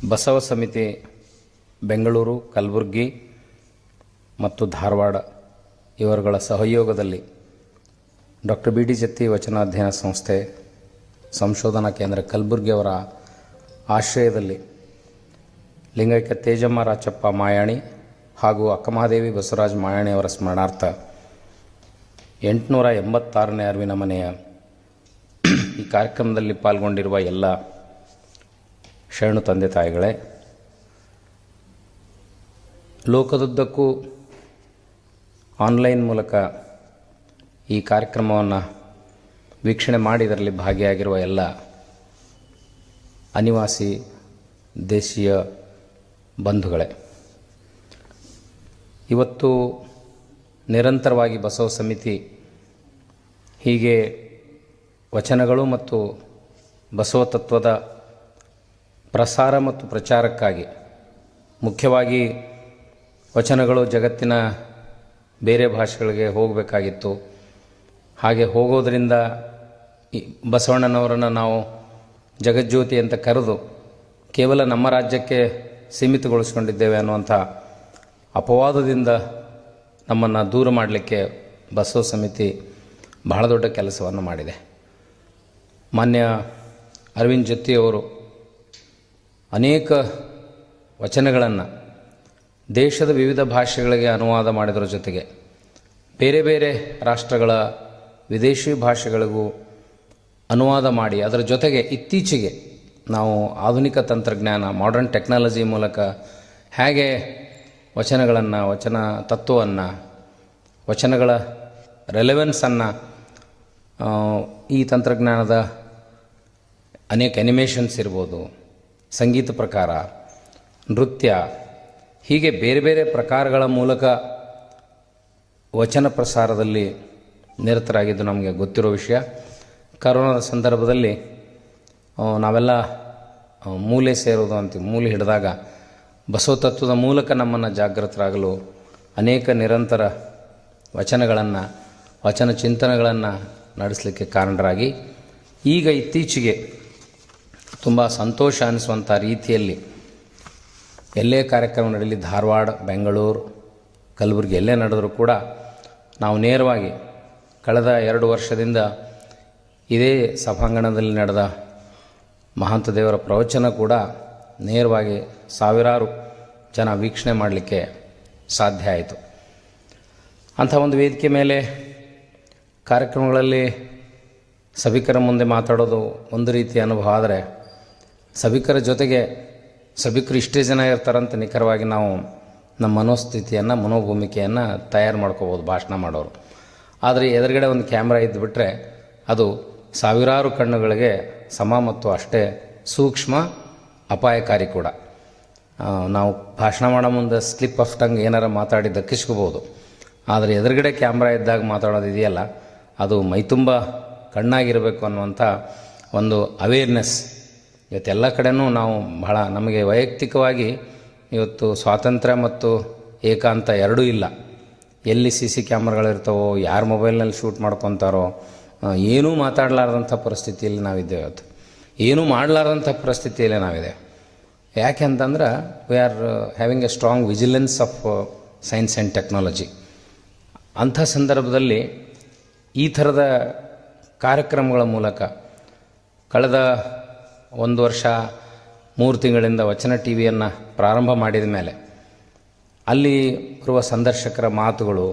ಬಸವ ಸಮಿತಿ ಬೆಂಗಳೂರು, ಕಲಬುರಗಿ ಮತ್ತು ಧಾರವಾಡ ಇವರುಗಳ ಸಹಯೋಗದಲ್ಲಿ ಡಾಕ್ಟರ್ ಬಿ ಡಿ ಜತ್ತಿ ವಚನಾಧ್ಯಯನ ಸಂಸ್ಥೆ ಸಂಶೋಧನಾ ಕೇಂದ್ರ ಕಲಬುರಗಿಯವರ ಆಶ್ರಯದಲ್ಲಿ ಲಿಂಗೈಕ್ಯ ತೇಜಮ್ಮ ರಾಚಪ್ಪ ಮಾಯಾಣಿ ಹಾಗೂ ಅಕ್ಕಮಹಾದೇವಿ ಬಸವರಾಜ ಮಾಯಾಣಿಯವರ ಸ್ಮರಣಾರ್ಥ 886ನೇ ಅರಿವಿನ ಮನೆಯ ಈ ಕಾರ್ಯಕ್ರಮದಲ್ಲಿ ಪಾಲ್ಗೊಂಡಿರುವ ಎಲ್ಲ ಶರಣು ತಂದೆ ತಾಯಿಗಳೇ, ಲೋಕದುದ್ದಕ್ಕೂ ಆನ್ಲೈನ್ ಮೂಲಕ ಈ ಕಾರ್ಯಕ್ರಮವನ್ನು ವೀಕ್ಷಣೆ ಮಾಡಿ ಇದರಲ್ಲಿ ಭಾಗಿಯಾಗಿರುವ ಎಲ್ಲ ಅನಿವಾಸಿ ದೇಶೀಯ ಬಂಧುಗಳೇ, ಇವತ್ತು ನಿರಂತರವಾಗಿ ಬಸವ ಸಮಿತಿ ಹೀಗೆ ವಚನಗಳು ಮತ್ತು ಬಸವ ತತ್ವದ ಪ್ರಸಾರ ಮತ್ತು ಪ್ರಚಾರಕ್ಕಾಗಿ, ಮುಖ್ಯವಾಗಿ ವಚನಗಳು ಜಗತ್ತಿನ ಬೇರೆ ಭಾಷೆಗಳಿಗೆ ಹೋಗಬೇಕಾಗಿತ್ತು. ಹಾಗೆ ಹೋಗೋದರಿಂದ ಬಸವಣ್ಣನವರನ್ನು ನಾವು ಜಗಜ್ಯೋತಿ ಅಂತ ಕರೆದು ಕೇವಲ ನಮ್ಮ ರಾಜ್ಯಕ್ಕೆ ಸೀಮಿತಗೊಳಿಸ್ಕೊಂಡಿದ್ದೇವೆ ಅನ್ನುವಂಥ ಅಪವಾದದಿಂದ ನಮ್ಮನ್ನು ದೂರ ಮಾಡಲಿಕ್ಕೆ ಬಸವ ಸಮಿತಿ ಬಹಳ ದೊಡ್ಡ ಕೆಲಸವನ್ನು ಮಾಡಿದೆ. ಮಾನ್ಯ ಅರವಿಂದ್ ಜತ್ತಿಯವರು ಅನೇಕ ವಚನಗಳನ್ನು ದೇಶದ ವಿವಿಧ ಭಾಷೆಗಳಿಗೆ ಅನುವಾದ ಮಾಡಿದರ ಜೊತೆಗೆ ಬೇರೆ ಬೇರೆ ರಾಷ್ಟ್ರಗಳ ವಿದೇಶಿ ಭಾಷೆಗಳಿಗೂ ಅನುವಾದ ಮಾಡಿ, ಅದರ ಜೊತೆಗೆ ಇತ್ತೀಚೆಗೆ ನಾವು ಆಧುನಿಕ ತಂತ್ರಜ್ಞಾನ, ಮಾಡರ್ನ್ ಟೆಕ್ನಾಲಜಿ ಮೂಲಕ ಹೇಗೆ ವಚನಗಳನ್ನು, ವಚನ ತತ್ವವನ್ನು, ವಚನಗಳ ರೆಲೆವೆನ್ಸನ್ನು ಈ ತಂತ್ರಜ್ಞಾನದ ಅನೇಕ ಅನಿಮೇಷನ್ಸ್ ಇರ್ಬೋದು, ಸಂಗೀತ ಪ್ರಕಾರ, ನೃತ್ಯ, ಹೀಗೆ ಬೇರೆ ಬೇರೆ ಪ್ರಕಾರಗಳ ಮೂಲಕ ವಚನ ಪ್ರಸಾರದಲ್ಲಿ ನಿರತರಾಗಿದ್ದು ನಮಗೆ ಗೊತ್ತಿರೋ ವಿಷಯ. ಕರೋನಾದ ಸಂದರ್ಭದಲ್ಲಿ ನಾವೆಲ್ಲ ಮೂಲೆ ಸೇರೋದು ಅಂತೀವಿ, ಮೂಲೆ ಹಿಡಿದಾಗ ಬಸವ ತತ್ವದ ಮೂಲಕ ನಮ್ಮನ್ನು ಜಾಗೃತರಾಗಲು ಅನೇಕ ನಿರಂತರ ವಚನಗಳನ್ನು, ವಚನ ಚಿಂತನೆಗಳನ್ನು ನಡೆಸಲಿಕ್ಕೆ ಕಾರಣರಾಗಿ ಈಗ ಇತ್ತೀಚೆಗೆ ತುಂಬ ಸಂತೋಷ ಅನಿಸುವಂಥ ರೀತಿಯಲ್ಲಿ ಎಲ್ಲೇ ಕಾರ್ಯಕ್ರಮ ನಡೆಯಲಿ, ಧಾರವಾಡ, ಬೆಂಗಳೂರು, ಕಲಬುರಗಿ ಎಲ್ಲೇ ನಡೆದರೂ ಕೂಡ ನಾವು ನೇರವಾಗಿ ಕಳೆದ 2 ವರ್ಷದಿಂದ ಇದೇ ಸಭಾಂಗಣದಲ್ಲಿ ನಡೆದ ಮಹಾಂತ ದೇವರ ಪ್ರವಚನ ಕೂಡ ನೇರವಾಗಿ ಸಾವಿರಾರು ಜನ ವೀಕ್ಷಣೆ ಮಾಡಲಿಕ್ಕೆ ಸಾಧ್ಯ ಆಯಿತು. ಅಂಥ ಒಂದು ವೇದಿಕೆ ಮೇಲೆ ಕಾರ್ಯಕ್ರಮಗಳಲ್ಲಿ ಸಭಿಕರ ಮುಂದೆ ಮಾತಾಡೋದು ಒಂದು ರೀತಿಯ ಅನುಭವ. ಆದರೆ ಸಭಿಕರ ಜೊತೆಗೆ ಸಭಿಕರು ಇಷ್ಟೇ ಜನ ಇರ್ತಾರಂತ ನಿಖರವಾಗಿ ನಾವು ನಮ್ಮ ಮನೋಸ್ಥಿತಿಯನ್ನು, ಮನೋಭೂಮಿಕೆಯನ್ನು ತಯಾರು ಮಾಡ್ಕೋಬೋದು ಭಾಷಣ ಮಾಡೋರು. ಆದರೆ ಎದುರುಗಡೆ ಒಂದು ಕ್ಯಾಮ್ರಾ ಇದ್ದುಬಿಟ್ರೆ ಅದು ಸಾವಿರಾರು ಕಣ್ಣುಗಳಿಗೆ ಸಮ ಮತ್ತು ಅಷ್ಟೇ ಸೂಕ್ಷ್ಮ, ಅಪಾಯಕಾರಿ ಕೂಡ. ನಾವು ಭಾಷಣ ಮಾಡೋ ಮುಂದೆ ಸ್ಲಿಪ್ ಆಫ್ ಟಂಗ್ ಏನಾರ ಮಾತಾಡಿ ದಕ್ಕಿಸ್ಕೋಬೋದು. ಆದರೆ ಎದುರುಗಡೆ ಕ್ಯಾಮ್ರಾ ಇದ್ದಾಗ ಮಾತಾಡೋದು ಇದೆಯಲ್ಲ, ಅದು ಮೈತುಂಬ ಕಣ್ಣಾಗಿರಬೇಕು ಅನ್ನುವಂಥ ಒಂದು ಅವೇರ್ನೆಸ್ ಇವತ್ತೆಲ್ಲ ಕಡೆಯೂ ನಾವು ಬಹಳ, ನಮಗೆ ವೈಯಕ್ತಿಕವಾಗಿ ಇವತ್ತು ಸ್ವಾತಂತ್ರ್ಯ ಮತ್ತು ಏಕಾಂತ ಎರಡೂ ಇಲ್ಲ. ಎಲ್ಲಿ ಸಿ ಸಿ ಕ್ಯಾಮ್ರಾಗಳಿರ್ತಾವೋ, ಯಾರು ಮೊಬೈಲ್ನಲ್ಲಿ ಶೂಟ್ ಮಾಡ್ಕೊತಾರೋ, ಏನೂ ಮಾತಾಡಲಾರ್ದಂಥ ಪರಿಸ್ಥಿತಿಯಲ್ಲಿ ನಾವಿದ್ದೇವೆ. ಇವತ್ತು ಏನೂ ಮಾಡಲಾರ್ದಂಥ ಪರಿಸ್ಥಿತಿಯಲ್ಲಿ ನಾವಿದೆ. ಯಾಕೆ ಅಂತಂದ್ರೆ we are having A strong vigilance of science and technology. ಅಂಥ ಸಂದರ್ಭದಲ್ಲಿ ಈ ಥರದ ಕಾರ್ಯಕ್ರಮಗಳ ಮೂಲಕ ಕಳೆದ 1 ವರ್ಷ 3 ತಿಂಗಳಿಂದ ವಚನ ಟಿ ವಿಯನ್ನು ಪ್ರಾರಂಭ ಮಾಡಿದ ಮೇಲೆ ಅಲ್ಲಿ ಬರುವ ಸಂದರ್ಶಕರ ಮಾತುಗಳು,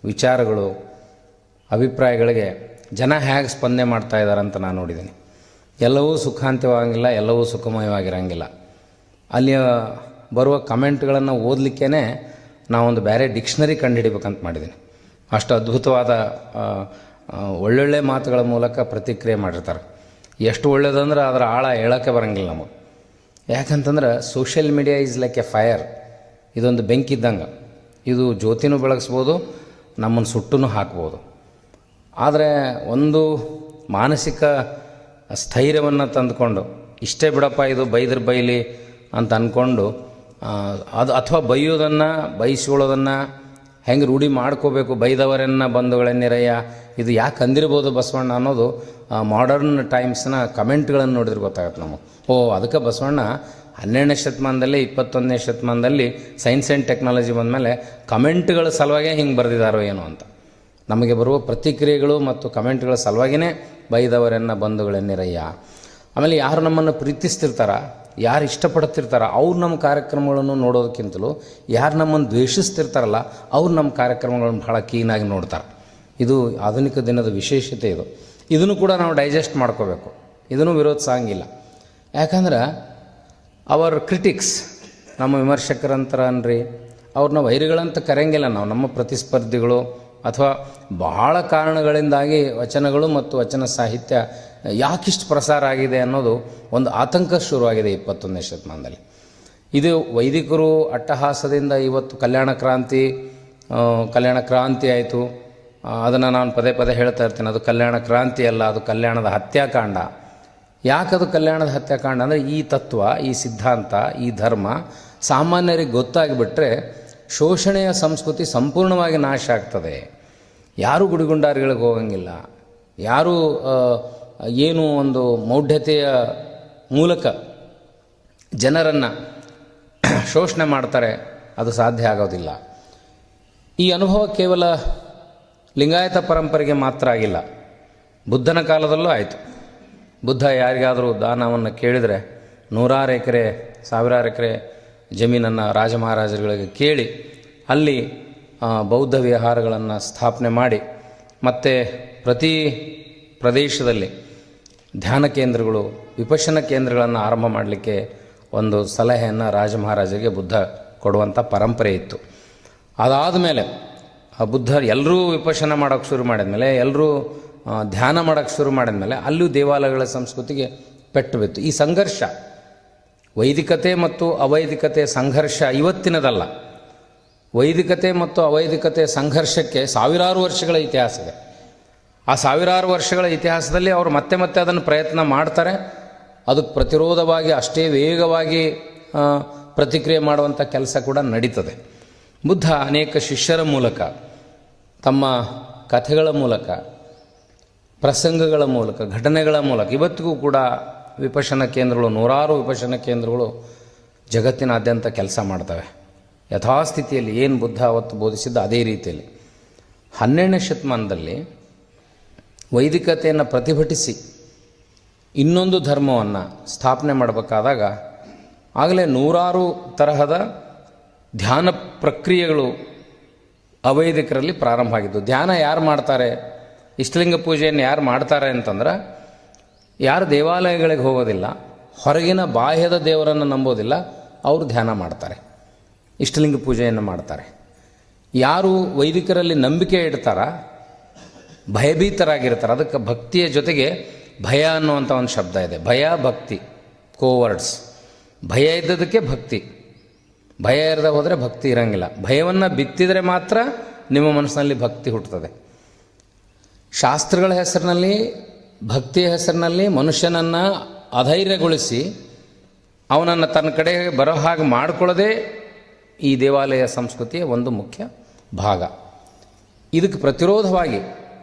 ವಿಚಾರಗಳು, ಅಭಿಪ್ರಾಯಗಳಿಗೆ ಜನ ಹೇಗೆ ಸ್ಪಂದನೆ ಮಾಡ್ತಾ ಇದ್ದಾರೆ ಅಂತ ನಾನು ನೋಡಿದ್ದೀನಿ. ಎಲ್ಲವೂ ಸುಖಾಂತ್ಯವಾಗಿಲ್ಲ, ಎಲ್ಲವೂ ಸುಖಮಯವಾಗಿರೋಂಗಿಲ್ಲ. ಅಲ್ಲಿ ಬರುವ ಕಮೆಂಟ್ಗಳನ್ನು ಓದಲಿಕ್ಕೇ ನಾವೊಂದು ಬೇರೆ ಡಿಕ್ಷನರಿ ಕಂಡುಹಿಡಿಬೇಕಂತ ಮಾಡಿದ್ದೀನಿ. ಅಷ್ಟು ಅದ್ಭುತವಾದ ಒಳ್ಳೊಳ್ಳೆ ಮಾತುಗಳ ಮೂಲಕ ಪ್ರತಿಕ್ರಿಯೆ ಮಾಡಿರ್ತಾರೆ. ಎಷ್ಟು ಒಳ್ಳೆಯದಂದ್ರೆ ಅದರ ಆಳ ಹೇಳೋಕ್ಕೆ ಬರೋಂಗಿಲ್ಲ ನಮಗೆ. ಯಾಕಂತಂದ್ರೆ social media is like A fire. ಇದೊಂದು ಬೆಂಕಿ ಇದ್ದಂಗೆ. ಇದು ಜ್ಯೋತಿನೂ ಬೆಳಗಿಸ್ಬೋದು, ನಮ್ಮನ್ನು ಸುಟ್ಟೂ ಹಾಕ್ಬೋದು. ಆದರೆ ಒಂದು ಮಾನಸಿಕ ಸ್ಥೈರ್ಯವನ್ನು ತಂದುಕೊಂಡು ಇಷ್ಟೇ ಬಿಡಪ್ಪ, ಇದು ಬೈದ್ರೆ ಬೈಲಿ ಅಂತ ಅಂದ್ಕೊಂಡು ಅದು, ಅಥವಾ ಬೈಯೋದನ್ನು, ಬೈಸ್ಕೊಳ್ಳೋದನ್ನು ಹೆಂಗೆ ರೂಢಿ ಮಾಡ್ಕೋಬೇಕು, ಬೈದವರನ್ನು ಬಂಧುಗಳನ್ನಿರಯ್ಯ, ಇದು ಯಾಕೆ ಅಂದಿರ್ಬೋದು ಬಸವಣ್ಣ ಅನ್ನೋದು ಮಾಡರ್ನ್ ಟೈಮ್ಸ್ನ ಕಮೆಂಟ್ಗಳನ್ನು ನೋಡಿದ್ರೆ ಗೊತ್ತಾಗುತ್ತೆ ನಮಗೆ. ಅದಕ್ಕೆ ಬಸವಣ್ಣ 12ನೇ ಶತಮಾನದಲ್ಲಿ 21ನೇ ಶತಮಾನದಲ್ಲಿ ಸೈನ್ಸ್ ಆ್ಯಂಡ್ ಟೆಕ್ನಾಲಜಿ ಬಂದಮೇಲೆ ಕಮೆಂಟ್ಗಳ ಸಲುವಾಗೇ ಹಿಂಗೆ ಬರೆದಿದ್ದಾರೋ ಏನೋ ಅಂತ. ನಮಗೆ ಬರುವ ಪ್ರತಿಕ್ರಿಯೆಗಳು ಮತ್ತು ಕಮೆಂಟ್ಗಳ ಸಲುವಾಗಿಯೇ ಬೈದವರೆನ್ನ ಬಂಧುಗಳೆನ್ನಿರಯ್ಯ. ಆಮೇಲೆ ಯಾರು ನಮ್ಮನ್ನು ಪ್ರೀತಿಸ್ತಿರ್ತಾರ, ಯಾರು ಇಷ್ಟಪಡ್ತಿರ್ತಾರ ಅವ್ರು ನಮ್ಮ ಕಾರ್ಯಕ್ರಮಗಳನ್ನು ನೋಡೋದಕ್ಕಿಂತಲೂ ಯಾರು ನಮ್ಮನ್ನು ದ್ವೇಷಿಸ್ತಿರ್ತಾರಲ್ಲ ಅವ್ರು ನಮ್ಮ ಕಾರ್ಯಕ್ರಮಗಳನ್ನು ಭಾಳ ಕ್ಲೀನಾಗಿ ನೋಡ್ತಾರೆ. ಇದು ಆಧುನಿಕ ದಿನದ ವಿಶೇಷತೆ. ಇದನ್ನು ಕೂಡ ನಾವು ಡೈಜೆಸ್ಟ್ ಮಾಡ್ಕೋಬೇಕು. ಇದನ್ನು ವಿರೋಧಿಸಂಗಿಲ್ಲ. ಯಾಕಂದ್ರೆ ಅವರ್ ಕ್ರಿಟಿಕ್ಸ್, ನಮ್ಮ ವಿಮರ್ಶಕರಂತರ ಅನ್ರಿ, ಅವ್ರನ್ನ ವೈರಿಗಳಂತ ಕರೆಯಂಗಿಲ್ಲ ನಾವು. ನಮ್ಮ ಪ್ರತಿಸ್ಪರ್ಧಿಗಳು ಅಥವಾ ಬಹಳ ಕಾರಣಗಳಿಂದಾಗಿ ವಚನಗಳು ಮತ್ತು ವಚನ ಸಾಹಿತ್ಯ ಯಾಕಿಷ್ಟು ಪ್ರಸಾರ ಆಗಿದೆ ಅನ್ನೋದು ಒಂದು ಆತಂಕ ಶುರುವಾಗಿದೆ 21ನೇ ಶತಮಾನದಲ್ಲಿ. ಇದು ವೈದಿಕರು ಅಟ್ಟಹಾಸದಿಂದ ಇವತ್ತು ಕಲ್ಯಾಣ ಕ್ರಾಂತಿ ಆಯಿತು. ಅದನ್ನು ನಾನು ಪದೇ ಪದೇ ಹೇಳ್ತಾ ಇರ್ತೀನಿ, ಅದು ಕಲ್ಯಾಣ ಕ್ರಾಂತಿ ಅಲ್ಲ, ಅದು ಕಲ್ಯಾಣದ ಹತ್ಯಾಕಾಂಡ. ಯಾಕದು ಕಲ್ಯಾಣದ ಹತ್ಯಾಕಾಂಡ ಅಂದರೆ ಈ ತತ್ವ, ಈ ಸಿದ್ಧಾಂತ, ಈ ಧರ್ಮ ಸಾಮಾನ್ಯರಿಗೆ ಗೊತ್ತಾಗಿಬಿಟ್ರೆ ಶೋಷಣೆಯ ಸಂಸ್ಕೃತಿ ಸಂಪೂರ್ಣವಾಗಿ ನಾಶ ಆಗ್ತದೆ. ಯಾರೂ ಗುಡಿಗುಂಡಾರಿಗಳಿಗೆ ಹೋಗಂಗಿಲ್ಲ, ಯಾರೂ ಏನು ಒಂದು ಮೌಢ್ಯತೆಯ ಮೂಲಕ ಜನರನ್ನು ಶೋಷಣೆ ಮಾಡ್ತಾರೆ, ಅದು ಸಾಧ್ಯ ಆಗೋದಿಲ್ಲ. ಈ ಅನುಭವ ಕೇವಲ ಲಿಂಗಾಯತ ಪರಂಪರೆಗೆ ಮಾತ್ರ ಆಗಿಲ್ಲ, ಬುದ್ಧನ ಕಾಲದಲ್ಲೂ ಆಯಿತು. ಬುದ್ಧ ಯಾರಿಗಾದರೂ ದಾನವನ್ನು ಕೇಳಿದರೆ 100 ಎಕರೆ 1000 ಎಕರೆ ಜಮೀನನ್ನು ರಾಜಮಹಾರಾಜರುಗಳಿಗೆ ಕೇಳಿ ಅಲ್ಲಿ ಬೌದ್ಧ ವಿಹಾರಗಳನ್ನು ಸ್ಥಾಪನೆ ಮಾಡಿ ಮತ್ತು ಪ್ರತಿ ಪ್ರದೇಶದಲ್ಲಿ ಧ್ಯಾನ ಕೇಂದ್ರಗಳು, ವಿಪಶ್ಯನ ಕೇಂದ್ರಗಳನ್ನು ಆರಂಭ ಮಾಡಲಿಕ್ಕೆ ಒಂದು ಸಲಹೆಯನ್ನು ರಾಜಮಹಾರಾಜರಿಗೆ ಬುದ್ಧ ಕೊಡುವಂಥ ಪರಂಪರೆ ಇತ್ತು. ಅದಾದ ಮೇಲೆ ಆ ಬುದ್ಧ ಎಲ್ಲರೂ ವಿಪಶ್ಯನ ಮಾಡೋಕ್ಕೆ ಶುರು ಮಾಡಿದ್ಮೇಲೆ, ಎಲ್ಲರೂ ಧ್ಯಾನ ಮಾಡೋಕ್ಕೆ ಶುರು ಮಾಡಿದ್ಮೇಲೆ ಅಲ್ಲೂ ದೇವಾಲಯಗಳ ಸಂಸ್ಕೃತಿಗೆ ಪೆಟ್ಟು ಬಿತ್ತು. ಈ ಸಂಘರ್ಷ, ವೈದಿಕತೆ ಮತ್ತು ಅವೈದಿಕತೆ ಸಂಘರ್ಷ ಇವತ್ತಿನದಲ್ಲ. ವೈದಿಕತೆ ಮತ್ತು ಅವೈದಿಕತೆ ಸಂಘರ್ಷಕ್ಕೆ ಸಾವಿರಾರು ವರ್ಷಗಳ ಇತಿಹಾಸ ಇದೆ. ಆ ಸಾವಿರಾರು ವರ್ಷಗಳ ಇತಿಹಾಸದಲ್ಲಿ ಅವರು ಮತ್ತೆ ಮತ್ತೆ ಅದನ್ನು ಪ್ರಯತ್ನ ಮಾಡ್ತಾರೆ. ಅದಕ್ಕೆ ಪ್ರತಿರೋಧವಾಗಿ ಅಷ್ಟೇ ವೇಗವಾಗಿ ಪ್ರತಿಕ್ರಿಯೆ ಮಾಡುವಂಥ ಕೆಲಸ ಕೂಡ ನಡೀತದೆ. ಬುದ್ಧ ಅನೇಕ ಶಿಷ್ಯರ ಮೂಲಕ, ತಮ್ಮ ಕಥೆಗಳ ಮೂಲಕ, ಪ್ರಸಂಗಗಳ ಮೂಲಕ, ಘಟನೆಗಳ ಮೂಲಕ ಇವತ್ತಿಗೂ ಕೂಡ ವಿಪಶ್ಯನ ಕೇಂದ್ರಗಳು, 100 ವಿಪಶ್ಯನ ಕೇಂದ್ರಗಳು ಜಗತ್ತಿನಾದ್ಯಂತ ಕೆಲಸ ಮಾಡ್ತವೆ. ಯಥಾಸ್ಥಿತಿಯಲ್ಲಿ ಏನು ಬುದ್ಧ ಅವತ್ತು ಬೋಧಿಸಿದ್ದ ಅದೇ ರೀತಿಯಲ್ಲಿ 12ನೇ ಶತಮಾನದಲ್ಲಿ ವೈದಿಕತೆಯನ್ನು ಪ್ರತಿಭಟಿಸಿ ಇನ್ನೊಂದು ಧರ್ಮವನ್ನು ಸ್ಥಾಪನೆ ಮಾಡಬೇಕಾದಾಗ ಆಗಲೇ 100 ತರಹದ ಧ್ಯಾನ ಪ್ರಕ್ರಿಯೆಗಳು ಅವೈದಿಕರಲ್ಲಿ ಪ್ರಾರಂಭ ಆಗಿದ್ದು. ಧ್ಯಾನ ಯಾರು ಮಾಡ್ತಾರೆ, ಇಷ್ಟಲಿಂಗ ಪೂಜೆಯನ್ನು ಯಾರು ಮಾಡ್ತಾರೆ ಅಂತಂದ್ರೆ, ಯಾರು ದೇವಾಲಯಗಳಿಗೆ ಹೋಗೋದಿಲ್ಲ, ಹೊರಗಿನ ಬಾಹ್ಯದ ದೇವರನ್ನು ನಂಬೋದಿಲ್ಲ, ಅವರು ಧ್ಯಾನ ಮಾಡ್ತಾರೆ, ಇಷ್ಟಲಿಂಗ ಪೂಜೆಯನ್ನು ಮಾಡ್ತಾರೆ. ಯಾರು ವೈದಿಕರಲ್ಲಿ ನಂಬಿಕೆ ಇಡ್ತಾರ, ಭಯಭೀತರಾಗಿರ್ತಾರೆ, ಅದಕ್ಕೆ ಭಕ್ತಿಯ ಜೊತೆಗೆ ಭಯ ಅನ್ನುವಂಥ ಒಂದು ಶಬ್ದ ಇದೆ. ಭಯ, ಭಕ್ತಿ, ಕೋವರ್ಡ್ಸ್. ಭಯ ಇದ್ದದಕ್ಕೆ ಭಕ್ತಿ, ಭಯ ಇರದೆ ಹೋದರೆ ಭಕ್ತಿ ಇರಂಗಿಲ್ಲ. ಭಯವನ್ನು ಬಿತ್ತಿದರೆ ಮಾತ್ರ ನಿಮ್ಮ ಮನಸ್ಸಿನಲ್ಲಿ ಭಕ್ತಿ ಹುಟ್ಟುತ್ತದೆ. ಶಾಸ್ತ್ರಗಳ ಹೆಸರಿನಲ್ಲಿ, ಭಕ್ತಿಯ ಹೆಸರಿನಲ್ಲಿ ಮನುಷ್ಯನನ್ನು ಅಧೈರ್ಯಗೊಳಿಸಿ ಅವನನ್ನು ತನ್ನ ಕಡೆ ಬರೋ ಹಾಗೆ ಮಾಡಿಕೊಳ್ಳೋದೇ ಈ ದೇವಾಲಯ ಸಂಸ್ಕೃತಿಯ ಒಂದು ಮುಖ್ಯ ಭಾಗ. ಇದಕ್ಕೆ ಪ್ರತಿರೋಧವಾಗಿ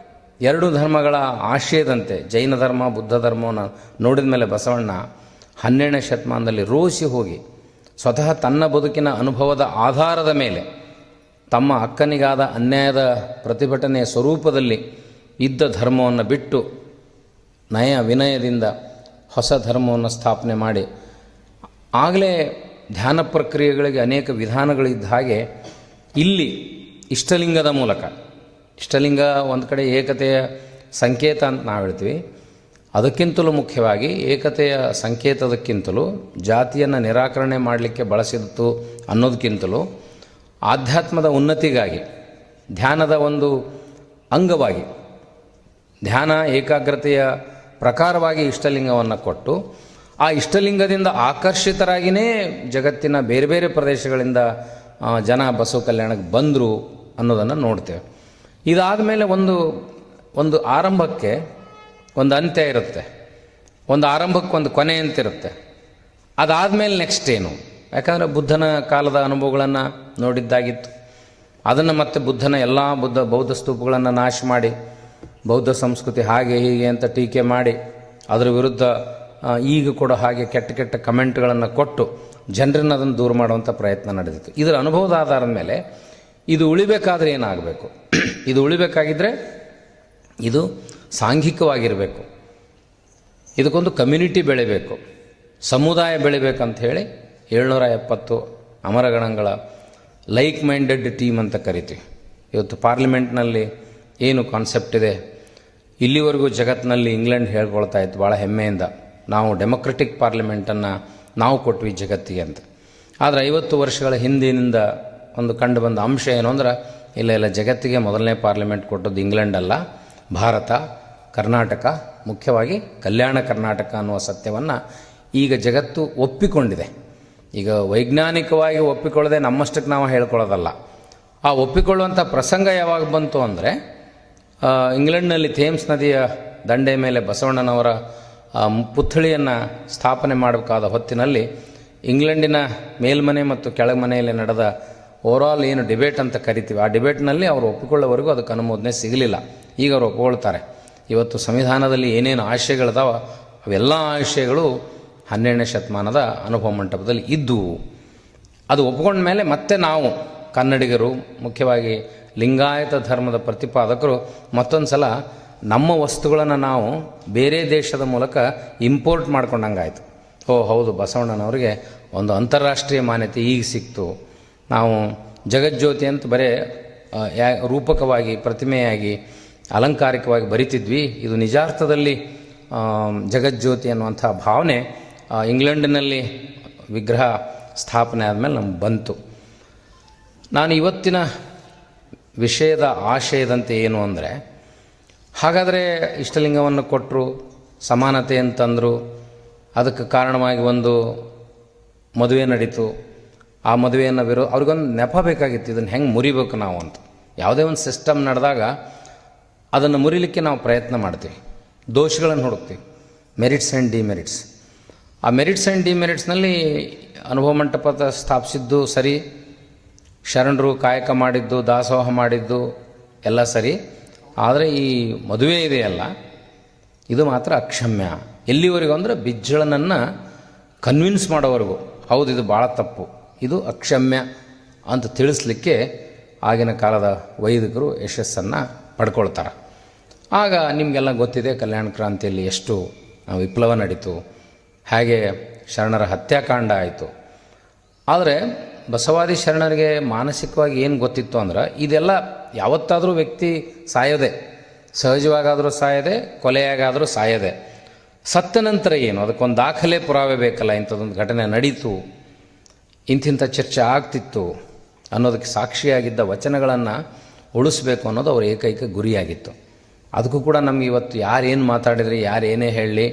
2 ಧರ್ಮಗಳ ಆಶಯದಂತೆ ಜೈನ ಧರ್ಮ, ಬುದ್ಧ ಧರ್ಮವನ್ನು ನೋಡಿದ ಮೇಲೆ ಬಸವಣ್ಣ 12ನೇ ಶತಮಾನದಲ್ಲಿ ರೋಸಿ ಹೋಗಿ ಸ್ವತಃ ತನ್ನ ಬದುಕಿನ ಅನುಭವದ ಆಧಾರದ ಮೇಲೆ ತಮ್ಮ ಅಕ್ಕನಿಗಾದ ಅನ್ಯಾಯದ ಪ್ರತಿಭಟನೆಯ ಸ್ವರೂಪದಲ್ಲಿ ಇದ್ದ ಧರ್ಮವನ್ನು ಬಿಟ್ಟು ನಯ ವಿನಯದಿಂದ ಹೊಸ ಧರ್ಮವನ್ನು ಸ್ಥಾಪನೆ ಮಾಡಿ, ಆಗಲೇ ಧ್ಯಾನ ಪ್ರಕ್ರಿಯೆಗಳಿಗೆ ಅನೇಕ ವಿಧಾನಗಳಿದ್ದ ಹಾಗೆ ಇಲ್ಲಿ ಇಷ್ಟಲಿಂಗದ ಮೂಲಕ, ಇಷ್ಟಲಿಂಗ ಒಂದು ಕಡೆ ಏಕತೆಯ ಸಂಕೇತ ಅಂತ ನಾವು ಹೇಳ್ತೀವಿ, ಅದಕ್ಕಿಂತಲೂ ಮುಖ್ಯವಾಗಿ ಏಕತೆಯ ಸಂಕೇತದಕ್ಕಿಂತಲೂ ಜಾತಿಯನ್ನು ನಿರಾಕರಣೆ ಮಾಡಲಿಕ್ಕೆ ಬಳಸಿದ್ದು ಅನ್ನೋದಕ್ಕಿಂತಲೂ ಆಧ್ಯಾತ್ಮದ ಉನ್ನತಿಗಾಗಿ ಧ್ಯಾನದ ಒಂದು ಅಂಗವಾಗಿ, ಧ್ಯಾನ ಏಕಾಗ್ರತೆಯ ಪ್ರಕಾರವಾಗಿ ಇಷ್ಟಲಿಂಗವನ್ನು ಕೊಟ್ಟು ಆ ಇಷ್ಟಲಿಂಗದಿಂದ ಆಕರ್ಷಿತರಾಗಿಯೇ ಜಗತ್ತಿನ ಬೇರೆ ಬೇರೆ ಪ್ರದೇಶಗಳಿಂದ ಜನ ಬಸವ ಕಲ್ಯಾಣಕ್ಕೆ ಬಂದರು ಅನ್ನೋದನ್ನು ನೋಡ್ತೇವೆ. ಇದಾದ ಮೇಲೆ ಒಂದು ಆರಂಭಕ್ಕೆ ಒಂದು ಅಂತ್ಯ ಇರುತ್ತೆ, ಒಂದು ಆರಂಭಕ್ಕೆ ಒಂದು ಕೊನೆ ಅಂತಿರುತ್ತೆ. ಅದಾದಮೇಲೆ ನೆಕ್ಸ್ಟ್ ಏನು? ಯಾಕಂದರೆ ಬುದ್ಧನ ಕಾಲದ ಅನುಭವಗಳನ್ನು ನೋಡಿದ್ದಾಗಿತ್ತು. ಅದನ್ನು ಮತ್ತೆ ಬುದ್ಧನ ಎಲ್ಲ ಬೌದ್ಧ ಸ್ತೂಪಗಳನ್ನು ನಾಶ ಮಾಡಿ ಬೌದ್ಧ ಸಂಸ್ಕೃತಿ ಹಾಗೆ ಹೀಗೆ ಅಂತ ಟೀಕೆ ಮಾಡಿ ಅದರ ವಿರುದ್ಧ ಈಗ ಕೂಡ ಹಾಗೆ ಕೆಟ್ಟ ಕೆಟ್ಟ ಕಮೆಂಟ್ಗಳನ್ನು ಕೊಟ್ಟು ಜನರನ್ನು ಅದನ್ನು ದೂರ ಮಾಡುವಂಥ ಪ್ರಯತ್ನ ನಡೆದಿತ್ತು. ಇದರ ಅನುಭವದ ಆಧಾರದ ಮೇಲೆ ಇದು ಉಳಿಬೇಕಾದ್ರೆ ಏನಾಗಬೇಕು, ಇದು ಉಳಿಬೇಕಾಗಿದ್ದರೆ ಇದು ಸಾಂಘಿಕವಾಗಿರಬೇಕು, ಇದಕ್ಕೊಂದು ಕಮ್ಯುನಿಟಿ ಬೆಳಿಬೇಕು, ಸಮುದಾಯ ಬೆಳಿಬೇಕಂತ ಹೇಳಿ 770 ಅಮರಗಣಗಳ ಲೈಕ್ ಮೈಂಡೆಡ್ ಟೀಮ್ ಅಂತ ಕರಿತೀವಿ. ಇವತ್ತು ಪಾರ್ಲಿಮೆಂಟ್ನಲ್ಲಿ ಏನು ಕಾನ್ಸೆಪ್ಟ್ ಇದೆ, ಇಲ್ಲಿವರೆಗೂ ಜಗತ್ತಿನಲ್ಲಿ ಇಂಗ್ಲೆಂಡ್ ಹೇಳ್ಕೊಳ್ತಾ ಇತ್ತು ಭಾಳ ಹೆಮ್ಮೆಯಿಂದ, ನಾವು ಡೆಮೊಕ್ರೆಟಿಕ್ ಪಾರ್ಲಿಮೆಂಟನ್ನು ನಾವು ಕೊಟ್ವಿ ಜಗತ್ತಿಗೆ ಅಂತ. ಆದರೆ 50 ವರ್ಷಗಳ ಹಿಂದಿನಿಂದ ಒಂದು ಕಂಡು ಬಂದ ಅಂಶ ಏನು ಅಂದ್ರೆ, ಇಲ್ಲ ಜಗತ್ತಿಗೆ ಮೊದಲನೇ ಪಾರ್ಲಿಮೆಂಟ್ ಕೊಟ್ಟದ್ದು ಇಂಗ್ಲೆಂಡ್ ಅಲ್ಲ, ಭಾರತ, ಕರ್ನಾಟಕ, ಮುಖ್ಯವಾಗಿ ಕಲ್ಯಾಣ ಕರ್ನಾಟಕ ಅನ್ನುವ ಸತ್ಯವನ್ನು ಈಗ ಜಗತ್ತು ಒಪ್ಪಿಕೊಂಡಿದೆ. ಈಗ ವೈಜ್ಞಾನಿಕವಾಗಿ ಒಪ್ಪಿಕೊಳ್ಳದೆ ನಮ್ಮಷ್ಟಕ್ಕೆ ನಾವು ಹೇಳ್ಕೊಳ್ಳೋದಲ್ಲ. ಆ ಒಪ್ಪಿಕೊಳ್ಳುವಂಥ ಪ್ರಸಂಗ ಯಾವಾಗ ಬಂತು ಅಂದರೆ, ಇಂಗ್ಲೆಂಡ್ನಲ್ಲಿ ಥೇಮ್ಸ್ ನದಿಯ ದಂಡೆ ಮೇಲೆ ಬಸವಣ್ಣನವರ ಪುತ್ಥಳಿಯನ್ನು ಸ್ಥಾಪನೆ ಮಾಡಬೇಕಾದ ಹೊತ್ತಿನಲ್ಲಿ ಇಂಗ್ಲೆಂಡಿನ ಮೇಲ್ಮನೆ ಮತ್ತು ಕೆಳಮನೆಯಲ್ಲಿ ನಡೆದ ಓವರಾಲ್ ಏನು ಡಿಬೇಟ್ ಅಂತ ಕರಿತೀವಿ, ಆ ಡಿಬೇಟ್ನಲ್ಲಿ ಅವರು ಒಪ್ಪಿಕೊಳ್ಳೋವರೆಗೂ ಅದಕ್ಕೆ ಅನುಮೋದನೆ ಸಿಗಲಿಲ್ಲ. ಈಗ ಅವರು ಒಪ್ಪಿಕೊಳ್ತಾರೆ. ಇವತ್ತು ಸಂವಿಧಾನದಲ್ಲಿ ಏನೇನು ಆಶಯಗಳಿದಾವ ಅವೆಲ್ಲ ಆಶಯಗಳು 12ನೇ ಶತಮಾನದ ಅನುಭವ ಮಂಟಪದಲ್ಲಿ ಇದ್ದವು. ಅದು ಒಪ್ಕೊಂಡ ಮೇಲೆ ಮತ್ತೆ ನಾವು ಕನ್ನಡಿಗರು, ಮುಖ್ಯವಾಗಿ ಲಿಂಗಾಯತ ಧರ್ಮದ ಪ್ರತಿಪಾದಕರು ಮತ್ತೊಂದು ಸಲ ನಮ್ಮ ವಸ್ತುಗಳನ್ನು ನಾವು ಬೇರೆ ದೇಶದ ಮೂಲಕ ಇಂಪೋರ್ಟ್ ಮಾಡ್ಕೊಂಡಂಗಾಯಿತು. ಹೌದು, ಬಸವಣ್ಣನವರಿಗೆ ಒಂದು ಅಂತಾರಾಷ್ಟ್ರೀಯ ಮಾನ್ಯತೆ ಈಗ ಸಿಕ್ತು. ನಾವು ಜಗಜ್ಯೋತಿ ಅಂತ ಬರೇ ರೂಪಕವಾಗಿ, ಪ್ರತಿಮೆಯಾಗಿ, ಅಲಂಕಾರಿಕವಾಗಿ ಬರಿತಿದ್ವಿ. ಇದು ನಿಜಾರ್ಥದಲ್ಲಿ ಜಗಜ್ಯೋತಿ ಅನ್ನುವಂಥ ಭಾವನೆ ಇಂಗ್ಲೆಂಡಿನಲ್ಲಿ ವಿಗ್ರಹ ಸ್ಥಾಪನೆ ಆದಮೇಲೆ ನಮ್ಗೆ ಬಂತು. ನಾನು ಇವತ್ತಿನ ವಿಷಯದ ಆಶಯದಂತೆ ಏನು ಅಂದರೆ, ಹಾಗಾದರೆ ಇಷ್ಟಲಿಂಗವನ್ನು ಕೊಟ್ಟರು, ಸಮಾನತೆ ಅಂತಂದರು, ಅದಕ್ಕೆ ಕಾರಣವಾಗಿ ಒಂದು ಮದುವೆ ನಡೀತು. ಆ ಮದುವೆಯನ್ನು ಅವ್ರಿಗೊಂದು ನೆಪ ಬೇಕಾಗಿತ್ತು, ಇದನ್ನು ಹೆಂಗೆ ಮುರಿಬೇಕು ನಾವು ಅಂತ. ಯಾವುದೇ ಒಂದು ಸಿಸ್ಟಮ್ ನಡೆದಾಗ ಅದನ್ನು ಮುರಿಲಿಕ್ಕೆ ನಾವು ಪ್ರಯತ್ನ ಮಾಡ್ತೀವಿ, ದೋಷಗಳನ್ನು ಹುಡುಕ್ತೀವಿ, ಮೆರಿಟ್ಸ್ ಆ್ಯಂಡ್ ಡಿಮೆರಿಟ್ಸ್. ಆ ಮೆರಿಟ್ಸ್ ಆ್ಯಂಡ್ ಡಿಮೆರಿಟ್ಸ್ನಲ್ಲಿ ಅನುಭವ ಮಂಟಪದ ಸ್ಥಾಪಿಸಿದ್ದು ಸರಿ, ಶರಣರು ಕಾಯಕ ಮಾಡಿದ್ದು, ದಾಸೋಹ ಮಾಡಿದ್ದು ಎಲ್ಲ ಸರಿ. ಆದರೆ ಈ ಮದುವೆ ಇದೆಯಲ್ಲ, ಇದು ಮಾತ್ರ ಅಕ್ಷಮ್ಯ. ಎಲ್ಲಿವರೆಗೂ ಅಂದರೆ ಬಿಜ್ಜಳನನ್ನು ಕನ್ವಿನ್ಸ್ ಮಾಡೋವರೆಗೂ, ಹೌದು ಇದು ಭಾಳ ತಪ್ಪು, ಇದು ಅಕ್ಷಮ್ಯ ಅಂತ ತಿಳಿಸ್ಲಿಕ್ಕೆ ಆಗಿನ ಕಾಲದ ವೈದಿಕರು ಯಶಸ್ಸನ್ನು ಪಡ್ಕೊಳ್ತಾರೆ. ಆಗ ನಿಮಗೆಲ್ಲ ಗೊತ್ತಿದೆ ಕಲ್ಯಾಣ ಕ್ರಾಂತಿಯಲ್ಲಿ ಎಷ್ಟು ವಿಪ್ಲವ ನಡೀತು, ಹಾಗೆ ಶರಣರ ಹತ್ಯಾಕಾಂಡ ಆಯಿತು. ಆದರೆ ಬಸವಾದಿ ಶರಣರಿಗೆ ಮಾನಸಿಕವಾಗಿ ಏನು ಗೊತ್ತಿತ್ತು ಅಂದ್ರೆ, ಇದೆಲ್ಲ ಯಾವತ್ತಾದರೂ ವ್ಯಕ್ತಿ ಸಾಯೋದೆ, ಸಹಜವಾಗಾದರೂ ಸಾಯದೆ, ಕೊಲೆಯಾಗಾದರೂ ಸಾಯದೆ. ಸತ್ತ ನಂತರ ಏನು, ಅದಕ್ಕೊಂದು ದಾಖಲೆ ಪುರಾವೆ ಬೇಕಲ್ಲ, ಇಂಥದ್ದೊಂದು ಘಟನೆ ನಡೀತು, ಇಂತಿಂಥ ಚರ್ಚೆ ಆಗ್ತಿತ್ತು ಅನ್ನೋದಕ್ಕೆ ಸಾಕ್ಷಿಯಾಗಿದ್ದ ವಚನಗಳನ್ನು ಉಳಿಸ್ಬೇಕು ಅನ್ನೋದು ಅವರ ಏಕೈಕ ಗುರಿಯಾಗಿತ್ತು. ಅದಕ್ಕೂ ಕೂಡ ನಮಗೆ ಇವತ್ತು ಯಾರೇನು ಮಾತಾಡಿದ್ರಿ, ಯಾರೇನೇ ಹೇಳಲಿ,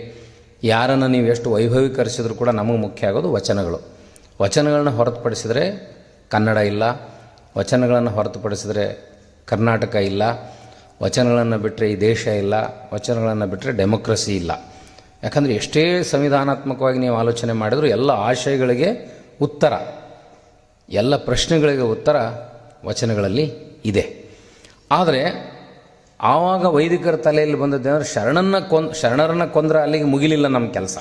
ಯಾರನ್ನು ನೀವು ಎಷ್ಟು ವೈಭವೀಕರಿಸಿದ್ರು ಕೂಡ ನಮಗೆ ಮುಖ್ಯ ಆಗೋದು ವಚನಗಳು. ವಚನಗಳನ್ನ ಹೊರತುಪಡಿಸಿದರೆ ಕನ್ನಡ ಇಲ್ಲ, ವಚನಗಳನ್ನು ಹೊರತುಪಡಿಸಿದರೆ ಕರ್ನಾಟಕ ಇಲ್ಲ, ವಚನಗಳನ್ನು ಬಿಟ್ಟರೆ ಈ ದೇಶ ಇಲ್ಲ, ವಚನಗಳನ್ನು ಬಿಟ್ಟರೆ ಡೆಮೊಕ್ರಸಿ ಇಲ್ಲ. ಯಾಕಂದರೆ ಎಷ್ಟೇ ಸಂವಿಧಾನಾತ್ಮಕವಾಗಿ ನೀವು ಆಲೋಚನೆ ಮಾಡಿದರೂ ಎಲ್ಲ ಆಶಯಗಳಿಗೆ ಉತ್ತರ, ಎಲ್ಲ ಪ್ರಶ್ನೆಗಳಿಗೆ ಉತ್ತರ ವಚನಗಳಲ್ಲಿ ಇದೆ. ಆದರೆ ಆವಾಗ ವೈದಿಕರ ತಲೆಯಲ್ಲಿ ಬಂದದ್ದು ಅಂದರೆ, ಶರಣರನ್ನು ಕೊಂದರೆ ಅಲ್ಲಿಗೆ ಮುಗಿಲಿಲ್ಲ ನಮ್ಮ ಕೆಲಸ.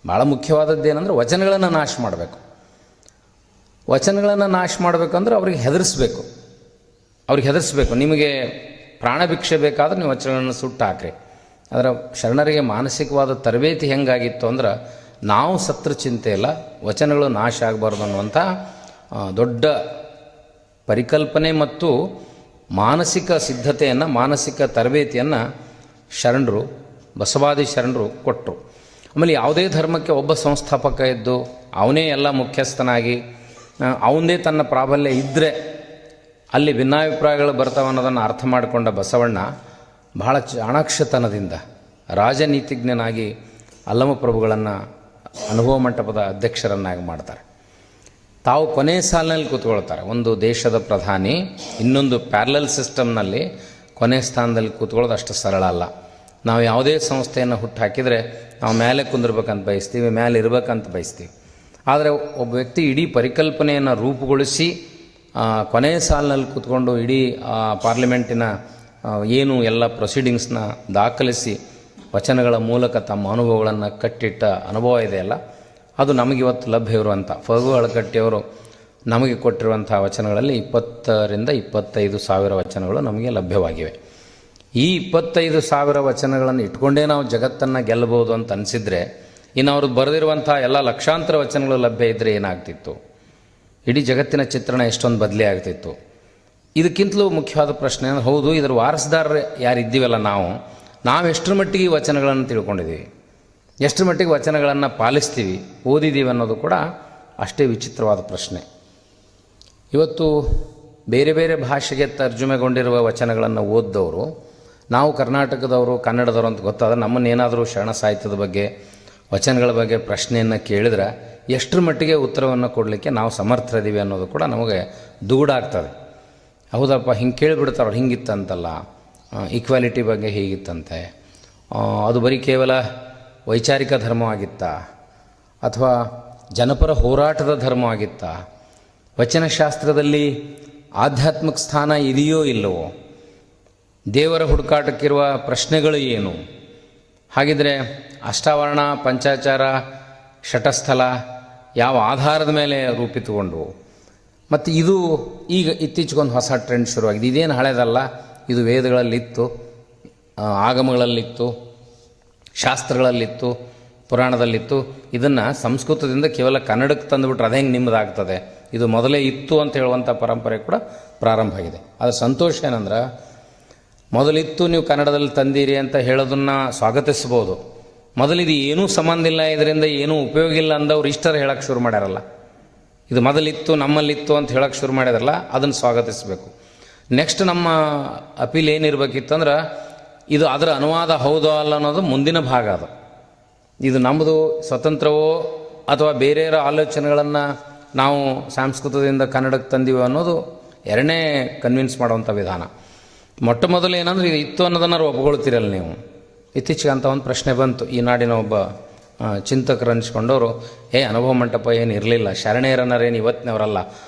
ಭಾಳ ಮುಖ್ಯವಾದದ್ದು ಏನಂದ್ರೆ ವಚನಗಳನ್ನು ನಾಶ ಮಾಡಬೇಕು. ವಚನಗಳನ್ನು ನಾಶ ಮಾಡಬೇಕಂದ್ರೆ ಅವ್ರಿಗೆ ಹೆದರಿಸ್ಬೇಕು. ನಿಮಗೆ ಪ್ರಾಣ ಭಿಕ್ಷೆ ಬೇಕಾದ್ರೆ ನೀವು ವಚನಗಳನ್ನು ಸುಟ್ಟು ಹಾಕ್ರಿ. ಆದರೆ ಶರಣರಿಗೆ ಮಾನಸಿಕವಾದ ತರಬೇತಿ ಹೆಂಗಾಗಿತ್ತು ಅಂದ್ರೆ, ನಾವು ಸತ್ರ ಚಿಂತೆ ಇಲ್ಲ, ವಚನಗಳು ನಾಶ ಆಗಬಾರ್ದು ಅನ್ನುವಂಥ ದೊಡ್ಡ ಪರಿಕಲ್ಪನೆ ಮತ್ತು ಮಾನಸಿಕ ಸಿದ್ಧತೆಯನ್ನು, ಮಾನಸಿಕ ತರಬೇತಿಯನ್ನು ಶರಣರು, ಬಸವಾದಿ ಶರಣರು ಕೊಟ್ಟರು. ಆಮೇಲೆ ಯಾವುದೇ ಧರ್ಮಕ್ಕೆ ಒಬ್ಬ ಸಂಸ್ಥಾಪಕ ಇದ್ದು ಅವನೇ ಎಲ್ಲ ಮುಖ್ಯಸ್ಥನಾಗಿ ಅವನದೇ ತನ್ನ ಪ್ರಾಬಲ್ಯ ಇದ್ದರೆ ಅಲ್ಲಿ ಭಿನ್ನಾಭಿಪ್ರಾಯಗಳು ಬರ್ತಾವೆ ಅನ್ನೋದನ್ನು ಅರ್ಥ ಮಾಡಿಕೊಂಡ ಬಸವಣ್ಣ ಬಹಳ ಚಾಣಾಕ್ಷತನದಿಂದ ರಾಜನೀತಿಜ್ಞನಾಗಿ ಅಲ್ಲಮಪ್ರಭುಗಳನ್ನು ಅನುಭವ ಮಂಟಪದ ಅಧ್ಯಕ್ಷರನ್ನಾಗಿ ಮಾಡ್ತಾರೆ. ತಾವು ಕೊನೆ ಸಾಲಿನಲ್ಲಿ ಕೂತ್ಕೊಳ್ತಾರೆ. ಒಂದು ದೇಶದ ಪ್ರಧಾನಿ ಇನ್ನೊಂದು ಪ್ಯಾರಲಲ್ ಸಿಸ್ಟಮ್ನಲ್ಲಿ ಕೊನೆ ಸ್ಥಾನದಲ್ಲಿ ಕೂತ್ಕೊಳ್ಳೋದು ಅಷ್ಟು ಸರಳ ಅಲ್ಲ. ನಾವು ಯಾವುದೇ ಸಂಸ್ಥೆಯನ್ನು ಹುಟ್ಟು ಹಾಕಿದರೆ ನಾವು ಮೇಲೆ ಕುಂದಿರ್ಬೇಕಂತ ಬಯಸ್ತೀವಿ, ಮೇಲೆ ಇರಬೇಕಂತ ಬಯಸ್ತೀವಿ. ಆದರೆ ಒಬ್ಬ ವ್ಯಕ್ತಿ ಇಡೀ ಪರಿಕಲ್ಪನೆಯನ್ನು ರೂಪುಗೊಳಿಸಿ ಕೊನೆ ಸಾಲಿನಲ್ಲಿ ಕೂತ್ಕೊಂಡು ಇಡೀ ಪಾರ್ಲಿಮೆಂಟಿನ ಏನು ಎಲ್ಲ ಪ್ರೊಸೀಡಿಂಗ್ಸ್ನ ದಾಖಲಿಸಿ ವಚನಗಳ ಮೂಲಕ ತಮ್ಮ ಅನುಭವಗಳನ್ನು ಕಟ್ಟಿಟ್ಟ ಅನುಭವ ಇದೆಯಲ್ಲ, ಅದು ನಮಗಿವತ್ತು ಲಭ್ಯ ಇರುವಂಥ ಫಗು ಹಳಕಟ್ಟಿಯವರು ನಮಗೆ ಕೊಟ್ಟಿರುವಂಥ ವಚನಗಳಲ್ಲಿ 20,000 to 25,000 ವಚನಗಳು ನಮಗೆ ಲಭ್ಯವಾಗಿವೆ. ಈ 25,000 ವಚನಗಳನ್ನು ಇಟ್ಕೊಂಡೇ ನಾವು ಜಗತ್ತನ್ನು ಗೆಲ್ಲಬಹುದು ಅಂತ ಅನಿಸಿದರೆ, ಇನ್ನು ಅವರು ಬರೆದಿರುವಂಥ ಎಲ್ಲ ಲಕ್ಷಾಂತರ ವಚನಗಳು ಲಭ್ಯ ಇದ್ದರೆ ಏನಾಗ್ತಿತ್ತು? ಇಡೀ ಜಗತ್ತಿನ ಚಿತ್ರಣ ಎಷ್ಟೊಂದು ಬದಲಿ ಆಗ್ತಿತ್ತು. ಇದಕ್ಕಿಂತಲೂ ಮುಖ್ಯವಾದ ಪ್ರಶ್ನೆ ಅಂದರೆ, ಹೌದು, ಇದರ ವಾರಸುದಾರರು ಯಾರಿದ್ದೀವಲ್ಲ ನಾವು ಎಷ್ಟರ ಮಟ್ಟಿಗೆ ವಚನಗಳನ್ನು ತಿಳ್ಕೊಂಡಿದ್ದೀವಿ, ಎಷ್ಟರ ಮಟ್ಟಿಗೆ ವಚನಗಳನ್ನು ಪಾಲಿಸ್ತೀವಿ, ಓದಿದ್ದೀವಿ ಅನ್ನೋದು ಕೂಡ ಅಷ್ಟೇ ವಿಚಿತ್ರವಾದ ಪ್ರಶ್ನೆ. ಇವತ್ತು ಬೇರೆ ಬೇರೆ ಭಾಷೆಗೆ ತರ್ಜುಮೆಗೊಂಡಿರುವ ವಚನಗಳನ್ನು ಓದಿದವರು, ನಾವು ಕರ್ನಾಟಕದವರು, ಕನ್ನಡದವರು ಅಂತ ಗೊತ್ತಾದರೆ ನಮ್ಮನ್ನೇನಾದರೂ ಶರಣ ಸಾಹಿತ್ಯದ ಬಗ್ಗೆ, ವಚನಗಳ ಬಗ್ಗೆ ಪ್ರಶ್ನೆಯನ್ನು ಕೇಳಿದ್ರೆ ಎಷ್ಟರ ಮಟ್ಟಿಗೆ ಉತ್ತರವನ್ನು ಕೊಡಲಿಕ್ಕೆ ನಾವು ಸಮರ್ಥರಿದ್ದೀವಿ ಅನ್ನೋದು ಕೂಡ ನಮಗೆ ದುಗುಡಾಗ್ತದೆ. ಹೌದಪ್ಪ, ಹಿಂಗೆ ಕೇಳಿಬಿಡ್ತಾರವ್ರು, ಹಿಂಗಿತ್ತಂತಲ್ಲ, ಈಕ್ವಾಲಿಟಿ ಬಗ್ಗೆ ಹೀಗಿತ್ತಂತೆ, ಅದು ಬರೀ ಕೇವಲ ವೈಚಾರಿಕ ಧರ್ಮವಾಗಿತ್ತಾ ಅಥವಾ ಜನಪರ ಹೋರಾಟದ ಧರ್ಮವಾಗಿತ್ತಾ, ವಚನಶಾಸ್ತ್ರದಲ್ಲಿ ಆಧ್ಯಾತ್ಮಿಕ ಸ್ಥಾನ ಇದೆಯೋ ಇಲ್ಲವೋ, ದೇವರ ಹುಡುಕಾಟಕ್ಕಿರುವ ಪ್ರಶ್ನೆಗಳು ಏನು, ಹಾಗಿದ್ರೆ ಅಷ್ಟಾವರಣ, ಪಂಚಾಚಾರ, ಷಟಸ್ಥಲ ಯಾವ ಆಧಾರದ ಮೇಲೆ ರೂಪಿತುಕೊಂಡವು? ಮತ್ತು ಇದು ಈಗ ಇತ್ತೀಚೆಗೊಂದು ಹೊಸ ಟ್ರೆಂಡ್ ಶುರುವಾಗಿದೆ. ಇದೇನು ಹಳೆದಲ್ಲ, ಇದು ವೇದಗಳಲ್ಲಿತ್ತು, ಆಗಮಗಳಲ್ಲಿತ್ತು, ಶಾಸ್ತ್ರಗಳಲ್ಲಿತ್ತು, ಪುರಾಣದಲ್ಲಿತ್ತು. ಇದನ್ನು ಸಂಸ್ಕೃತದಿಂದ ಕೇವಲ ಕನ್ನಡಕ್ಕೆ ತಂದುಬಿಟ್ರೆ ಅದು ಹೆಂಗೆ ನಿಮ್ಮದಾಗ್ತದೆ? ಇದು ಮೊದಲೇ ಇತ್ತು ಅಂತ ಹೇಳುವಂಥ ಪರಂಪರೆ ಕೂಡ ಪ್ರಾರಂಭ ಆಗಿದೆ. ಅದರ ಸಂತೋಷ ಏನಂದ್ರೆ, ಮೊದಲಿತ್ತು ನೀವು ಕನ್ನಡದಲ್ಲಿ ತಂದೀರಿ ಅಂತ ಹೇಳೋದನ್ನು ಸ್ವಾಗತಿಸ್ಬೋದು. ಮೊದಲಿದು ಏನೂ ಸಂಬಂಧ ಇಲ್ಲ, ಇದರಿಂದ ಏನೂ ಉಪಯೋಗ ಇಲ್ಲ ಅಂದವ್ರು ಇಷ್ಟರ ಹೇಳೋಕ್ಕೆ ಶುರು ಮಾಡ್ಯಾರಲ್ಲ, ಇದು ಮೊದಲಿತ್ತು ನಮ್ಮಲ್ಲಿತ್ತು ಅಂತ ಹೇಳೋಕ್ಕೆ ಶುರು ಮಾಡಿದಾರಲ್ಲ, ಅದನ್ನು ಸ್ವಾಗತಿಸಬೇಕು. ನೆಕ್ಸ್ಟ್ ನಮ್ಮ ಅಪೀಲ್ ಏನಿರಬೇಕಿತ್ತಂದ್ರೆ, ಇದು ಅದರ ಅನುವಾದ ಹೌದೋ ಅಲ್ಲ ಅನ್ನೋದು ಮುಂದಿನ ಭಾಗ. ಅದು ಇದು ನಮ್ಮದು ಸ್ವತಂತ್ರವೋ ಅಥವಾ ಬೇರೆಯವರ ಆಲೋಚನೆಗಳನ್ನು ನಾವು ಸಂಸ್ಕೃತದಿಂದ ಕನ್ನಡಕ್ಕೆ ತಂದೀವಿ ಅನ್ನೋದು ಎರಡನೇ ಕನ್ವಿನ್ಸ್ ಮಾಡುವಂಥ ವಿಧಾನ. ಮೊಟ್ಟ ಮೊದಲು ಏನಂದ್ರೆ, ಇದು ಇತ್ತು ಅನ್ನೋದನ್ನು ಒಪ್ಕೊಳ್ತೀರಲ್ಲ ನೀವು. ಇತ್ತೀಚೆಗೆ ಅಂತ ಒಂದು ಪ್ರಶ್ನೆ ಬಂತು. ಈ ನಾಡಿನ ಒಬ್ಬ ಚಿಂತಕರು ಅನಿಸ್ಕೊಂಡವರು, ಅನುಭವ ಮಂಟಪ ಏನು ಇರಲಿಲ್ಲ, ಶರಣೆಯರನ್ನರೇನು ಇವತ್ತಿನವರಲ್ಲ,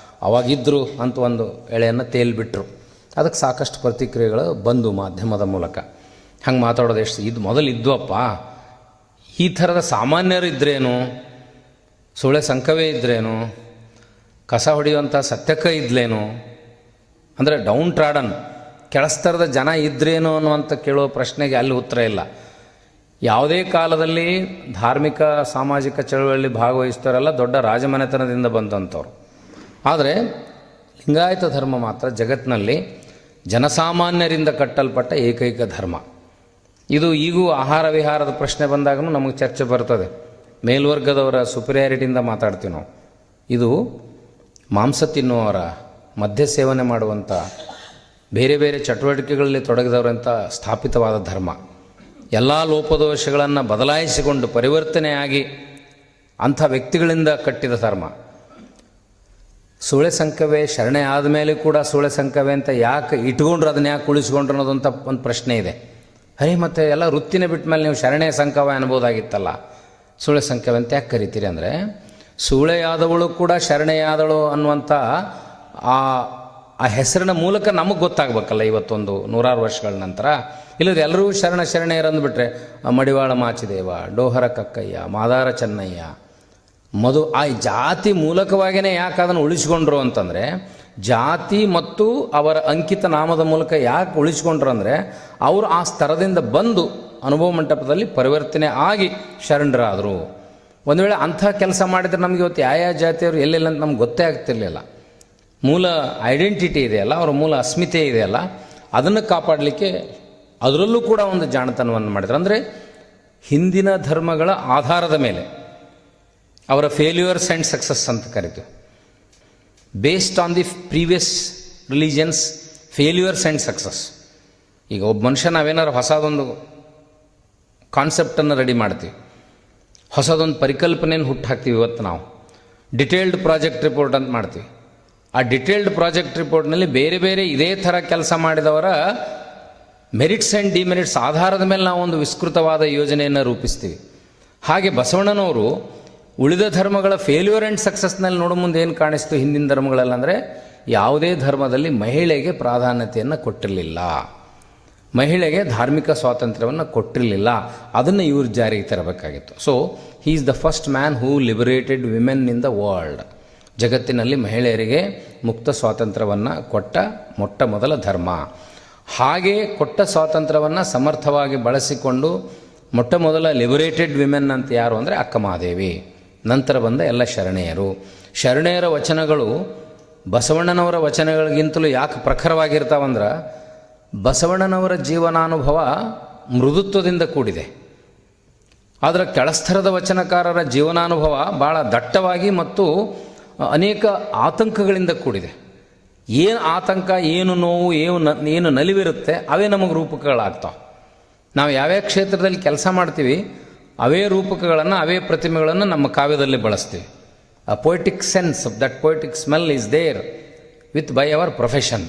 ಅವಾಗಿದ್ದರು ಅಂತ ಒಂದು ಎಳೆಯನ್ನು ತೇಲ್ಬಿಟ್ರು. ಅದಕ್ಕೆ ಸಾಕಷ್ಟು ಪ್ರತಿಕ್ರಿಯೆಗಳು ಬಂದು ಮಾಧ್ಯಮದ ಮೂಲಕ. ಹಂಗೆ ಮಾತಾಡೋದು ಎಷ್ಟು ಇದು ಮೊದಲು ಇದ್ವಪ್ಪ, ಈ ಥರದ ಸಾಮಾನ್ಯರು ಇದ್ರೇನು, ಸುಳೆ ಸಂಕವೇ ಇದ್ರೇನು, ಕಸ ಹೊಡೆಯುವಂಥ ಸತ್ಯಕ್ಕ ಇದ್ಲೇನು, ಅಂದರೆ ಡೌನ್ ಟ್ರಾಡನ್ ಕೆಳಸ್ತರದ ಜನ ಇದ್ರೇನು ಅನ್ನುವಂಥ ಕೇಳೋ ಪ್ರಶ್ನೆಗೆ ಅಲ್ಲಿ ಉತ್ತರ ಇಲ್ಲ. ಯಾವುದೇ ಕಾಲದಲ್ಲಿ ಧಾರ್ಮಿಕ ಸಾಮಾಜಿಕ ಚಳವಳಿಯಲ್ಲಿ ಭಾಗವಹಿಸ್ತಾರಲ್ಲ ದೊಡ್ಡ ರಾಜಮನೆತನದಿಂದ ಬಂದಂಥವ್ರು. ಆದರೆ ಲಿಂಗಾಯತ ಧರ್ಮ ಮಾತ್ರ ಜಗತ್ತಿನಲ್ಲಿ ಜನಸಾಮಾನ್ಯರಿಂದ ಕಟ್ಟಲ್ಪಟ್ಟ ಏಕೈಕ ಧರ್ಮ. ಇದು ಈಗೂ ಆಹಾರ ವಿಹಾರದ ಪ್ರಶ್ನೆ ಬಂದಾಗೂ ನಮಗೆ ಚರ್ಚೆ ಬರ್ತದೆ. ಮೇಲ್ವರ್ಗದವರ ಸುಪೀರಿಯಾರಿಟಿಯಿಂದ ಮಾತಾಡ್ತೀವಿ ನಾವು. ಇದು ಮಾಂಸ ತಿನ್ನುವವರ, ಮದ್ಯ ಸೇವನೆ ಮಾಡುವಂಥ, ಬೇರೆ ಬೇರೆ ಚಟುವಟಿಕೆಗಳಲ್ಲಿ ತೊಡಗಿದವರಂಥ ಸ್ಥಾಪಿತವಾದ ಧರ್ಮ. ಎಲ್ಲ ಲೋಪದೋಷಗಳನ್ನು ಬದಲಾಯಿಸಿಕೊಂಡು ಪರಿವರ್ತನೆಯಾಗಿ ಅಂಥ ವ್ಯಕ್ತಿಗಳಿಂದ ಕಟ್ಟಿದ ಧರ್ಮ. ಸುಳೆ ಸಂಕವೇ ಶರಣೆ ಆದಮೇಲೆ ಕೂಡ ಸುಳೆ ಸಂಕವೇ ಅಂತ ಯಾಕೆ ಇಟ್ಕೊಂಡ್ರು, ಅದನ್ನ ಯಾಕೆ ಉಳಿಸ್ಕೊಂಡ್ರು ಅನ್ನೋದಂಥ ಒಂದು ಪ್ರಶ್ನೆ ಇದೆ. ಮತ್ತು ಎಲ್ಲ ವೃತ್ತಿನೇ ಬಿಟ್ಟ ಮೇಲೆ ನೀವು ಶರಣೆ ಸಂಕವ ಅನ್ಬೋದಾಗಿತ್ತಲ್ಲ, ಸುಳೆ ಸಂಕವೇ ಅಂತ ಯಾಕೆ ಕರಿತೀರಿ ಅಂದರೆ, ಸೂಳೆಯಾದವಳು ಕೂಡ ಶರಣೆಯಾದಳು ಅನ್ನುವಂಥ ಆ ಹೆಸರಿನ ಮೂಲಕ ನಮಗೆ ಗೊತ್ತಾಗಬೇಕಲ್ಲ. ಇವತ್ತೊಂದು 100 ವರ್ಷಗಳ ನಂತರ ಇಲ್ಲದ್ರೆ ಎಲ್ಲರೂ ಶರಣೆಯರಂದುಬಿಟ್ರೆ ಮಡಿವಾಳ ಮಾಚಿದೇವ, ಡೋಹರ ಕಕ್ಕಯ್ಯ, ಮಾದಾರ ಚೆನ್ನಯ್ಯ, ಆ ಜಾತಿ ಮೂಲಕವಾಗಿಯೇ ಯಾಕೆ ಅದನ್ನು ಉಳಿಸ್ಕೊಂಡ್ರು ಅಂತಂದರೆ, ಜಾತಿ ಮತ್ತು ಅವರ ಅಂಕಿತ ನಾಮದ ಮೂಲಕ ಯಾಕೆ ಉಳಿಸ್ಕೊಂಡ್ರು ಅಂದರೆ, ಅವರು ಆ ಸ್ತರದಿಂದ ಬಂದು ಅನುಭವ ಮಂಟಪದಲ್ಲಿ ಪರಿವರ್ತನೆ ಆಗಿ ಶರಣರಾದರು. ಒಂದು ವೇಳೆ ಅಂಥ ಕೆಲಸ ಮಾಡಿದರೆ ನಮಗೆ ಇವತ್ತು ಯಾವ ಜಾತಿಯವರು ಎಲ್ಲೆಲ್ಲ ಅಂತ ನಮ್ಗೆ ಗೊತ್ತೇ ಆಗ್ತಿರ್ಲಿಲ್ಲ. ಮೂಲ ಐಡೆಂಟಿಟಿ ಇದೆಯಲ್ಲ, ಅವರ ಮೂಲ ಅಸ್ಮಿತೆ ಇದೆಯಲ್ಲ, ಅದನ್ನು ಕಾಪಾಡಲಿಕ್ಕೆ ಅದರಲ್ಲೂ ಕೂಡ ಒಂದು ಜಾಣತನವನ್ನು ಮಾಡಿದ್ರು. ಅಂದರೆ ಹಿಂದಿನ ಧರ್ಮಗಳ ಆಧಾರದ ಮೇಲೆ ಅವರ ಫೇಲ್ಯೂರ್ಸ್ ಆ್ಯಂಡ್ ಸಕ್ಸಸ್ ಅಂತ ಕರಿತೀವಿ. Based on the previous religions failures and success. ಈಗ ಒಬ್ಬ ಮನುಷ್ಯ ನಾವೇನಾದ್ರು ಹೊಸದೊಂದು ಕಾನ್ಸೆಪ್ಟನ್ನು ರೆಡಿ ಮಾಡ್ತೀವಿ, ಹೊಸದೊಂದು ಪರಿಕಲ್ಪನೆಯನ್ನು ಹುಟ್ಟು ಇವತ್ತು ನಾವು ಡಿಟೇಲ್ಡ್ ಪ್ರಾಜೆಕ್ಟ್ ರಿಪೋರ್ಟ್ ಅಂತ ಮಾಡ್ತೀವಿ. ಆ ಡಿಟೇಲ್ಡ್ ಪ್ರಾಜೆಕ್ಟ್ ರಿಪೋರ್ಟ್ನಲ್ಲಿ ಬೇರೆ ಬೇರೆ ಇದೇ ಥರ ಕೆಲಸ ಮಾಡಿದವರ ಮೆರಿಟ್ಸ್ ಆ್ಯಂಡ್ ಡಿಮೆರಿಟ್ಸ್ ಆಧಾರದ ಮೇಲೆ ನಾವು ಒಂದು ವಿಸ್ತೃತವಾದ ಯೋಜನೆಯನ್ನು ರೂಪಿಸ್ತೀವಿ. ಹಾಗೆ ಬಸವಣ್ಣನವರು ಉಳಿದ ಧರ್ಮಗಳ ಫೇಲ್ಯೂರ್ ಆ್ಯಂಡ್ ಸಕ್ಸಸ್ನಲ್ಲಿ ನೋಡೋ ಮುಂದೆ ಏನು ಕಾಣಿಸ್ತು ಹಿಂದಿನ ಧರ್ಮಗಳೆಲ್ಲ ಅಂದರೆ, ಯಾವುದೇ ಧರ್ಮದಲ್ಲಿ ಮಹಿಳೆಗೆ ಪ್ರಾಧಾನ್ಯತೆಯನ್ನು ಕೊಟ್ಟಿರಲಿಲ್ಲ. ಮಹಿಳೆಗೆ ಧಾರ್ಮಿಕ ಸ್ವಾತಂತ್ರ್ಯವನ್ನು ಕೊಟ್ಟಿರಲಿಲ್ಲ. ಅದನ್ನು ಇವರು ಜಾರಿಗೆ ತರಬೇಕಾಗಿತ್ತು. So he is the first man who liberated women in the world. ಜಗತ್ತಿನಲ್ಲಿ ಮಹಿಳೆಯರಿಗೆ ಮುಕ್ತ ಸ್ವಾತಂತ್ರ್ಯವನ್ನು ಕೊಟ್ಟ ಮೊಟ್ಟ ಮೊದಲ ಧರ್ಮ. ಹಾಗೆ ಕೊಟ್ಟ ಸ್ವಾತಂತ್ರ್ಯವನ್ನು ಸಮರ್ಥವಾಗಿ ಬಳಸಿಕೊಂಡು ಮೊಟ್ಟ ಮೊದಲ ಲಿಬರೇಟೆಡ್ ವಿಮೆನ್ ಅಂತ ಯಾರು ಅಂದರೆ ಅಕ್ಕ ಮಹಾದೇವಿ. ನಂತರ ಬಂದ ಎಲ್ಲ ಶರಣೆಯರು. ಶರಣೆಯರ ವಚನಗಳು ಬಸವಣ್ಣನವರ ವಚನಗಳಿಗಿಂತಲೂ ಯಾಕೆ ಪ್ರಖರವಾಗಿರ್ತಾವಂದ್ರೆ, ಬಸವಣ್ಣನವರ ಜೀವನಾನುಭವ ಮೃದುತ್ವದಿಂದ ಕೂಡಿದೆ. ಆದರೆ ಕೆಳಸ್ತರದ ವಚನಕಾರರ ಜೀವನಾನುಭವ ಭಾಳ ದಟ್ಟವಾಗಿ ಮತ್ತು ಅನೇಕ ಆತಂಕಗಳಿಂದ ಕೂಡಿದೆ. ಏನು ಆತಂಕ, ಏನು ನೋವು, ಏನು ನಲಿವಿರುತ್ತೆ, ಅವೇ ನಮಗೆ ರೂಪಕಗಳಾಗ್ತಾವೆ. ನಾವು ಯಾವ್ಯಾವ ಕ್ಷೇತ್ರದಲ್ಲಿ ಕೆಲಸ ಮಾಡ್ತೀವಿ ಅವೇ ರೂಪಕಗಳನ್ನು, ಅವೇ ಪ್ರತಿಮೆಗಳನ್ನು ನಮ್ಮ ಕಾವ್ಯದಲ್ಲಿ ಬಳಸ್ತೀವಿ. A poetic sense of that poetic smell is there with by our profession.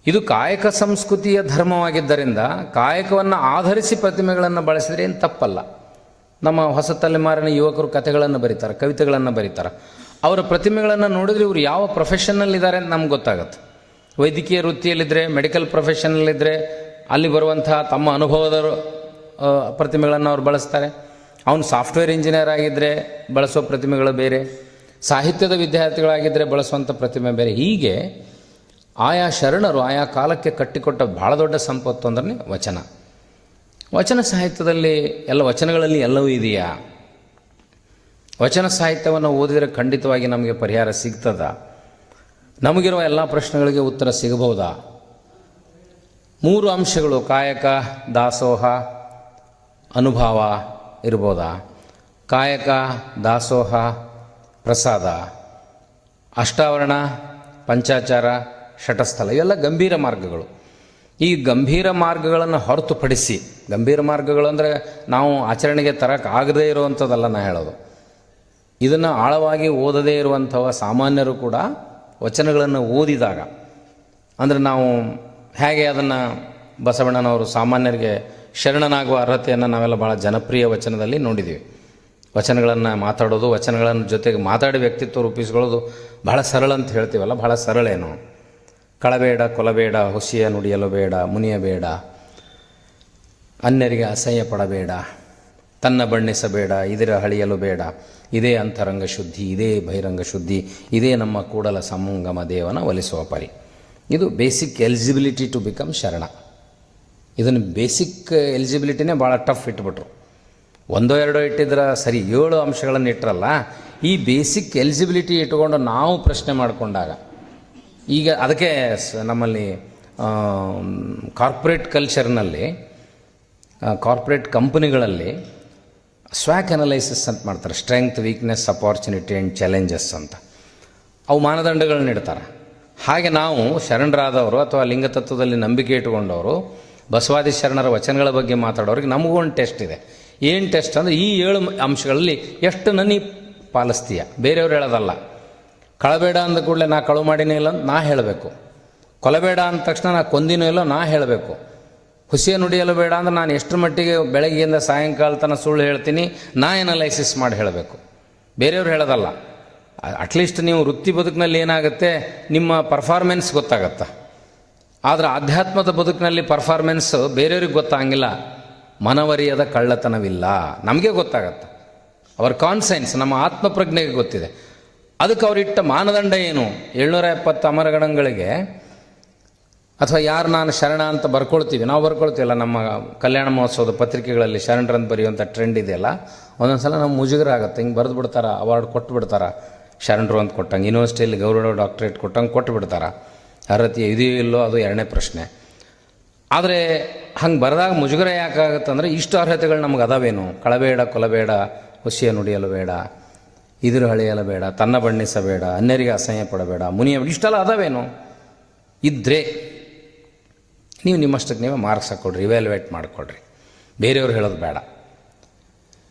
ಇದು ಕಾಯಕ ಸಂಸ್ಕೃತಿಯ ಧರ್ಮವಾಗಿದ್ದರಿಂದ ಕಾಯಕವನ್ನು ಆಧರಿಸಿ ಪ್ರತಿಮೆಗಳನ್ನು ಬಳಸಿದರೆ ಏನು ತಪ್ಪಲ್ಲ. ನಮ್ಮ ಹೊಸ ತಲೆಮಾರಿನ ಯುವಕರು ಕಥೆಗಳನ್ನು ಬರೀತಾರೆ, ಕವಿತೆಗಳನ್ನು ಬರೀತಾರೆ. ಅವರ ಪ್ರತಿಮೆಗಳನ್ನು ನೋಡಿದ್ರೆ ಇವರು ಯಾವ ಪ್ರೊಫೆಷನ್ನಲ್ಲಿದ್ದಾರೆ ಅಂತ ನಮ್ಗೆ ಗೊತ್ತಾಗುತ್ತೆ. ವೈದ್ಯಕೀಯ ವೃತ್ತಿಯಲ್ಲಿದ್ದರೆ, ಮೆಡಿಕಲ್ ಪ್ರೊಫೆಷನಲ್ಲಿದ್ದರೆ ಅಲ್ಲಿ ಬರುವಂಥ ತಮ್ಮ ಅನುಭವದ ಪ್ರತಿಮೆಗಳನ್ನು ಅವ್ರು ಬಳಸ್ತಾರೆ. ಅವನು ಸಾಫ್ಟ್ವೇರ್ ಇಂಜಿನಿಯರ್ ಆಗಿದ್ದರೆ ಬಳಸೋ ಪ್ರತಿಮೆಗಳು ಬೇರೆ, ಸಾಹಿತ್ಯದ ವಿದ್ಯಾರ್ಥಿಗಳಾಗಿದ್ದರೆ ಬಳಸುವಂಥ ಪ್ರತಿಮೆ ಬೇರೆ. ಹೀಗೆ ಆಯಾ ಶರಣರು ಆಯಾ ಕಾಲಕ್ಕೆ ಕಟ್ಟಿಕೊಟ್ಟ ಭಾಳ ದೊಡ್ಡ ಸಂಪತ್ತು ಅಂದ್ರೆ ವಚನ. ವಚನ ಸಾಹಿತ್ಯದಲ್ಲಿ ವಚನಗಳಲ್ಲಿ ಎಲ್ಲವೂ ಇದೆಯಾ? ವಚನ ಸಾಹಿತ್ಯವನ್ನು ಓದಿದರೆ ಖಂಡಿತವಾಗಿ ನಮಗೆ ಪರಿಹಾರ ಸಿಗ್ತದ? ನಮಗಿರುವ ಎಲ್ಲ ಪ್ರಶ್ನೆಗಳಿಗೆ ಉತ್ತರ ಸಿಗಬಹುದಾ? 3 ಅಂಶಗಳು, ಕಾಯಕ, ದಾಸೋಹ, ಅನುಭವ ಇರ್ಬೋದಾ? ಕಾಯಕ, ದಾಸೋಹ, ಪ್ರಸಾದ, ಅಷ್ಟಾವರಣ, ಪಂಚಾಚಾರ, ಶಟಸ್ಥಲ, ಇವೆಲ್ಲ ಗಂಭೀರ ಮಾರ್ಗಗಳು. ಈ ಗಂಭೀರ ಮಾರ್ಗಗಳನ್ನು ಹೊರತುಪಡಿಸಿ, ಗಂಭೀರ ಮಾರ್ಗಗಳು ಅಂದರೆ ನಾವು ಆಚರಣೆಗೆ ತರಕ್ಕಾಗದೇ ಇರುವಂಥದ್ದಲ್ಲ ನಾ ಹೇಳೋದು. ಇದನ್ನು ಆಳವಾಗಿ ಓದದೇ ಇರುವಂಥವ ಸಾಮಾನ್ಯರು ಕೂಡ ವಚನಗಳನ್ನು ಓದಿದಾಗ, ಅಂದರೆ ನಾವು ಹೇಗೆ ಅದನ್ನು ಬಸವಣ್ಣನವರು ಸಾಮಾನ್ಯರಿಗೆ ಶರಣನಾಗುವ ಅರ್ಹತೆಯನ್ನು ನಾವೆಲ್ಲ ಭಾಳ ಜನಪ್ರಿಯ ವಚನದಲ್ಲಿ ನೋಡಿದ್ದೀವಿ. ವಚನಗಳನ್ನು ಮಾತಾಡೋದು, ವಚನಗಳನ್ನು ಜೊತೆಗೆ ಮಾತಾಡಿ ವ್ಯಕ್ತಿತ್ವ ರೂಪಿಸ್ಕೊಳ್ಳೋದು ಬಹಳ ಸರಳ ಅಂತ ಹೇಳ್ತೀವಲ್ಲ, ಬಹಳ ಸರಳೇನು. ಕಳಬೇಡ, ಕೊಲಬೇಡ, ಹುಸಿಯ ನುಡಿಯಲು ಬೇಡ, ಮುನಿಯಬೇಡ, ಅನ್ಯರಿಗೆ ಅಸಹ್ಯ ಪಡಬೇಡ, ತನ್ನ ಬಣ್ಣಿಸಬೇಡ, ಇದರ ಹಳಿಯಲು ಬೇಡ, ಇದೇ ಅಂತರಂಗ ಶುದ್ಧಿ, ಇದೇ ಬಹಿರಂಗ ಶುದ್ಧಿ, ಇದೇ ನಮ್ಮ ಕೂಡಲ ಸಂಗಮ ದೇವನ ಒಲಿಸುವ ಪರಿ. ಇದು ಬೇಸಿಕ್ ಎಲಿಜಿಬಿಲಿಟಿ ಟು ಬಿಕಮ್ ಶರಣ. ಇದನ್ನು ಬೇಸಿಕ್ ಎಲಿಜಿಬಿಲಿಟಿನೇ ಭಾಳ ಟಫ್ ಇಟ್ಬಿಟ್ರು. 1-2 ಇಟ್ಟಿದ್ರೆ ಸರಿ, 7 ಅಂಶಗಳನ್ನು ಇಟ್ಟರಲ್ಲ. ಈ ಬೇಸಿಕ್ ಎಲಿಜಿಬಿಲಿಟಿ ಇಟ್ಕೊಂಡು ನಾವು ಪ್ರಶ್ನೆ ಮಾಡಿಕೊಂಡಾಗ, ಈಗ ಅದಕ್ಕೆ ನಮ್ಮಲ್ಲಿ ಕಾರ್ಪೊರೇಟ್ ಕಲ್ಚರ್ನಲ್ಲಿ, ಕಾರ್ಪೊರೇಟ್ ಕಂಪನಿಗಳಲ್ಲಿ ಸ್ವ್ಯಾಕ್ ಅನಲೈಸಿಸ್ ಅಂತ ಮಾಡ್ತಾರೆ. Strength, weakness, opportunity and challenges ಅಂತ ಅವು ಮಾನದಂಡಗಳನ್ನ ಇಡ್ತಾರೆ. ಹಾಗೆ ನಾವು ಶರಣರಾದವರು ಅಥವಾ ಲಿಂಗತತ್ವದಲ್ಲಿ ನಂಬಿಕೆ ಇಟ್ಟುಕೊಂಡವರು, ಬಸವಾದಿ ಶರಣರ ವಚನಗಳ ಬಗ್ಗೆ ಮಾತಾಡೋರಿಗೆ ನಮಗೂ ಒಂದು ಟೆಸ್ಟ್ ಇದೆ. ಏನು ಟೆಸ್ಟ್ ಅಂದರೆ, ಈ 7 ಅಂಶಗಳಲ್ಲಿ ಎಷ್ಟು ನೀ ಪಾಲಿಸ್ತೀಯ, ಬೇರೆಯವ್ರು ಹೇಳೋದಲ್ಲ. ಕಳಬೇಡ ಅಂದ ಕೂಡಲೇ ನಾ ಕಳು ಮಾಡಿನೇ ಇಲ್ಲ ಅಂತ ನಾ ಹೇಳಬೇಕು. ಕೊಲಬೇಡ ಅಂದ ತಕ್ಷಣ ನಾ ಕೊಂದಿನೂ ಇಲ್ಲ ನಾ ಹೇಳಬೇಕು. ಹುಸಿಯ ನುಡಿಯಲು ಬೇಡ ಅಂದ್ರೆ ನಾನು ಎಷ್ಟರ ಮಟ್ಟಿಗೆ ಬೆಳಗ್ಗೆಯಿಂದ ಸಾಯಂಕಾಲ ತನಕ ಸುಳ್ಳು ಹೇಳ್ತೀನಿ ನಾ ಎನಲೈಸಿಸ್ ಮಾಡಿ ಹೇಳಬೇಕು, ಬೇರೆಯವ್ರು ಹೇಳೋದಲ್ಲ. ಅಟ್ಲೀಸ್ಟ್ ನೀವು ವೃತ್ತಿ ಬದುಕಿನಲ್ಲಿ ಏನಾಗುತ್ತೆ, ನಿಮ್ಮ ಪರ್ಫಾರ್ಮೆನ್ಸ್ ಗೊತ್ತಾಗತ್ತೆ. ಆದರೆ ಆಧ್ಯಾತ್ಮದ ಬದುಕಿನಲ್ಲಿ ಪರ್ಫಾರ್ಮೆನ್ಸ್ ಬೇರೆಯವ್ರಿಗೆ ಗೊತ್ತಾಗಿಲ್ಲ. ಮನವರಿಯದ ಕಳ್ಳತನವಿಲ್ಲ, ನಮಗೆ ಗೊತ್ತಾಗತ್ತೆ. ಅವರ ಕಾನ್ಸೆನ್ಸ್, ನಮ್ಮ ಆತ್ಮಪ್ರಜ್ಞೆಗೆ ಗೊತ್ತಿದೆ. ಅದಕ್ಕೆ ಅವರಿಟ್ಟ ಮಾನದಂಡ ಏನು? 770 ಅಮರಗಣಗಳಿಗೆ ಅಥವಾ ಯಾರು ನಾನು ಶರಣ ಅಂತ ಬರ್ಕೊಳ್ತೀವಿ, ನಾವು ಬರ್ಕೊಳ್ತೀವಲ್ಲ, ನಮ್ಮ ಕಲ್ಯಾಣ ಮಹೋತ್ಸವದ ಪತ್ರಿಕೆಗಳಲ್ಲಿ ಶರಣರಂತ ಬರೆಯುವಂಥ ಟ್ರೆಂಡ್ ಇದೆಯಲ್ಲ, ಒಂದೊಂದು ಸಲ ನಮ್ಮ ಮುಜುಗರ ಆಗುತ್ತೆ. ಹಿಂಗೆ ಬರೆದು ಬಿಡ್ತಾರೆ, ಅವಾರ್ಡ್ ಕೊಟ್ಟು ಬಿಡ್ತಾರೆ. ಶರಣರು ಅಂತ ಕೊಟ್ಟಂಗೆ, ಯೂನಿವರ್ಸಿಟಿಯಲ್ಲಿ ಗೌರವ ಡಾಕ್ಟ್ರೇಟ್ ಕೊಟ್ಟಂಗೆ ಕೊಟ್ಟು ಬಿಡ್ತಾರೆ. ಅರ್ಹತೆ ಇದೆಯೋ ಇಲ್ಲೋ ಅದು 2ನೇ ಪ್ರಶ್ನೆ. ಆದರೆ ಹಂಗೆ ಬರೆದಾಗ ಮುಜುಗರ ಯಾಕಾಗುತ್ತಂದರೆ, ಇಷ್ಟು ಅರ್ಹತೆಗಳು ನಮಗೆ ಅದಾವೇನು? ಕಳಬೇಡ, ಕೊಲಬೇಡ, ಹುಸಿಯ ನುಡಿಯಲು ಬೇಡ, ಇದ್ರ ಹಳೆಯಲು ಬೇಡ, ತನ್ನ ಬಣ್ಣಿಸಬೇಡ, ಅನ್ಯರಿಗೆ ಅಸಹ್ಯ ಪಡಬೇಡ, ಮುನಿಯ, ಇಷ್ಟೆಲ್ಲ ಅದಾವೇನು? ಇದ್ದರೆ ನೀವು ನಿಮ್ಮಷ್ಟಕ್ಕೆ ನೀವೇ ಮಾರ್ಕ್ಸ್ ಹಾಕ್ಕೊಡ್ರಿ, ಇವ್ಯಾಲ್ಯುವೇಟ್ ಮಾಡಿಕೊಡ್ರಿ, ಬೇರೆಯವ್ರು ಹೇಳೋದು ಬೇಡ.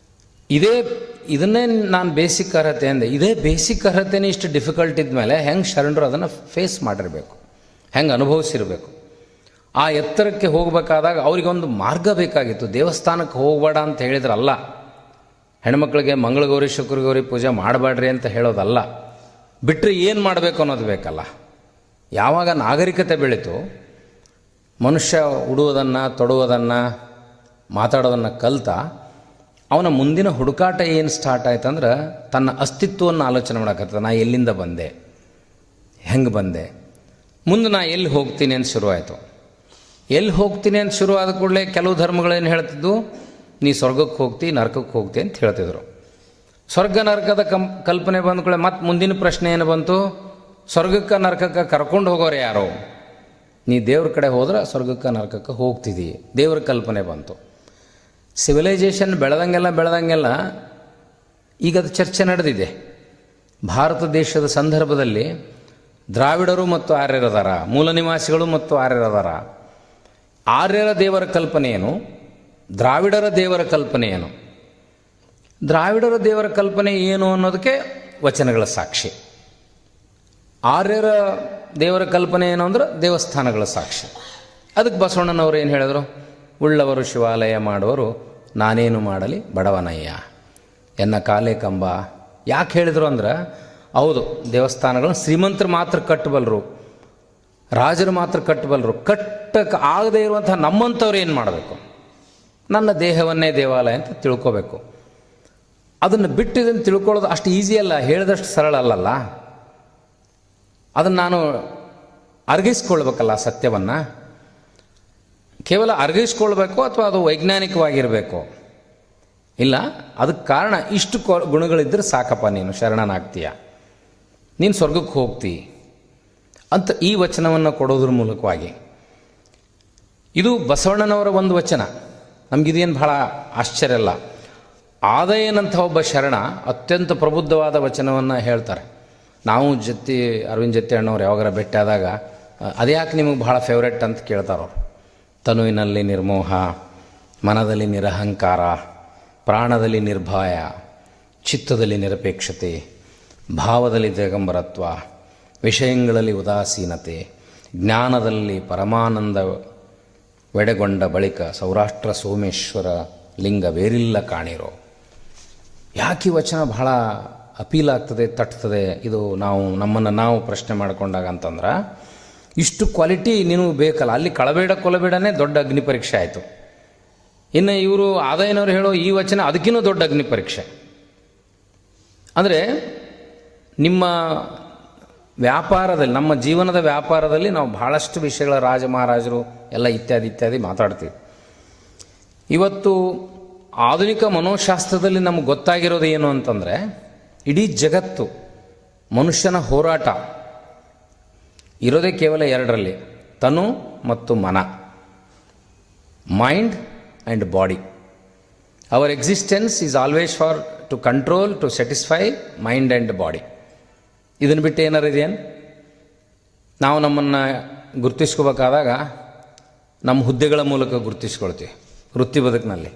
ಇದನ್ನೇ ನಾನು ಬೇಸಿಕ್ ಅರ್ಹತೆ ಅಂದೆ. ಇದೇ ಬೇಸಿಕ್ ಅರ್ಹತೆನೇ ಇಷ್ಟು ಡಿಫಿಕಲ್ಟ್ ಇದ್ಮೇಲೆ ಹೆಂಗೆ ಶರಣರು ಅದನ್ನು ಫೇಸ್ ಮಾಡಿರಬೇಕು, ಹೆಂಗೆ ಅನುಭವಿಸಿರಬೇಕು. ಆ ಎತ್ತರಕ್ಕೆ ಹೋಗಬೇಕಾದಾಗ ಅವರಿಗೊಂದು ಮಾರ್ಗ ಬೇಕಾಗಿತ್ತು. ದೇವಸ್ಥಾನಕ್ಕೆ ಹೋಗಬೇಡ ಅಂತ ಹೇಳಿದ್ರಲ್ಲ, ಹೆಣ್ಮಕ್ಳಿಗೆ ಮಂಗಳಗೌರಿ ಶುಕ್ರಗೌರಿ ಪೂಜೆ ಮಾಡಬೇಡ್ರಿ ಅಂತ ಹೇಳೋದಲ್ಲ. ಬಿಟ್ಟರೆ ಏನು ಮಾಡಬೇಕು ಅನ್ನೋದು ಬೇಕಲ್ಲ. ಯಾವಾಗ ನಾಗರಿಕತೆ ಬೆಳೀತು, ಮನುಷ್ಯ ಉಡುವುದನ್ನು ತೊಡುವುದನ್ನು ಮಾತಾಡೋದನ್ನು ಕಲಿತ ಅವನ ಮುಂದಿನ ಹುಡುಕಾಟ ಏನು ಸ್ಟಾರ್ಟ್ ಆಯ್ತಂದ್ರೆ ತನ್ನ ಅಸ್ತಿತ್ವವನ್ನು ಆಲೋಚನೆ ಮಾಡೋಕತ್ತ. ನಾ ಎಲ್ಲಿಂದ ಬಂದೆ, ಹೆಂಗೆ ಬಂದೆ, ಮುಂದೆ ನಾ ಎಲ್ಲಿ ಹೋಗ್ತೀನಿ ಅಂತ ಶುರುವಾಯಿತು. ಎಲ್ಲಿ ಹೋಗ್ತೀನಿ ಅಂತ ಶುರು ಆದ ಕೂಡಲೇ ಕೆಲವು ಧರ್ಮಗಳೇನು ಹೇಳ್ತಿದ್ದು, ನೀ ಸ್ವರ್ಗಕ್ಕೆ ಹೋಗ್ತಿ, ನರಕಕ್ಕೆ ಹೋಗ್ತಿ ಅಂತ ಹೇಳ್ತಿದ್ರು. ಸ್ವರ್ಗ ನರಕದ ಕಲ್ಪನೆ ಬಂದ ಕೂಡಲೇ ಮತ್ತೆ ಮುಂದಿನ ಪ್ರಶ್ನೆ ಏನು ಬಂತು, ಸ್ವರ್ಗಕ್ಕೆ ನರಕಕ್ಕೆ ಕರ್ಕೊಂಡು ಹೋಗೋರು ಯಾರು? ನೀ ದೇವ್ರ ಕಡೆ ಹೋದ್ರೆ ಸ್ವರ್ಗಕ್ಕೆ ನರಕಕ್ಕೆ ಹೋಗ್ತಿದ್ದಿ, ದೇವ್ರ ಕಲ್ಪನೆ ಬಂತು. ಸಿವಿಲೈಜೇಷನ್ ಬೆಳೆದಂಗೆಲ್ಲ ಈಗ ಅದು ಚರ್ಚೆ ನಡೆದಿದೆ. ಭಾರತ ದೇಶದ ಸಂದರ್ಭದಲ್ಲಿ ದ್ರಾವಿಡರು ಮತ್ತು ಆರ್ಯರದಾರ, ಮೂಲ ನಿವಾಸಿಗಳು ಮತ್ತು ಆರ್ಯರದಾರ. ಆರ್ಯರ ದೇವರ ಕಲ್ಪನೆ ಏನು, ದ್ರಾವಿಡರ ದೇವರ ಕಲ್ಪನೆ ಏನು? ದ್ರಾವಿಡರ ದೇವರ ಕಲ್ಪನೆ ಏನು ಅನ್ನೋದಕ್ಕೆ ವಚನಗಳ ಸಾಕ್ಷಿ. ಆರ್ಯರ ದೇವರ ಕಲ್ಪನೆ ಏನು ಅಂದ್ರೆ ದೇವಸ್ಥಾನಗಳ ಸಾಕ್ಷಿ. ಅದಕ್ಕೆ ಬಸವಣ್ಣನವರು ಏನು ಹೇಳಿದ್ರು, ಉಳ್ಳವರು ಶಿವಾಲಯ ಮಾಡುವರು, ನಾನೇನು ಮಾಡಲಿ ಬಡವನಯ್ಯ ಎನ್ನ ಕಾಲೇ ಕಂಬ. ಯಾಕೆ ಹೇಳಿದರು ಅಂದ್ರೆ, ಹೌದು, ದೇವಸ್ಥಾನಗಳನ್ನು ಶ್ರೀಮಂತರು ಮಾತ್ರ ಕಟ್ಟಬಲ್ಲರು, ರಾಜರು ಮಾತ್ರ ಕಟ್ಟಬಲ್ಲರು. ಕಟ್ಟಕ್ಕೆ ಆಗದೇ ಇರುವಂಥ ನಮ್ಮಂಥವ್ರು ಏನು ಮಾಡಬೇಕು? ನನ್ನ ದೇಹವನ್ನೇ ದೇವಾಲಯ ಅಂತ ತಿಳ್ಕೋಬೇಕು. ಅದನ್ನು ಬಿಟ್ಟಿದ್ದನ್ನು ತಿಳ್ಕೊಳ್ಳೋದು ಅಷ್ಟು ಈಸಿ ಅಲ್ಲ, ಹೇಳಿದಷ್ಟು ಸರಳ ಅಲ್ಲಲ್ಲ. ಅದನ್ನು ನಾನು ಅರ್ಗಿಸ್ಕೊಳ್ಬೇಕಲ್ಲ ಸತ್ಯವನ್ನು. ಕೇವಲ ಅರ್ಗಿಸ್ಕೊಳ್ಬೇಕು ಅಥವಾ ಅದು ವೈಜ್ಞಾನಿಕವಾಗಿರಬೇಕು? ಇಲ್ಲ, ಅದಕ್ಕೆ ಕಾರಣ ಇಷ್ಟು ಗುಣಗಳಿದ್ದರೆ ಸಾಕಪ್ಪ, ನೀನು ಶರಣನಾಗ್ತೀಯ, ನೀನು ಸ್ವರ್ಗಕ್ಕೆ ಹೋಗ್ತಿ ಅಂತ ಈ ವಚನವನ್ನು ಕೊಡೋದ್ರ ಮೂಲಕವಾಗಿ. ಇದು ಬಸವಣ್ಣನವರ ಒಂದು ವಚನ. ನಮಗಿದೇನು ಭಾಳ ಆಶ್ಚರ್ಯ ಅಲ್ಲ. ಆದಯನಂಥ ಒಬ್ಬ ಶರಣ ಅತ್ಯಂತ ಪ್ರಬುದ್ಧವಾದ ವಚನವನ್ನು ಹೇಳ್ತಾರೆ. ನಾವು ಅರವಿಂದ್ ಜತ್ತಿ ಅಣ್ಣವ್ರು ಯಾವಾಗಾರ ಭೇಟಿ ಆದಾಗ ಅದ್ಯಾಕೆ ನಿಮಗೆ ಭಾಳ ಫೇವ್ರೆಟ್ ಅಂತ ಕೇಳ್ತಾರವ್ರು. ತನುವಿನಲ್ಲಿ ನಿರ್ಮೋಹ, ಮನದಲ್ಲಿ ನಿರಹಂಕಾರ, ಪ್ರಾಣದಲ್ಲಿ ನಿರ್ಭಯ, ಚಿತ್ತದಲ್ಲಿ ನಿರಪೇಕ್ಷತೆ, ಭಾವದಲ್ಲಿ ದಿಗಂಬರತ್ವ, ವಿಷಯಗಳಲ್ಲಿ ಉದಾಸೀನತೆ, ಜ್ಞಾನದಲ್ಲಿ ಪರಮಾನಂದವೆಡೆಗೊಂಡ ಬಳಿಕ ಸೌರಾಷ್ಟ್ರ ಸೋಮೇಶ್ವರ ಲಿಂಗ ಬೇರಿಲ್ಲ ಕಾಣಿರೋ. ಯಾಕೆ ಈ ವಚನ ಬಹಳ ಅಪೀಲ್ ಆಗ್ತದೆ, ತಟ್ತದೆ? ಇದು ನಮ್ಮನ್ನು ನಾವು ಪ್ರಶ್ನೆ ಮಾಡಿಕೊಂಡಾಗ ಅಂತಂದ್ರೆ, ಇಷ್ಟು ಕ್ವಾಲಿಟಿ ನೀನು ಬೇಕಲ್ಲ. ಅಲ್ಲಿ ಕಳಬೇಡ ಕೊಲಬೇಡನೇ ದೊಡ್ಡ ಅಗ್ನಿ ಪರೀಕ್ಷೆ ಆಯಿತು. ಇನ್ನು ಇವರು ಆದಾಯನವ್ರು ಹೇಳೋ ಈ ವಚನ ಅದಕ್ಕಿನ್ನೂ ದೊಡ್ಡ ಅಗ್ನಿ ಪರೀಕ್ಷೆ. ಅಂದರೆ ನಿಮ್ಮ ವ್ಯಾಪಾರದಲ್ಲಿ, ನಮ್ಮ ಜೀವನದ ವ್ಯಾಪಾರದಲ್ಲಿ ನಾವು ಬಹಳಷ್ಟು ವಿಷಯಗಳ ರಾಜ ಮಹಾರಾಜರು ಎಲ್ಲ ಇತ್ಯಾದಿ ಮಾತಾಡ್ತೀವಿ. ಇವತ್ತು ಆಧುನಿಕ ಮನೋಶಾಸ್ತ್ರದಲ್ಲಿ ನಮ್ಗೆ ಗೊತ್ತಾಗಿರೋದು ಏನು ಅಂತಂದರೆ, ಇಡೀ ಜಗತ್ತು ಮನುಷ್ಯನ ಹೋರಾಟ ಇರೋದೇ ಕೇವಲ ಎರಡರಲ್ಲಿ, ತನು ಮತ್ತು ಮನ, mind and body. Our existence is always for to control, to satisfy mind and body. ಇದನ್ನು ಬಿಟ್ಟು ಏನಾರು ಇದೆಯೇನು? ನಾವು ನಮ್ಮನ್ನು ಗುರುತಿಸ್ಕೋಬೇಕಾದಾಗ ನಮ್ಮ ಹುದ್ದೆಗಳ ಮೂಲಕ ಗುರುತಿಸ್ಕೊಳ್ತೀವಿ. ವೃತ್ತಿ ಬದುಕಿನಲ್ಲಿ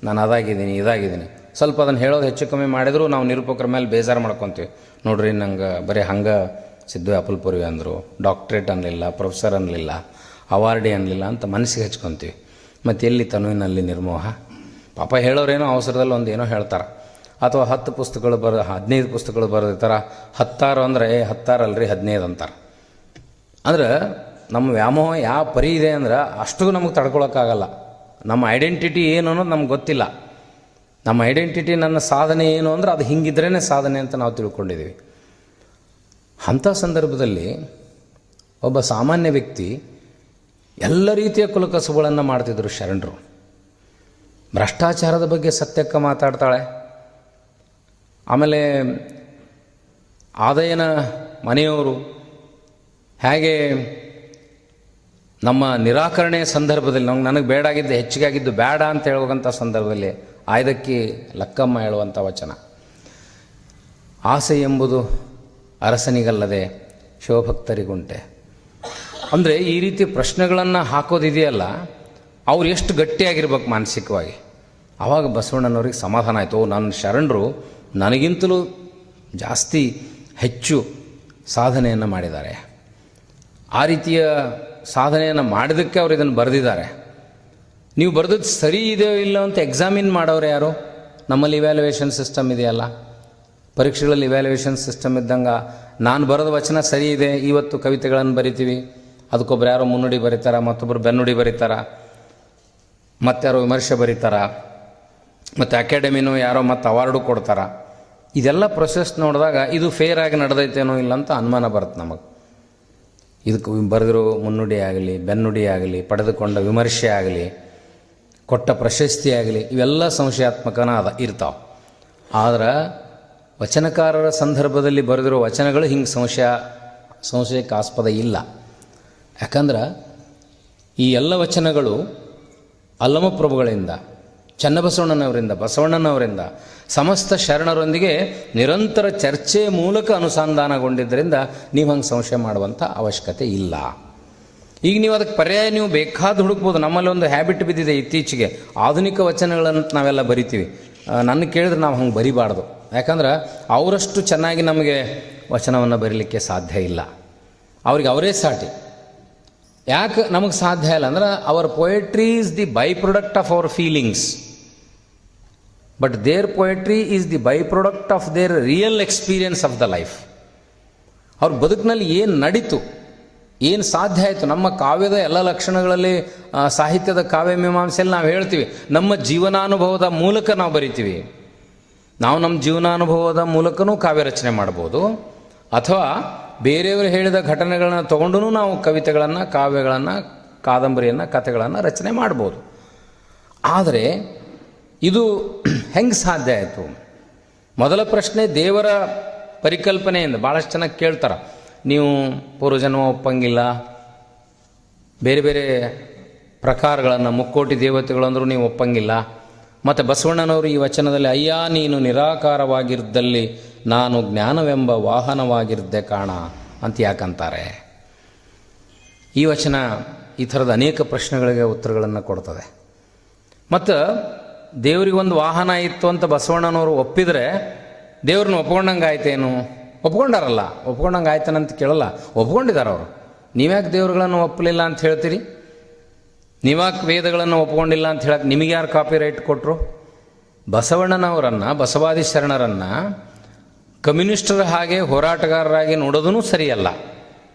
ನಾನು ಅದಾಗಿದ್ದೀನಿ, ಇದಾಗಿದ್ದೀನಿ. ಸ್ವಲ್ಪ ಅದನ್ನು ಹೇಳೋದು ಹೆಚ್ಚು ಕಮ್ಮಿ ಮಾಡಿದರೂ ನಾವು ನಿರೂಪಕರ ಮೇಲೆ ಬೇಜಾರು ಮಾಡ್ಕೊತೀವಿ. ನೋಡ್ರಿ, ನಂಗೆ ಬರೀ ಹಂಗೆ ಸಿದ್ದು ಅಪಲ್ಪುರಿ ಅಂದರು, ಡಾಕ್ಟ್ರೇಟ್ ಅನ್ನಲಿಲ್ಲ, ಪ್ರೊಫೆಸರ್ ಅನ್ನಲಿಲ್ಲ, ಅವಾರ್ಡಿ ಅನ್ನಲಿಲ್ಲ ಅಂತ ಮನಸ್ಸಿಗೆ ಹಚ್ಕೊತೀವಿ. ಮತ್ತು ಎಲ್ಲಿ ತನುವಿನಲ್ಲಿ ನಿರ್ಮೋಹ? ಪಾಪ ಹೇಳೋರೇನೋ ಅವಸರದಲ್ಲಿ ಒಂದು ಏನೋ ಹೇಳ್ತಾರೆ, ಅಥವಾ 10 ಪುಸ್ತಕಗಳು 15 ಪುಸ್ತಕಗಳು ಬರೆದಿರ್ತಾರೆ. 16 ಅಂದರೆ 16 ಅಲ್ರಿ 15 ಅಂತಾರೆ. ಅಂದ್ರೆ ನಮ್ಮ ವ್ಯಾಮೋಹ ಯಾವ ಪರಿ ಇದೆ ಅಂದ್ರೆ ಅಷ್ಟು ನಮಗೆ ತಡ್ಕೊಳಕ್ಕಾಗಲ್ಲ. ನಮ್ಮ ಐಡೆಂಟಿಟಿ ಏನು ಅನ್ನೋದು ನಮ್ಗೆ ಗೊತ್ತಿಲ್ಲ. ನಮ್ಮ ಐಡೆಂಟಿಟಿ, ನನ್ನ ಸಾಧನೆ ಏನು ಅಂದ್ರೆ ಅದು ಹಿಂಗಿದ್ರೇ ಸಾಧನೆ ಅಂತ ನಾವು ತಿಳ್ಕೊಂಡಿದ್ದೀವಿ. ಅಂಥ ಸಂದರ್ಭದಲ್ಲಿ ಒಬ್ಬ ಸಾಮಾನ್ಯ ವ್ಯಕ್ತಿ ಎಲ್ಲ ರೀತಿಯ ಕುಲಕಸುಗಳನ್ನು ಮಾಡ್ತಿದ್ರು ಶರಣರು. ಭ್ರಷ್ಟಾಚಾರದ ಬಗ್ಗೆ ಸತ್ಯಕ್ಕ ಮಾತಾಡ್ತಾಳೆ. ಆಮೇಲೆ ಆದಾಯನ ಮನೆಯವರು ಹೇಗೆ ನಮ್ಮ ನಿರಾಕರಣೆಯ ಸಂದರ್ಭದಲ್ಲಿ ನನಗೆ ಬೇಡಾಗಿದ್ದು ಹೆಚ್ಚಿಗಾಗಿದ್ದು ಬೇಡ ಅಂತ ಹೇಳುವಂಥ ಸಂದರ್ಭದಲ್ಲಿ ಆಯ್ದಕ್ಕಿ ಲಕ್ಕಮ್ಮ ಹೇಳುವಂಥ ವಚನ, ಆಸೆ ಎಂಬುದು ಅರಸನಿಗಲ್ಲದೆ ಶಿವಭಕ್ತರಿಗುಂಟೆ. ಅಂದರೆ ಈ ರೀತಿ ಪ್ರಶ್ನೆಗಳನ್ನು ಹಾಕೋದಿದೆಯಲ್ಲ, ಅವ್ರು ಎಷ್ಟು ಗಟ್ಟಿಯಾಗಿರ್ಬೇಕು ಮಾನಸಿಕವಾಗಿ. ಆವಾಗ ಬಸವಣ್ಣನವ್ರಿಗೆ ಸಮಾಧಾನ ಆಯಿತು. ನನ್ನ ಶರಣರು ನನಗಿಂತಲೂ ಜಾಸ್ತಿ ಹೆಚ್ಚು ಸಾಧನೆಯನ್ನು ಮಾಡಿದ್ದಾರೆ. ಆ ರೀತಿಯ ಸಾಧನೆಯನ್ನು ಮಾಡಿದ್ದಕ್ಕೆ ಅವರು ಇದನ್ನು ಬರೆದಿದ್ದಾರೆ. ನೀವು ಬರೆದದ್ದು ಸರಿ ಇದೆಯೋ ಇಲ್ಲ ಅಂತ ಎಕ್ಸಾಮಿನ್ ಮಾಡೋರು ಯಾರು? ನಮ್ಮಲ್ಲಿ ಇವ್ಯಾಲ್ಯುವೇಷನ್ ಸಿಸ್ಟಮ್ ಇದೆಯಲ್ಲ, ಪರೀಕ್ಷೆಗಳಲ್ಲಿ ಇವ್ಯಾಲ್ಯುವೇಷನ್ ಸಿಸ್ಟಮ್ ಇದ್ದಂಗೆ ನಾನು ಬರೆದ ವಚನ ಸರಿ ಇದೆ, ಇವತ್ತು ಕವಿತೆಗಳನ್ನು ಬರಿತೀವಿ, ಅದಕ್ಕೊಬ್ರು ಯಾರೋ ಮುನ್ನುಡಿ ಬರೀತಾರ, ಮತ್ತೊಬ್ಬರು ಬೆನ್ನುಡಿ ಬರೀತಾರ, ಮತ್ತಾರೋ ವಿಮರ್ಶೆ ಬರೀತಾರ, ಮತ್ತು ಅಕಾಡೆಮಿನೂ ಯಾರೋ ಮತ್ತು ಅವಾರ್ಡು ಕೊಡ್ತಾರ. ಇದೆಲ್ಲ ಪ್ರೊಸೆಸ್ ನೋಡಿದಾಗ ಇದು ಫೇರ್ ಆಗಿ ನಡೆದೈತೇನೋ ಇಲ್ಲ ಅಂತ ಅನುಮಾನ ಬರುತ್ತೆ ನಮಗೆ. ಇದಕ್ಕೆ ಬರೆದಿರೋ ಮುನ್ನುಡಿ ಆಗಲಿ, ಬೆನ್ನುಡಿ ಆಗಲಿ, ಪಡೆದುಕೊಂಡ ವಿಮರ್ಶೆ ಆಗಲಿ, ಕೊಟ್ಟ ಪ್ರಶಸ್ತಿ ಆಗಲಿ, ಇವೆಲ್ಲ ಸಂಶಯಾತ್ಮಕನ ಇರ್ತಾವೆ. ಆದ್ರೆ ವಚನಕಾರರ ಸಂದರ್ಭದಲ್ಲಿ ಬರೆದಿರೋ ವಚನಗಳು ಹಿಂಗೆ ಸಂಶಯಕ್ಕೆ ಆಸ್ಪದ ಇಲ್ಲ. ಯಾಕಂದ್ರೆ ಈ ಎಲ್ಲ ವಚನಗಳು ಅಲ್ಲಮಪ್ರಭುಗಳಿಂದ, ಚನ್ನಬಸವಣ್ಣನವರಿಂದ, ಬಸವಣ್ಣನವರಿಂದ, ಸಮಸ್ತ ಶರಣರೊಂದಿಗೆ ನಿರಂತರ ಚರ್ಚೆ ಮೂಲಕ ಅನುಸಂಧಾನಗೊಂಡಿದ್ದರಿಂದ ನೀವು ಹಂಗೆ ಸಂಶಯ ಮಾಡುವಂಥ ಅವಶ್ಯಕತೆ ಇಲ್ಲ. ಈಗ ನೀವು ಅದಕ್ಕೆ ಪರ್ಯಾಯ ನೀವು ಬೇಕಾದ ಹುಡುಕ್ಬೋದು. ನಮ್ಮಲ್ಲಿ ಒಂದು ಹ್ಯಾಬಿಟ್ ಬಿದ್ದಿದೆ ಇತ್ತೀಚೆಗೆ, ಆಧುನಿಕ ವಚನಗಳನ್ನು ನಾವೆಲ್ಲ ಬರಿತೀವಿ. ನನ್ನ ಕೇಳಿದ್ರೆ ನಾವು ಹಂಗೆ ಬರಿಬಾರ್ದು. ಯಾಕಂದ್ರೆ ಅವರಷ್ಟು ಚೆನ್ನಾಗಿ ನಮಗೆ ವಚನವನ್ನು ಬರೀಲಿಕ್ಕೆ ಸಾಧ್ಯ ಇಲ್ಲ. ಅವ್ರಿಗೆ ಅವರೇ ಸಾಟಿ. ಯಾಕೆ ನಮಗೆ ಸಾಧ್ಯ ಇಲ್ಲ ಅಂದ್ರೆ our poetry is the byproduct of our feelings, but their poetry is the byproduct of their real experience of the life. ಅವ್ರ ಬದುಕಿನಲ್ಲಿ ಏನು ನಡೀತು, ಏನು ಸಾಧ್ಯ ಆಯಿತು. ನಮ್ಮ ಕಾವ್ಯದ ಎಲ್ಲ ಲಕ್ಷಣಗಳಲ್ಲಿ, ಸಾಹಿತ್ಯದ ಕಾವ್ಯ ಮೀಮಾಂಸೆಯಲ್ಲಿ ನಾವು ಹೇಳ್ತೀವಿ, ನಮ್ಮ ಜೀವನಾನುಭವದ ಮೂಲಕ ನಾವು ಬರಿತೀವಿ. ನಾವು ನಮ್ಮ ಜೀವನಾನುಭವದ ಮೂಲಕನೂ ಕಾವ್ಯ ರಚನೆ ಮಾಡ್ಬೋದು, ಅಥವಾ ಬೇರೆಯವರು ಹೇಳಿದ ಘಟನೆಗಳನ್ನ ತೊಗೊಂಡು ನಾವು ಕವಿತೆಗಳನ್ನು, ಕಾವ್ಯಗಳನ್ನು, ಕಾದಂಬರಿಯನ್ನು, ಕಥೆಗಳನ್ನು ರಚನೆ ಮಾಡ್ಬೋದು. ಆದರೆ ಇದು ಹೆಂಗೆ ಸಾಧ್ಯ ಆಯಿತು? ಮೊದಲ ಪ್ರಶ್ನೆ ದೇವರ ಪರಿಕಲ್ಪನೆಯಿಂದ. ಭಾಳಷ್ಟು ಚೆನ್ನಾಗಿ ಕೇಳ್ತಾರೆ, ನೀವು ಪೂರ್ವಜನ್ಮ ಒಪ್ಪಂಗಿಲ್ಲ, ಬೇರೆ ಬೇರೆ ಪ್ರಕಾರಗಳನ್ನು, ಮುಕ್ಕೋಟಿ ದೇವತೆಗಳಂದರೂ ನೀವು ಒಪ್ಪಂಗಿಲ್ಲ. ಮತ್ತು ಬಸವಣ್ಣನವರು ಈ ವಚನದಲ್ಲಿ ಅಯ್ಯ ನೀನು ನಿರಾಕಾರವಾಗಿದ್ದಲ್ಲಿ ನಾನು ಜ್ಞಾನವೆಂಬ ವಾಹನವಾಗಿದ್ದೆ ಕಾಣ ಅಂತ ಯಾಕಂತಾರೆ. ಈ ವಚನ ಈ ಥರದ ಅನೇಕ ಪ್ರಶ್ನೆಗಳಿಗೆ ಉತ್ತರಗಳನ್ನು ಕೊಡ್ತದೆ. ಮತ್ತು ದೇವರಿಗೊಂದು ವಾಹನ ಇತ್ತು ಅಂತ ಬಸವಣ್ಣನವರು ಒಪ್ಪಿದರೆ ದೇವ್ರನ್ನ ಒಪ್ಕೊಂಡಂಗೆ ಆಯ್ತೇನು? ಒಪ್ಕೊಂಡಾರಲ್ಲ, ಒಪ್ಕೊಂಡಂಗೆ ಆಯ್ತಾನಂತ ಕೇಳಲ್ಲ, ಒಪ್ಕೊಂಡಿದ್ದಾರೆ ಅವರು. ನೀವ್ಯಾಕೆ ದೇವ್ರುಗಳನ್ನು ಒಪ್ಪಲಿಲ್ಲ ಅಂತ ಹೇಳ್ತೀರಿ? ನೀವ್ಯಾಕೆ ವೇದಗಳನ್ನು ಒಪ್ಕೊಂಡಿಲ್ಲ ಅಂತ ಹೇಳಕ್ಕೆ ನಿಮಗೆ ಯಾರು ಕಾಪಿ ರೈಟ್ ಕೊಟ್ಟರು? ಬಸವಣ್ಣನವರನ್ನು, ಬಸವಾದಿ ಶರಣರನ್ನು ಕಮ್ಯುನಿಸ್ಟರ ಹಾಗೆ ಹೋರಾಟಗಾರರಾಗಿ ನೋಡೋದೂ ಸರಿಯಲ್ಲ.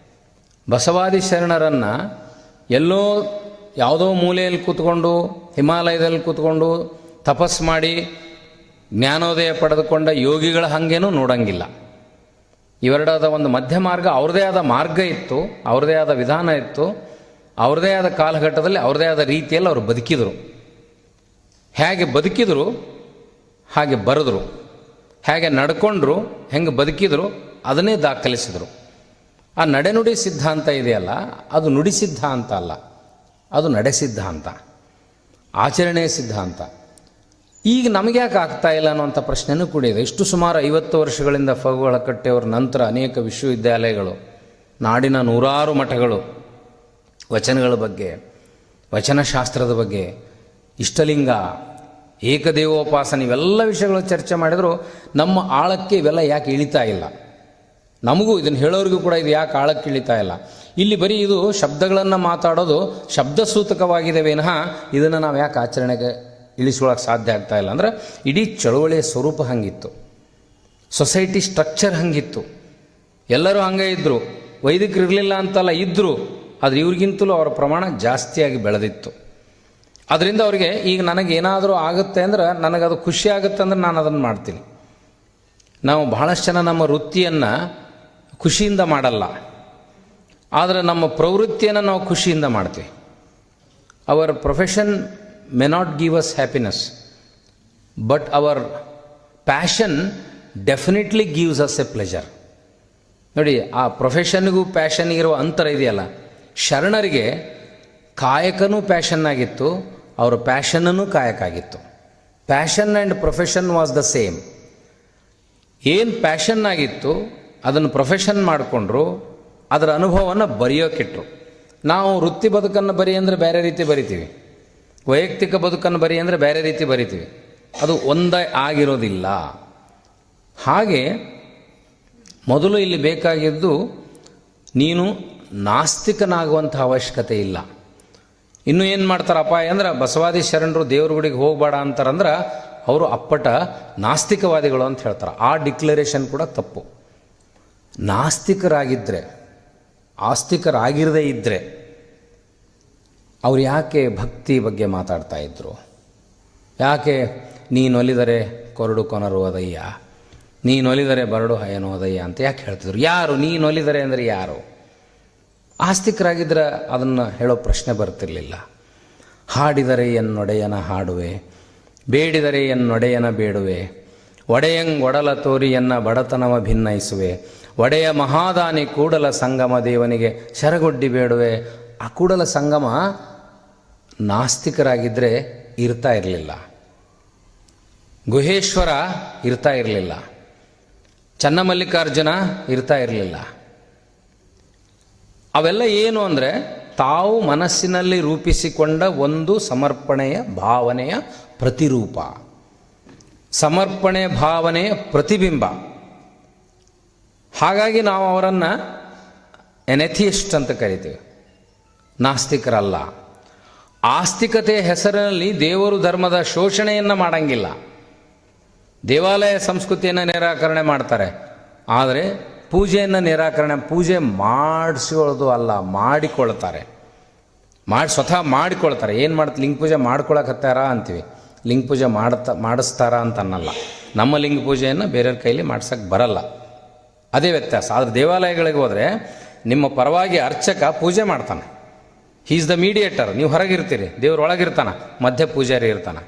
ಬಸವಾದಿ ಶರಣರನ್ನು ಎಲ್ಲೋ ಯಾವುದೋ ಮೂಲೆಯಲ್ಲಿ ಕೂತ್ಕೊಂಡು, ಹಿಮಾಲಯದಲ್ಲಿ ಕೂತ್ಕೊಂಡು ತಪಸ್ಸು ಮಾಡಿ ಜ್ಞಾನೋದಯ ಪಡೆದುಕೊಂಡ ಯೋಗಿಗಳ ಹಾಗೇನೂ ನೋಡಂಗಿಲ್ಲ. ಇವೆರಡಾದ ಒಂದು ಮಧ್ಯ ಮಾರ್ಗ, ಅವ್ರದ್ದೇ ಆದ ಮಾರ್ಗ ಇತ್ತು, ಅವ್ರದ್ದೇ ಆದ ವಿಧಾನ ಇತ್ತು, ಅವ್ರದ್ದೇ ಆದ ಕಾಲಘಟ್ಟದಲ್ಲಿ ಅವ್ರದ್ದೇ ಆದ ರೀತಿಯಲ್ಲಿ ಅವರು ಬದುಕಿದರು. ಹೇಗೆ ಬದುಕಿದರು ಹಾಗೆ ಬರೆದರು, ಹೇಗೆ ನಡ್ಕೊಂಡ್ರು, ಹೆಂಗೆ ಬದುಕಿದ್ರು ಅದನ್ನೇ ದಾಖಲಿಸಿದರು. ಆ ನಡೆನುಡಿ ಸಿದ್ಧಾಂತ ಇದೆಯಲ್ಲ, ಅದು ನುಡಿ ಸಿದ್ಧಾಂತ ಅಲ್ಲ, ಅದು ನಡೆ ಸಿದ್ಧಾಂತ, ಆಚರಣೆ ಸಿದ್ಧಾಂತ. ಈಗ ನಮಗೆ ಯಾಕೆ ಆಗ್ತಾ ಇಲ್ಲ ಅನ್ನುವಂಥ ಪ್ರಶ್ನೆನೂ ಕೂಡ ಇದೆ. ಇಷ್ಟು ಸುಮಾರು 50 ವರ್ಷಗಳಿಂದ ಫಗು ಹಳಕಟ್ಟೆಯವರ ನಂತರ ಅನೇಕ ವಿಶ್ವವಿದ್ಯಾಲಯಗಳು, ನಾಡಿನ ನೂರಾರು ಮಠಗಳು ವಚನಗಳ ಬಗ್ಗೆ, ವಚನಶಾಸ್ತ್ರದ ಬಗ್ಗೆ, ಇಷ್ಟಲಿಂಗ, ಏಕದೇವೋಪಾಸನೆ, ಇವೆಲ್ಲ ವಿಷಯಗಳು ಚರ್ಚೆ ಮಾಡಿದರೂ ನಮ್ಮ ಆಳಕ್ಕೆ ಇವೆಲ್ಲ ಯಾಕೆ ಇಳಿತಾ ಇಲ್ಲ? ನಮಗೂ ಇದನ್ನು ಹೇಳೋರಿಗೂ ಕೂಡ ಇದು ಯಾಕೆ ಆಳಕ್ಕೆ ಇಳಿತಾ ಇಲ್ಲ? ಇಲ್ಲಿ ಬರೀ ಇದು ಶಬ್ದಗಳನ್ನು ಮಾತಾಡೋದು ಶಬ್ದಸೂತಕವಾಗಿದೆ ವಿನಃ ಇದನ್ನು ನಾವು ಯಾಕೆ ಆಚರಣೆಗೆ ಇಳಿಸ್ಕೊಳ್ಳೋಕೆ ಸಾಧ್ಯ ಆಗ್ತಾ ಇಲ್ಲ ಅಂದರೆ ಇಡೀ ಚಳುವಳಿಯ ಸ್ವರೂಪ ಹಂಗಿತ್ತು, ಸೊಸೈಟಿ ಸ್ಟ್ರಕ್ಚರ್ ಹಂಗಿತ್ತು. ಎಲ್ಲರೂ ಹಂಗೆ ಇದ್ದರು, ವೈದಿಕರು ಇರಲಿಲ್ಲ ಅಂತಲ್ಲ, ಇದ್ದರು. ಆದರೆ ಇವ್ರಿಗಿಂತಲೂ ಅವರ ಪ್ರಮಾಣ ಜಾಸ್ತಿಯಾಗಿ ಬೆಳೆದಿತ್ತು. ಅದರಿಂದ ಅವರಿಗೆ ಈಗ ನನಗೇನಾದರೂ ಆಗುತ್ತೆ ಅಂದ್ರೆ, ನನಗದು ಖುಷಿ ಆಗುತ್ತೆ ಅಂದ್ರೆ ನಾನು ಅದನ್ನು ಮಾಡ್ತೀನಿ. ನಾವು ಬಹಳಷ್ಟು ಜನ ನಮ್ಮ ವೃತ್ತಿಯನ್ನು ಖುಷಿಯಿಂದ ಮಾಡಲ್ಲ, ಆದರೆ ನಮ್ಮ ಪ್ರವೃತ್ತಿಯನ್ನು ನಾವು ಖುಷಿಯಿಂದ ಮಾಡ್ತೀವಿ. Our profession may not give us happiness, but our passion definitely gives us a pleasure. ನೋಡಿ, ಆ ಪ್ರೊಫೆಷನ್ಗೂ ಪ್ಯಾಷನ್ಗಿರುವ ಅಂತರ ಇದೆಯಲ್ಲ. ಶರಣರಿಗೆ ಕಾಯಕನೂ ಪ್ಯಾಷನ್ ಆಗಿತ್ತು, ಅವರ ಪ್ಯಾಷನ್ನೂ ಕಾಯಕ ಆಗಿತ್ತು. Passion and profession was the same. ಏನು ಪ್ಯಾಷನ್ ಆಗಿತ್ತು ಅದನ್ನು ಪ್ರೊಫೆಷನ್ ಮಾಡಿಕೊಂಡ್ರು, ಅದರ ಅನುಭವವನ್ನು ಬರೆಯೋಕ್ಕಿಟ್ರು. ನಾವು ವೃತ್ತಿ ಬದುಕನ್ನು ಬರಿ ಅಂದರೆ ಬೇರೆ ರೀತಿ ಬರಿತೀವಿ, ವೈಯಕ್ತಿಕ ಬದುಕನ್ನು ಬರಿ ಅಂದರೆ ಬೇರೆ ರೀತಿ ಬರಿತೀವಿ. ಅದು ಒಂದೇ ಆಗಿರೋದಿಲ್ಲ. ಹಾಗೆ ಮೊದಲು ಇಲ್ಲಿ ಬೇಕಾಗಿದ್ದು ನೀನು ನಾಸ್ತಿಕನಾಗುವಂಥ ಅವಶ್ಯಕತೆ ಇಲ್ಲ. ಇನ್ನು ಏನು ಮಾಡ್ತಾರಪ್ಪ ಅಂದ್ರೆ, ಬಸವಾದಿ ಶರಣರು ದೇವ್ರ ಗುಡಿಗೆ ಹೋಗಬೇಡ ಅಂತಾರಂದ್ರೆ ಅವರು ಅಪ್ಪಟ ನಾಸ್ತಿಕವಾದಿಗಳು ಅಂತ ಹೇಳ್ತಾರೆ. ಆ ಡಿಕ್ಲರೇಷನ್ ಕೂಡ ತಪ್ಪು. ನಾಸ್ತಿಕರಾಗಿದ್ದರೆ ಆಸ್ತಿಕರಾಗಿರದೇ ಇದ್ದರೆ ಅವ್ರು ಯಾಕೆ ಭಕ್ತಿ ಬಗ್ಗೆ ಮಾತಾಡ್ತಾ ಇದ್ದರು? ಯಾಕೆ ನೀನೊಲಿದರೆ ಕೊರಡು ಕೊನರುವುದಯ್ಯ, ನೀನೊಲಿದರೆ ಬರಡು ಹಯನೋದಯ್ಯ ಅಂತ ಯಾಕೆ ಹೇಳ್ತಿದ್ರು? ಯಾರು ನೀನೊಲಿದರೆ ಅಂದರೆ ಯಾರು? ಆಸ್ತಿಕರಾಗಿದ್ದರೆ ಅದನ್ನು ಹೇಳೋ ಪ್ರಶ್ನೆ ಬರ್ತಿರಲಿಲ್ಲ. ಹಾಡಿದರೆ ಎನ್ನೊಡೆಯನ ಹಾಡುವೆ, ಬೇಡಿದರೆ ಎನ್ನೊಡೆಯನ ಬೇಡುವೆ, ಒಡೆಯಂಗ್ ಒಡಲ ತೋರಿಯನ್ನ ಬಡತನವ ಭಿನ್ನಯಿಸುವೆ, ಒಡೆಯ ಮಹಾದಾನಿ ಕೂಡಲ ಸಂಗಮ ದೇವನಿಗೆ ಶರಗೊಡ್ಡಿ ಬೇಡುವೆ. ಆ ಕೂಡಲ ಸಂಗಮ ನಾಸ್ತಿಕರಾಗಿದ್ದರೆ ಇರ್ತಾ ಇರಲಿಲ್ಲ. ಗುಹೇಶ್ವರ ಇರ್ತಾ ಇರಲಿಲ್ಲ. ಚನ್ನಮಲ್ಲಿಕಾರ್ಜುನ ಇರ್ತಾ ಇರಲಿಲ್ಲ. ಅವೆಲ್ಲ ಏನು ಅಂದರೆ ತಾವು ಮನಸ್ಸಿನಲ್ಲಿ ರೂಪಿಸಿಕೊಂಡ ಒಂದು ಸಮರ್ಪಣೆಯ ಭಾವನೆಯ ಪ್ರತಿರೂಪ, ಸಮರ್ಪಣೆ ಭಾವನೆಯ ಪ್ರತಿಬಿಂಬ. ಹಾಗಾಗಿ ನಾವು ಅವರನ್ನು ಎನೆಥಿಯಿಸ್ಟ್ ಅಂತ ಕರಿತೀವಿ, ನಾಸ್ತಿಕರಲ್ಲ. ಆಸ್ತಿಕತೆಯ ಹೆಸರಿನಲ್ಲಿ ದೇವರು ಧರ್ಮದ ಶೋಷಣೆಯನ್ನು ಮಾಡಂಗಿಲ್ಲ. ದೇವಾಲಯ ಸಂಸ್ಕೃತಿಯನ್ನು ನಿರಾಕರಣೆ ಮಾಡ್ತಾರೆ, ಆದರೆ ಪೂಜೆಯನ್ನು ನಿರಾಕರಣೆ, ಪೂಜೆ ಮಾಡಿಸ್ಕೊಳ್ಳೋದು ಅಲ್ಲ, ಮಾಡಿಕೊಳ್ತಾರೆ. ಸ್ವತಃ ಮಾಡಿಕೊಳ್ತಾರೆ. ಏನು ಮಾಡ್ತಾರೆ? ಲಿಂಗ ಪೂಜೆ ಮಾಡ್ಕೊಳಕತ್ತಾರ ಅಂತೀವಿ, ಲಿಂಗ ಪೂಜೆ ಮಾಡಿಸ್ತಾರ ಅಂತ ಅನ್ನಲ್ಲ. ನಮ್ಮ ಲಿಂಗ ಪೂಜೆಯನ್ನು ಬೇರೆಯವ್ರ ಕೈಲಿ ಮಾಡ್ಸೋಕ್ಕೆ ಬರಲ್ಲ, ಅದೇ ವ್ಯತ್ಯಾಸ. ಆದರೆ ದೇವಾಲಯಗಳಿಗೆ ಹೋದರೆ ನಿಮ್ಮ ಪರವಾಗಿ ಅರ್ಚಕ ಪೂಜೆ ಮಾಡ್ತಾನೆ. ಹೀ ಈಸ್ ದ ಮೀಡಿಯೇಟರ್. ನೀವು ಹೊರಗಿರ್ತೀರಿ, ದೇವ್ರ ಒಳಗಿರ್ತಾನೆ, ಮಧ್ಯ ಪೂಜಾರಿ ಇರ್ತಾನೆ.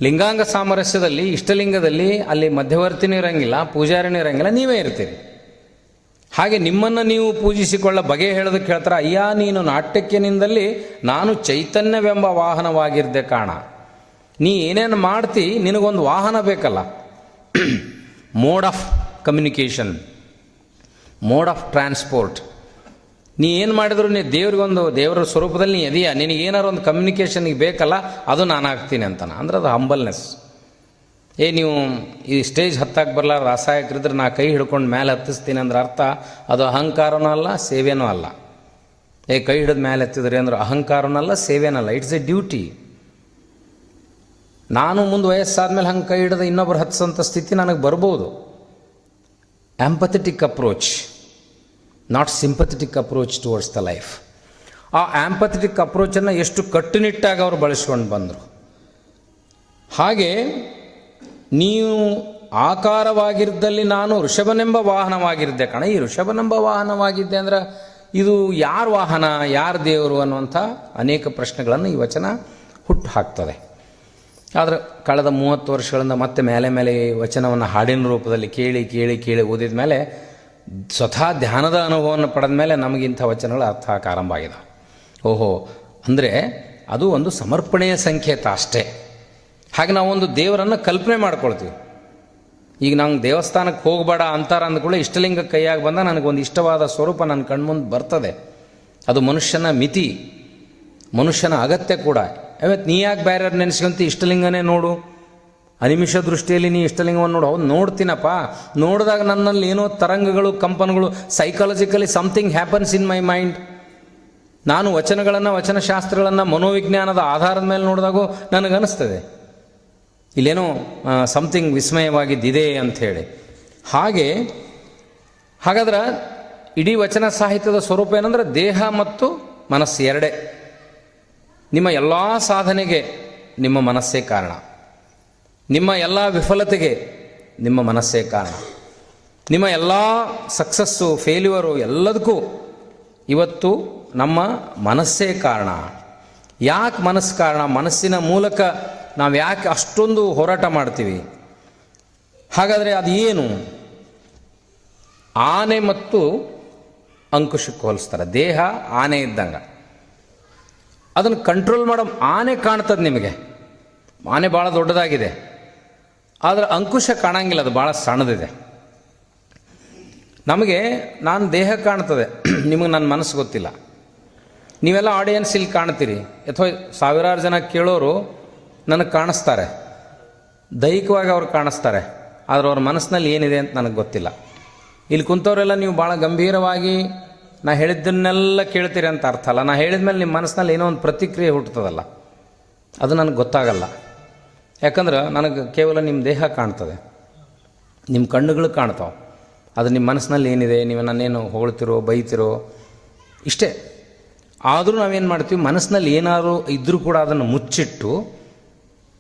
ಲಿಂಗಾಂಗ ಸಾಮರಸ್ಯದಲ್ಲಿ, ಇಷ್ಟಲಿಂಗದಲ್ಲಿ ಅಲ್ಲಿ ಮಧ್ಯವರ್ತಿನೂ ಇರೋಂಗಿಲ್ಲ, ಪೂಜಾರಿನೂ ಇರೋಂಗಿಲ್ಲ, ನೀವೇ ಇರ್ತೀರಿ. ಹಾಗೆ ನಿಮ್ಮನ್ನು ನೀವು ಪೂಜಿಸಿಕೊಳ್ಳ ಬಗೆ ಹೇಳೋದಕ್ಕೆ ಹೇಳ್ತಾರೆ, ಅಯ್ಯ ನೀನು ನಾಟ್ಯಕ್ಕೆ ನಿಂದಲ್ಲಿ ನಾನು ಚೈತನ್ಯವೆಂಬ ವಾಹನವಾಗಿರ್ದೆ ಕಾಣ. ನೀ ಏನೇನು ಮಾಡ್ತಿ, ನಿನಗೊಂದು ವಾಹನ ಬೇಕಲ್ಲ. Mode of communication, mode of transport. ನೀ ಏನು ಮಾಡಿದ್ರು ನೀ ದೇವರ ಸ್ವರೂಪದಲ್ಲಿ ನೀ ಇದೆಯಾ, ನಿನಗೇನಾರು ಒಂದು ಕಮ್ಯುನಿಕೇಷನ್ಗೆ ಬೇಕಲ್ಲ, ಅದು ನಾನು ಆಗ್ತೀನಿ ಅಂತಾನೆ. ಅಂದ್ರೆ ಅದು ಹಂಬಲ್ನೆಸ್. ನೀವು ಈ ಸ್ಟೇಜ್ ಹತ್ತಕ್ಕೆ ಬರಲಾರ ಅಸಹಾಯಕರಿದ್ರೆ ನಾ ಕೈ ಹಿಡ್ಕೊಂಡು ಮೇಲೆ ಹತ್ತಿಸ್ತೀನಿ ಅಂದ್ರೆ ಅರ್ಥ ಅದು ಅಹಂಕಾರನೂ ಅಲ್ಲ, ಸೇವೆನೂ ಅಲ್ಲ. ಕೈ ಹಿಡಿದು ಮೇಲೆ ಹತ್ತಿದ್ರಿ ಅಂದ್ರೆ ಅಹಂಕಾರನೂ ಅಲ್ಲ, ಸೇವೆನಲ್ಲ. It's A duty. ನಾನು ಮುಂದೆ ವಯಸ್ಸಾದ್ಮೇಲೆ ಹಂಗೆ ಕೈ ಹಿಡಿದು ಇನ್ನೊಬ್ರು ಹತ್ತಿಸೋಂಥ ಸ್ಥಿತಿ ನನಗೆ ಬರ್ಬೋದು. Empathetic approach, not sympathetic approach towards the life. ಆ ಆಂಪಥೆಟಿಕ್ ಅಪ್ರೋಚನ್ನು ಎಷ್ಟು ಕಟ್ಟುನಿಟ್ಟಾಗಿ ಅವರು ಬಳಸ್ಕೊಂಡು ಬಂದರು. ಹಾಗೆ ನೀವು ಆಕಾರವಾಗಿದ್ದಲ್ಲಿ ನಾನು ಋಷಭನೆಂಬ ವಾಹನವಾಗಿದ್ದೆ ಕಣ. ಈ ಋಷಭನೆಂಬ ವಾಹನವಾಗಿದ್ದೆ ಅಂದ್ರೆ ಇದು ಯಾರ ವಾಹನ, ಯಾರ ದೇವರು ಅನ್ನುವಂಥ ಅನೇಕ ಪ್ರಶ್ನೆಗಳನ್ನು ಈ ವಚನ ಹುಟ್ಟು ಹಾಕ್ತದೆ. ಆದರೆ ಕಳೆದ 30 ವರ್ಷಗಳಿಂದ ಮತ್ತೆ ಮೇಲೆ ಮೇಲೆ ಈ ವಚನವನ್ನು ಹಾಡಿನ ರೂಪದಲ್ಲಿ ಕೇಳಿ ಕೇಳಿ ಕೇಳಿ ಓದಿದ ಮೇಲೆ, ಸ್ವತಃ ಧ್ಯಾನದ ಅನುಭವವನ್ನು ಪಡೆದ ಮೇಲೆ ನಮಗಿಂಥ ವಚನಗಳು ಅರ್ಥ ಆಗಕ್ಕೆ ಆರಂಭ ಆಗಿದೆ. ಓಹೋ, ಅಂದರೆ ಅದು ಒಂದು ಸಮರ್ಪಣೆಯ ಸಂಕೇತ ಅಷ್ಟೇ. ಹಾಗೆ ನಾವೊಂದು ದೇವರನ್ನು ಕಲ್ಪನೆ ಮಾಡ್ಕೊಳ್ತೀವಿ. ಈಗ ನಂಗೆ ದೇವಸ್ಥಾನಕ್ಕೆ ಹೋಗಬೇಡ ಅಂತಾರ ಅಂದ್ಕೊಳ್ಳಿ, ಇಷ್ಟಲಿಂಗ ಕೈಯಾಗಿ ಬಂದ ನನಗೊಂದು ಇಷ್ಟವಾದ ಸ್ವರೂಪ ನನ್ನ ಕಣ್ಮುಂದೆ ಬರ್ತದೆ. ಅದು ಮನುಷ್ಯನ ಮಿತಿ, ಮನುಷ್ಯನ ಅಗತ್ಯ ಕೂಡ. ಇವತ್ತು ನೀ ಯಾಕೆ ಬೇರೆ ನೆನೆಸ್ಕೊಂತ ಇಷ್ಟಲಿಂಗನೇ ನೋಡು, ಅನಿಮಿಷ ದೃಷ್ಟಿಯಲ್ಲಿ ನೀ ಇಷ್ಟಲಿಂಗವನ್ನು ನೋಡು. ಹೌದು, ನೋಡ್ತೀನಪ್ಪ. ನೋಡಿದಾಗ ನನ್ನಲ್ಲಿ ಏನೋ ತರಂಗಗಳು, ಕಂಪನಗಳು, psychologically something happens in my mind. ನಾನು ವಚನಗಳನ್ನು, ವಚನಶಾಸ್ತ್ರಗಳನ್ನು ಮನೋವಿಜ್ಞಾನದ ಆಧಾರದ ಮೇಲೆ ನೋಡಿದಾಗೂ ನನಗನ್ನಿಸ್ತದೆ ಇಲ್ಲೇನೋ ಸಮಥಿಂಗ್ ವಿಸ್ಮಯವಾಗಿದ್ದಿದೆ ಅಂಥೇಳಿ. ಹಾಗಾದ್ರೆ ಇಡೀ ವಚನ ಸಾಹಿತ್ಯದ ಸ್ವರೂಪ ಏನಂದ್ರೆ ದೇಹ ಮತ್ತು ಮನಸ್ಸು ಎರಡೇ. ನಿಮ್ಮ ಎಲ್ಲ ಸಾಧನೆಗೆ ನಿಮ್ಮ ಮನಸ್ಸೇ ಕಾರಣ, ನಿಮ್ಮ ಎಲ್ಲ ವಿಫಲತೆಗೆ ನಿಮ್ಮ ಮನಸ್ಸೇ ಕಾರಣ, ನಿಮ್ಮ ಎಲ್ಲ ಸಕ್ಸಸ್ಸು, ಫೇಲ್ಯೂರು ಎಲ್ಲದಕ್ಕೂ ಇವತ್ತು ನಮ್ಮ ಮನಸ್ಸೇ ಕಾರಣ. ಯಾಕೆ ಮನಸ್ಸು ಕಾರಣ? ಮನಸ್ಸಿನ ಮೂಲಕ ನಾವು ಯಾಕೆ ಅಷ್ಟೊಂದು ಹೋರಾಟ ಮಾಡ್ತೀವಿ? ಹಾಗಾದರೆ ಅದು ಏನು? ಆನೆ ಮತ್ತು ಅಂಕುಶಕ್ಕೆ ಹೋಲಿಸ್ತಾರೆ. ದೇಹ ಆನೆ ಇದ್ದಂಗೆ, ಅದನ್ನು ಕಂಟ್ರೋಲ್ ಮಾಡೋ ಆನೆ ಕಾಣ್ತದೆ ನಿಮಗೆ. ಆನೆ ಭಾಳ ದೊಡ್ಡದಾಗಿದೆ, ಆದರೆ ಅಂಕುಶ ಕಾಣಂಗಿಲ್ಲ, ಅದು ಭಾಳ ಸಣ್ಣದಿದೆ. ನಮಗೆ ನಾನು ದೇಹ ಕಾಣ್ತದೆ, ನಿಮಗೆ ನನ್ನ ಮನಸ್ಸು ಗೊತ್ತಿಲ್ಲ. ನೀವೆಲ್ಲ ಆಡಿಯನ್ಸ್ ಇಲ್ಲಿ ಕಾಣ್ತೀರಿ, ಅಥವಾ ಸಾವಿರಾರು ಜನ ಕೇಳೋರು ನನಗೆ ಕಾಣಿಸ್ತಾರೆ, ದೈಹಿಕವಾಗಿ ಅವ್ರು ಕಾಣಿಸ್ತಾರೆ, ಆದರೆ ಅವ್ರ ಮನಸ್ಸಿನಲ್ಲಿ ಏನಿದೆ ಅಂತ ನನಗೆ ಗೊತ್ತಿಲ್ಲ. ಇಲ್ಲಿ ಕುಂತವರೆಲ್ಲ ನೀವು ಭಾಳ ಗಂಭೀರವಾಗಿ ನಾ ಹೇಳಿದ್ದನ್ನೆಲ್ಲ ಕೇಳ್ತೀರಿ ಅಂತ ಅರ್ಥ ಅಲ್ಲ. ನಾ ಹೇಳಿದ ಮೇಲೆ ನಿಮ್ಮ ಮನಸ್ಸಿನಲ್ಲಿ ಏನೋ ಒಂದು ಪ್ರತಿಕ್ರಿಯೆ ಹುಟ್ಟುತ್ತದಲ್ಲ, ಅದು ನನಗೆ ಗೊತ್ತಾಗಲ್ಲ. ಯಾಕಂದ್ರೆ ನನಗೆ ಕೇವಲ ನಿಮ್ಮ ದೇಹ ಕಾಣ್ತದೆ, ನಿಮ್ಮ ಕಣ್ಣುಗಳು ಕಾಣ್ತಾವೆ, ಅದು ನಿಮ್ಮ ಮನಸ್ಸಿನಲ್ಲಿ ಏನಿದೆ, ನೀವು ನನ್ನೇನು ಹೊಗಳ್ತಿರೋ ಬೈತಿರೋ ಇಷ್ಟೇ. ಆದರೂ ನಾವೇನು ಮಾಡ್ತೀವಿ, ಮನಸ್ಸಿನಲ್ಲಿ ಏನಾದರೂ ಇದ್ದರೂ ಕೂಡ ಅದನ್ನು ಮುಚ್ಚಿಟ್ಟು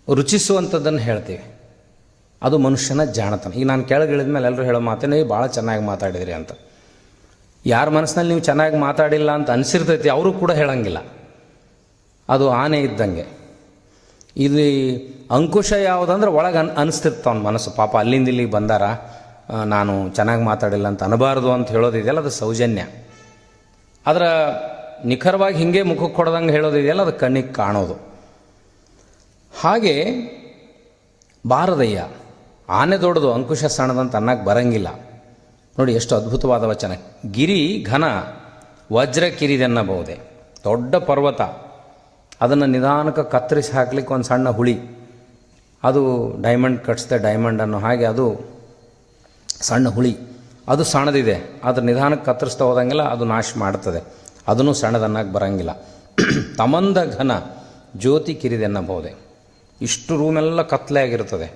ರುಚಿಸುವಂಥದ್ದನ್ನು ಹೇಳ್ತೀವಿ. ಅದು ಮನುಷ್ಯನ ಜಾಣತನ. ಈಗ ನಾನು ಕೆಳಗಿಳಿದ ಮೇಲೆ ಎಲ್ಲರೂ ಹೇಳೋ ಮಾತೇ ನೀವು ಭಾಳ ಚೆನ್ನಾಗಿ ಮಾತಾಡಿದ್ರಿ ಅಂತ. ಯಾರ ಮನಸ್ಸಿನಲ್ಲಿ ನೀವು ಚೆನ್ನಾಗಿ ಮಾತಾಡಿಲ್ಲ ಅಂತ ಅನಿಸಿರ್ತೈತಿ ಅವರು ಕೂಡ ಹೇಳಂಗಿಲ್ಲ. ಅದು ಆನೆ ಇದ್ದಂಗೆ. ಇಲ್ಲಿ ಅಂಕುಶ ಯಾವುದಂದ್ರೆ ಒಳಗೆ ಅನಿಸ್ತಿರ್ತಾವ ಮನಸ್ಸು, ಪಾಪ ಅಲ್ಲಿಂದ ಇಲ್ಲಿಗೆ ಬಂದಾರ, ನಾನು ಚೆನ್ನಾಗಿ ಮಾತಾಡಿಲ್ಲ ಅಂತ ಅನ್ನಬಾರ್ದು ಅಂತ ಹೇಳೋದಿದೆಯಲ್ಲ, ಅದು ಸೌಜನ್ಯ. ಅದರ ನಿಖರವಾಗಿ ಹಿಂಗೆ ಮುಖಕ್ಕೆ ಹೊಡೆದಂಗೆ ಹೇಳೋದಿದೆಯಲ್ಲ, ಅದು ಕಣ್ಣಿಗೆ ಕಾಣೋದು. ಹಾಗೆ ಬಾರದಯ್ಯ, ಆನೆ ದೊಡ್ಡದು ಅಂಕುಶ ಸಣ್ಣದಂತ ಅನ್ನಕ್ಕೆ ಬರಂಗಿಲ್ಲ. ನೋಡಿ ಎಷ್ಟು ಅದ್ಭುತವಾದ ವಚನ. ಗಿರಿ ಘನ ವಜ್ರ ಕಿರಿದೆನ್ನಬಹುದೇ. ದೊಡ್ಡ ಪರ್ವತ, ಅದನ್ನು ನಿಧಾನಕ್ಕೆ ಕತ್ತರಿಸಿ ಹಾಕ್ಲಿಕ್ಕೆ ಒಂದು ಸಣ್ಣ ಹುಳಿ, ಅದು ಡೈಮಂಡ್ ಕಟ್ಸ್ದೆ ಡೈಮಂಡ್ ಅನ್ನೋ ಹಾಗೆ ಅದು ಸಣ್ಣ ಹುಳಿ, ಅದು ಸಣ್ಣದಿದೆ, ಅದ್ರ ನಿಧಾನಕ್ಕೆ ಕತ್ತರಿಸ್ತಾ ಹೋದಂಗೆಲ್ಲ ಅದು ನಾಶ ಮಾಡ್ತದೆ. ಅದನ್ನು ಸಣ್ಣದನ್ನಾಗಿ ಬರಂಗಿಲ್ಲ. ತಮಂದ ಘನ ಜ್ಯೋತಿ ಕಿರಿದೆನ್ನಬಹುದೇ. ಇಷ್ಟು ರೂಮೆಲ್ಲ ಕತ್ತಲೆ ಆಗಿರ್ತದೆ,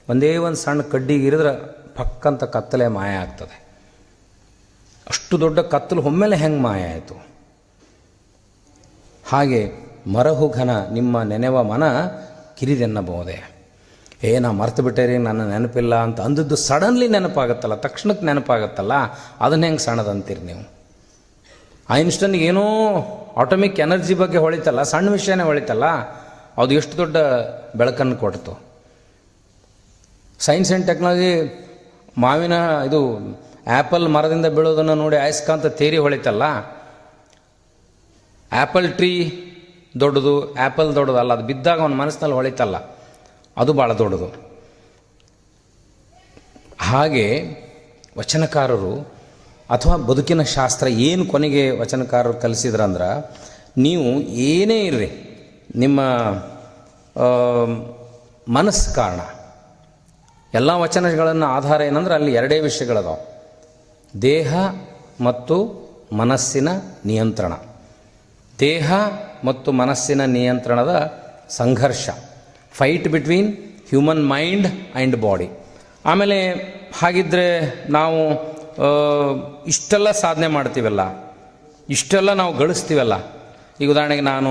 ಒಂದೇ ಒಂದು ಸಣ್ಣ ಕಡ್ಡಿಗೆ ಇರಿದ್ರೆ ಪಕ್ಕಂತ ಕತ್ತಲೆ ಮಾಯ ಆಗ್ತದೆ. ಅಷ್ಟು ದೊಡ್ಡ ಕತ್ತಲು ಒಮ್ಮೆಲೆ ಹೆಂಗೆ ಮಾಯ ಆಯಿತು? ಹಾಗೆ ಮರಹು ಘನ ನಿಮ್ಮ ನೆನೆವ ಮನ ಕಿರಿದೆನ್ನಬಹುದೇ. ನಾ ಮರ್ತು ಬಿಟ್ಟೇರಿ, ನನ್ನ ನೆನಪಿಲ್ಲ ಅಂತ ಅಂದದ್ದು ಸಡನ್ಲಿ ನೆನಪಾಗತ್ತಲ್ಲ, ತಕ್ಷಣಕ್ಕೆ ನೆನಪಾಗತ್ತಲ್ಲ, ಅದನ್ನ ಹೆಂಗೆ ಸಣ್ಣದಂತೀರಿ ನೀವು? ಐನ್ಸ್ಟನ್ಗೆ ಏನೋ ಆಟೋಮಿಕ್ ಎನರ್ಜಿ ಬಗ್ಗೆ ಹೊಳಿತಲ್ಲ, ಸಣ್ಣ ವಿಷಯನೇ ಹೊಳಿತಲ್ಲ, ಅದು ಎಷ್ಟು ದೊಡ್ಡ ಬೆಳಕನ್ನು ಕೊಡ್ತು. ಸೈನ್ಸ್ ಆ್ಯಂಡ್ ಟೆಕ್ನಾಲಜಿ ಮಾವಿನ ಇದು ಆ್ಯಪಲ್ ಮರದಿಂದ ಬೀಳೋದನ್ನು ನೋಡಿ ಅಯಸ್ಕಾಂತ ತೇರಿ ಹೊಳಿತಲ್ಲ. ಆ್ಯಪಲ್ ಟ್ರೀ ದೊಡ್ಡದು, ಆ್ಯಪಲ್ ದೊಡ್ಡದಲ್ಲ, ಅದು ಬಿದ್ದಾಗ ಅವನ ಮನಸ್ಸಿನಲ್ಲಿ ಹೊಳಿತಲ್ಲ, ಅದು ಭಾಳ ದೊಡ್ಡದು. ಹಾಗೆ ವಚನಕಾರರು ಅಥವಾ ಬದುಕಿನ ಶಾಸ್ತ್ರ ಏನು ಕೊನೆಗೆ ವಚನಕಾರರು ಕಲಿಸಿದ್ರಂದ್ರೆ, ನೀವು ಏನೇ ಇರ್ರಿ, ನಿಮ್ಮ ಮನಸ್ಸು ಕಾರಣ. ಎಲ್ಲ ವಚನಗಳನ್ನು ಆಧಾರ ಏನಂದ್ರೆ ಅಲ್ಲಿ ಎರಡೇ ವಿಷಯಗಳದಾವೆ: ದೇಹ ಮತ್ತು ಮನಸ್ಸಿನ ನಿಯಂತ್ರಣ. ದೇಹ ಮತ್ತು ಮನಸ್ಸಿನ ನಿಯಂತ್ರಣದ ಸಂಘರ್ಷ, fight between human mind and body. ಆಮೇಲೆ ಹಾಗಿದ್ದರೆ ನಾವು ಇಷ್ಟೆಲ್ಲ ಸಾಧನೆ ಮಾಡ್ತೀವಲ್ಲ, ಇಷ್ಟೆಲ್ಲ ನಾವು ಗಳಿಸ್ತೀವಲ್ಲ. ಈಗ ಉದಾಹರಣೆಗೆ ನಾನು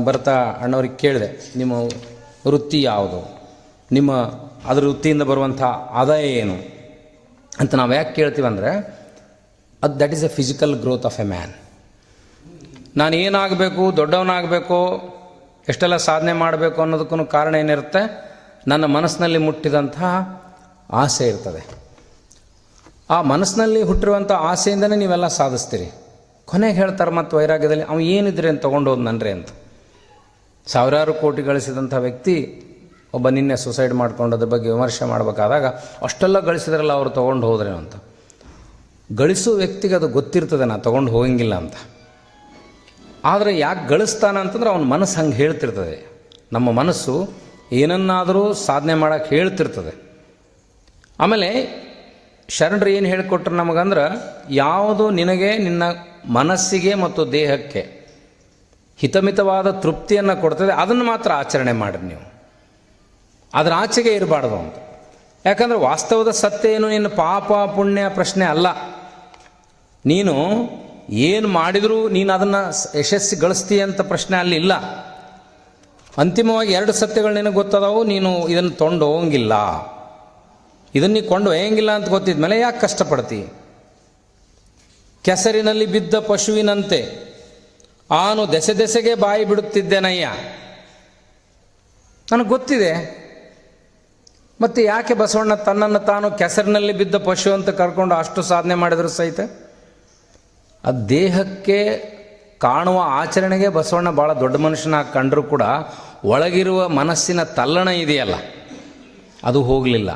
ಬರ್ತಾ ಅಣ್ಣವ್ರಿಗೆ ಕೇಳಿದೆ, ನಿಮ್ಮ ವೃತ್ತಿ ಯಾವುದು, ನಿಮ್ಮ ಅದರ ವೃತ್ತಿಯಿಂದ ಬರುವಂಥ ಆದಾಯ ಏನು ಅಂತ ನಾವು ಯಾಕೆ ಕೇಳ್ತೀವಂದರೆ, that is a physical growth of a man. ನಾನು ಏನಾಗಬೇಕು, ದೊಡ್ಡವನಾಗಬೇಕು, ಎಷ್ಟೆಲ್ಲ ಸಾಧನೆ ಮಾಡಬೇಕು ಅನ್ನೋದಕ್ಕೂ ಕಾರಣ ಏನಿರುತ್ತೆ, ನನ್ನ ಮನಸ್ಸಿನಲ್ಲಿ ಮುಟ್ಟಿದಂಥ ಆಸೆ ಇರ್ತದೆ. ಆ ಮನಸ್ಸಿನಲ್ಲಿ ಹುಟ್ಟಿರುವಂಥ ಆಸೆಯಿಂದನೇ ನೀವೆಲ್ಲ ಸಾಧಿಸ್ತೀರಿ. ಕೊನೆಗೆ ಹೇಳ್ತಾರೆ ಮತ್ತು ವೈರಾಗ್ಯದಲ್ಲಿ, ಅವ ಏನಿದ್ರೆ ಅಂತ ತೊಗೊಂಡೋದು ನನ್ರಿ ಅಂತ. ಸಾವಿರಾರು ಕೋಟಿ ಗಳಿಸಿದಂಥ ವ್ಯಕ್ತಿ ಒಬ್ಬ ನಿನ್ನೆ ಸುಸೈಡ್ ಮಾಡ್ಕೊಂಡೋದ್ರ ಬಗ್ಗೆ ವಿಮರ್ಶೆ ಮಾಡಬೇಕಾದಾಗ, ಅಷ್ಟೆಲ್ಲ ಗಳಿಸಿದ್ರಲ್ಲ ಅವರು ತೊಗೊಂಡು ಹೋದ್ರೇನು ಅಂತ. ಗಳಿಸೋ ವ್ಯಕ್ತಿಗೆ ಅದು ಗೊತ್ತಿರ್ತದೆ, ನಾ ತೊಗೊಂಡು ಹೋಗಂಗಿಲ್ಲ ಅಂತ. ಆದರೆ ಯಾಕೆ ಗಳಿಸ್ತಾನ ಅಂತಂದ್ರೆ ಅವನ ಮನಸ್ಸು ಹಂಗೆ ಹೇಳ್ತಿರ್ತದೆ. ನಮ್ಮ ಮನಸ್ಸು ಏನನ್ನಾದರೂ ಸಾಧನೆ ಮಾಡೋಕ್ಕೆ ಹೇಳ್ತಿರ್ತದೆ. ಆಮೇಲೆ ಶರಣರು ಏನು ಹೇಳಿಕೊಟ್ರು ನಮಗಂದ್ರೆ, ಯಾವುದು ನಿನಗೆ ನಿನ್ನ ಮನಸ್ಸಿಗೆ ಮತ್ತು ದೇಹಕ್ಕೆ ಹಿತಮಿತವಾದ ತೃಪ್ತಿಯನ್ನು ಕೊಡ್ತದೆ ಅದನ್ನು ಮಾತ್ರ ಆಚರಣೆ ಮಾಡಿರಿ ನೀವು, ಅದರ ಆಚೆಗೆ ಇರಬಾರ್ದು ಅಂತ. ಯಾಕಂದರೆ ವಾಸ್ತವದ ಸತ್ಯ ಏನು, ನಿನ್ನ ಪಾಪ ಪುಣ್ಯ ಪ್ರಶ್ನೆ ಅಲ್ಲ. ನೀನು ಏನು ಮಾಡಿದರೂ ನೀನು ಅದನ್ನು ಯಶಸ್ಸು ಗಳಿಸ್ತೀಯ ಅಂತ ಪ್ರಶ್ನೆ ಅಲ್ಲಿ ಇಲ್ಲ. ಅಂತಿಮವಾಗಿ ಎರಡು ಸತ್ಯಗಳು ನಿನಗೆ ಗೊತ್ತದಾವು, ನೀನು ಇದನ್ನು ತೊಗೊಂಡು ಹೋಗಂಗಿಲ್ಲ, ಇದನ್ನು ನೀ ಕೊಂಡು ಒಯ್ಯಂಗಿಲ್ಲ ಅಂತ ಗೊತ್ತಿದ್ಮೇಲೆ ಯಾಕೆ ಕಷ್ಟಪಡ್ತಿ? ಕೆಸರಿನಲ್ಲಿ ಬಿದ್ದ ಪಶುವಿನಂತೆ ಆನು ದೆಸೆ ದೆಸೆಗೆ ಬಾಯಿ ಬಿಡುತ್ತಿದ್ದೇನಯ್ಯ. ನನಗೆ ಗೊತ್ತಿದೆ, ಮತ್ತು ಯಾಕೆ ಬಸವಣ್ಣ ತನ್ನನ್ನು ತಾನು ಕೆಸರಿನಲ್ಲಿ ಬಿದ್ದ ಪಶು ಅಂತ ಕರ್ಕೊಂಡು ಅಷ್ಟು ಸಾಧನೆ ಮಾಡಿದ್ರು ಸಹಿತ? ಆ ದೇಹಕ್ಕೆ ಕಾಣುವ ಆಚರಣೆಗೆ ಬಸವಣ್ಣ ಭಾಳ ದೊಡ್ಡ ಮನುಷ್ಯನಾಗಿ ಕಂಡರೂ ಕೂಡ ಒಳಗಿರುವ ಮನಸ್ಸಿನ ತಲ್ಲಣ ಇದೆಯಲ್ಲ, ಅದು ಹೋಗಲಿಲ್ಲ.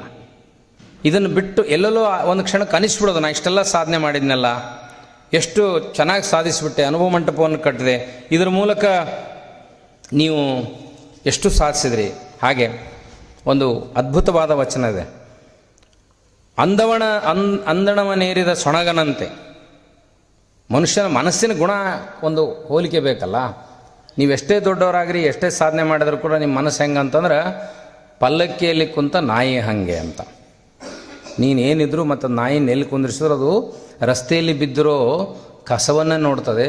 ಇದನ್ನು ಬಿಟ್ಟು ಎಲ್ಲೆಲ್ಲೋ ಒಂದು ಕ್ಷಣಕ್ಕೆ ಅನಿಸ್ಬಿಡೋದು, ನಾ ಇಷ್ಟೆಲ್ಲ ಸಾಧನೆ ಮಾಡಿದ್ನಲ್ಲ, ಎಷ್ಟು ಚೆನ್ನಾಗಿ ಸಾಧಿಸಿಬಿಟ್ಟೆ, ಅನುಭವ ಮಂಟಪವನ್ನು ಕಟ್ಟಿದೆ, ಇದರ ಮೂಲಕ ನೀವು ಎಷ್ಟು ಸಾಧಿಸಿದ್ರಿ. ಹಾಗೆ ಒಂದು ಅದ್ಭುತವಾದ ವಚನ ಇದೆ, ಅಂದಣವನೇರಿದ ಸೊಣಗನಂತೆ. ಮನುಷ್ಯನ ಮನಸ್ಸಿನ ಗುಣ ಒಂದು ಹೋಲಿಕೆ ಬೇಕಲ್ಲ. ನೀವೆಷ್ಟೇ ದೊಡ್ಡವರಾಗ್ರಿ, ಎಷ್ಟೇ ಸಾಧನೆ ಮಾಡಿದ್ರು ಕೂಡ ನಿಮ್ಮ ಮನಸ್ಸು ಹೆಂಗಂತಂದ್ರೆ ಪಲ್ಲಕ್ಕಿಯಲ್ಲಿ ಕುಂತ ನಾಯಿ ಹಾಗೆ ಅಂತ. ನೀನೇನಿದ್ರು ಮತ್ತು ನಾಯಿ ನೆಲ್ಲಿ ಕುಂದಿರಿಸಿದ್ರು ಅದು ರಸ್ತೆಯಲ್ಲಿ ಬಿದ್ದಿರೋ ಕಸವನ್ನು ನೋಡ್ತದೆ,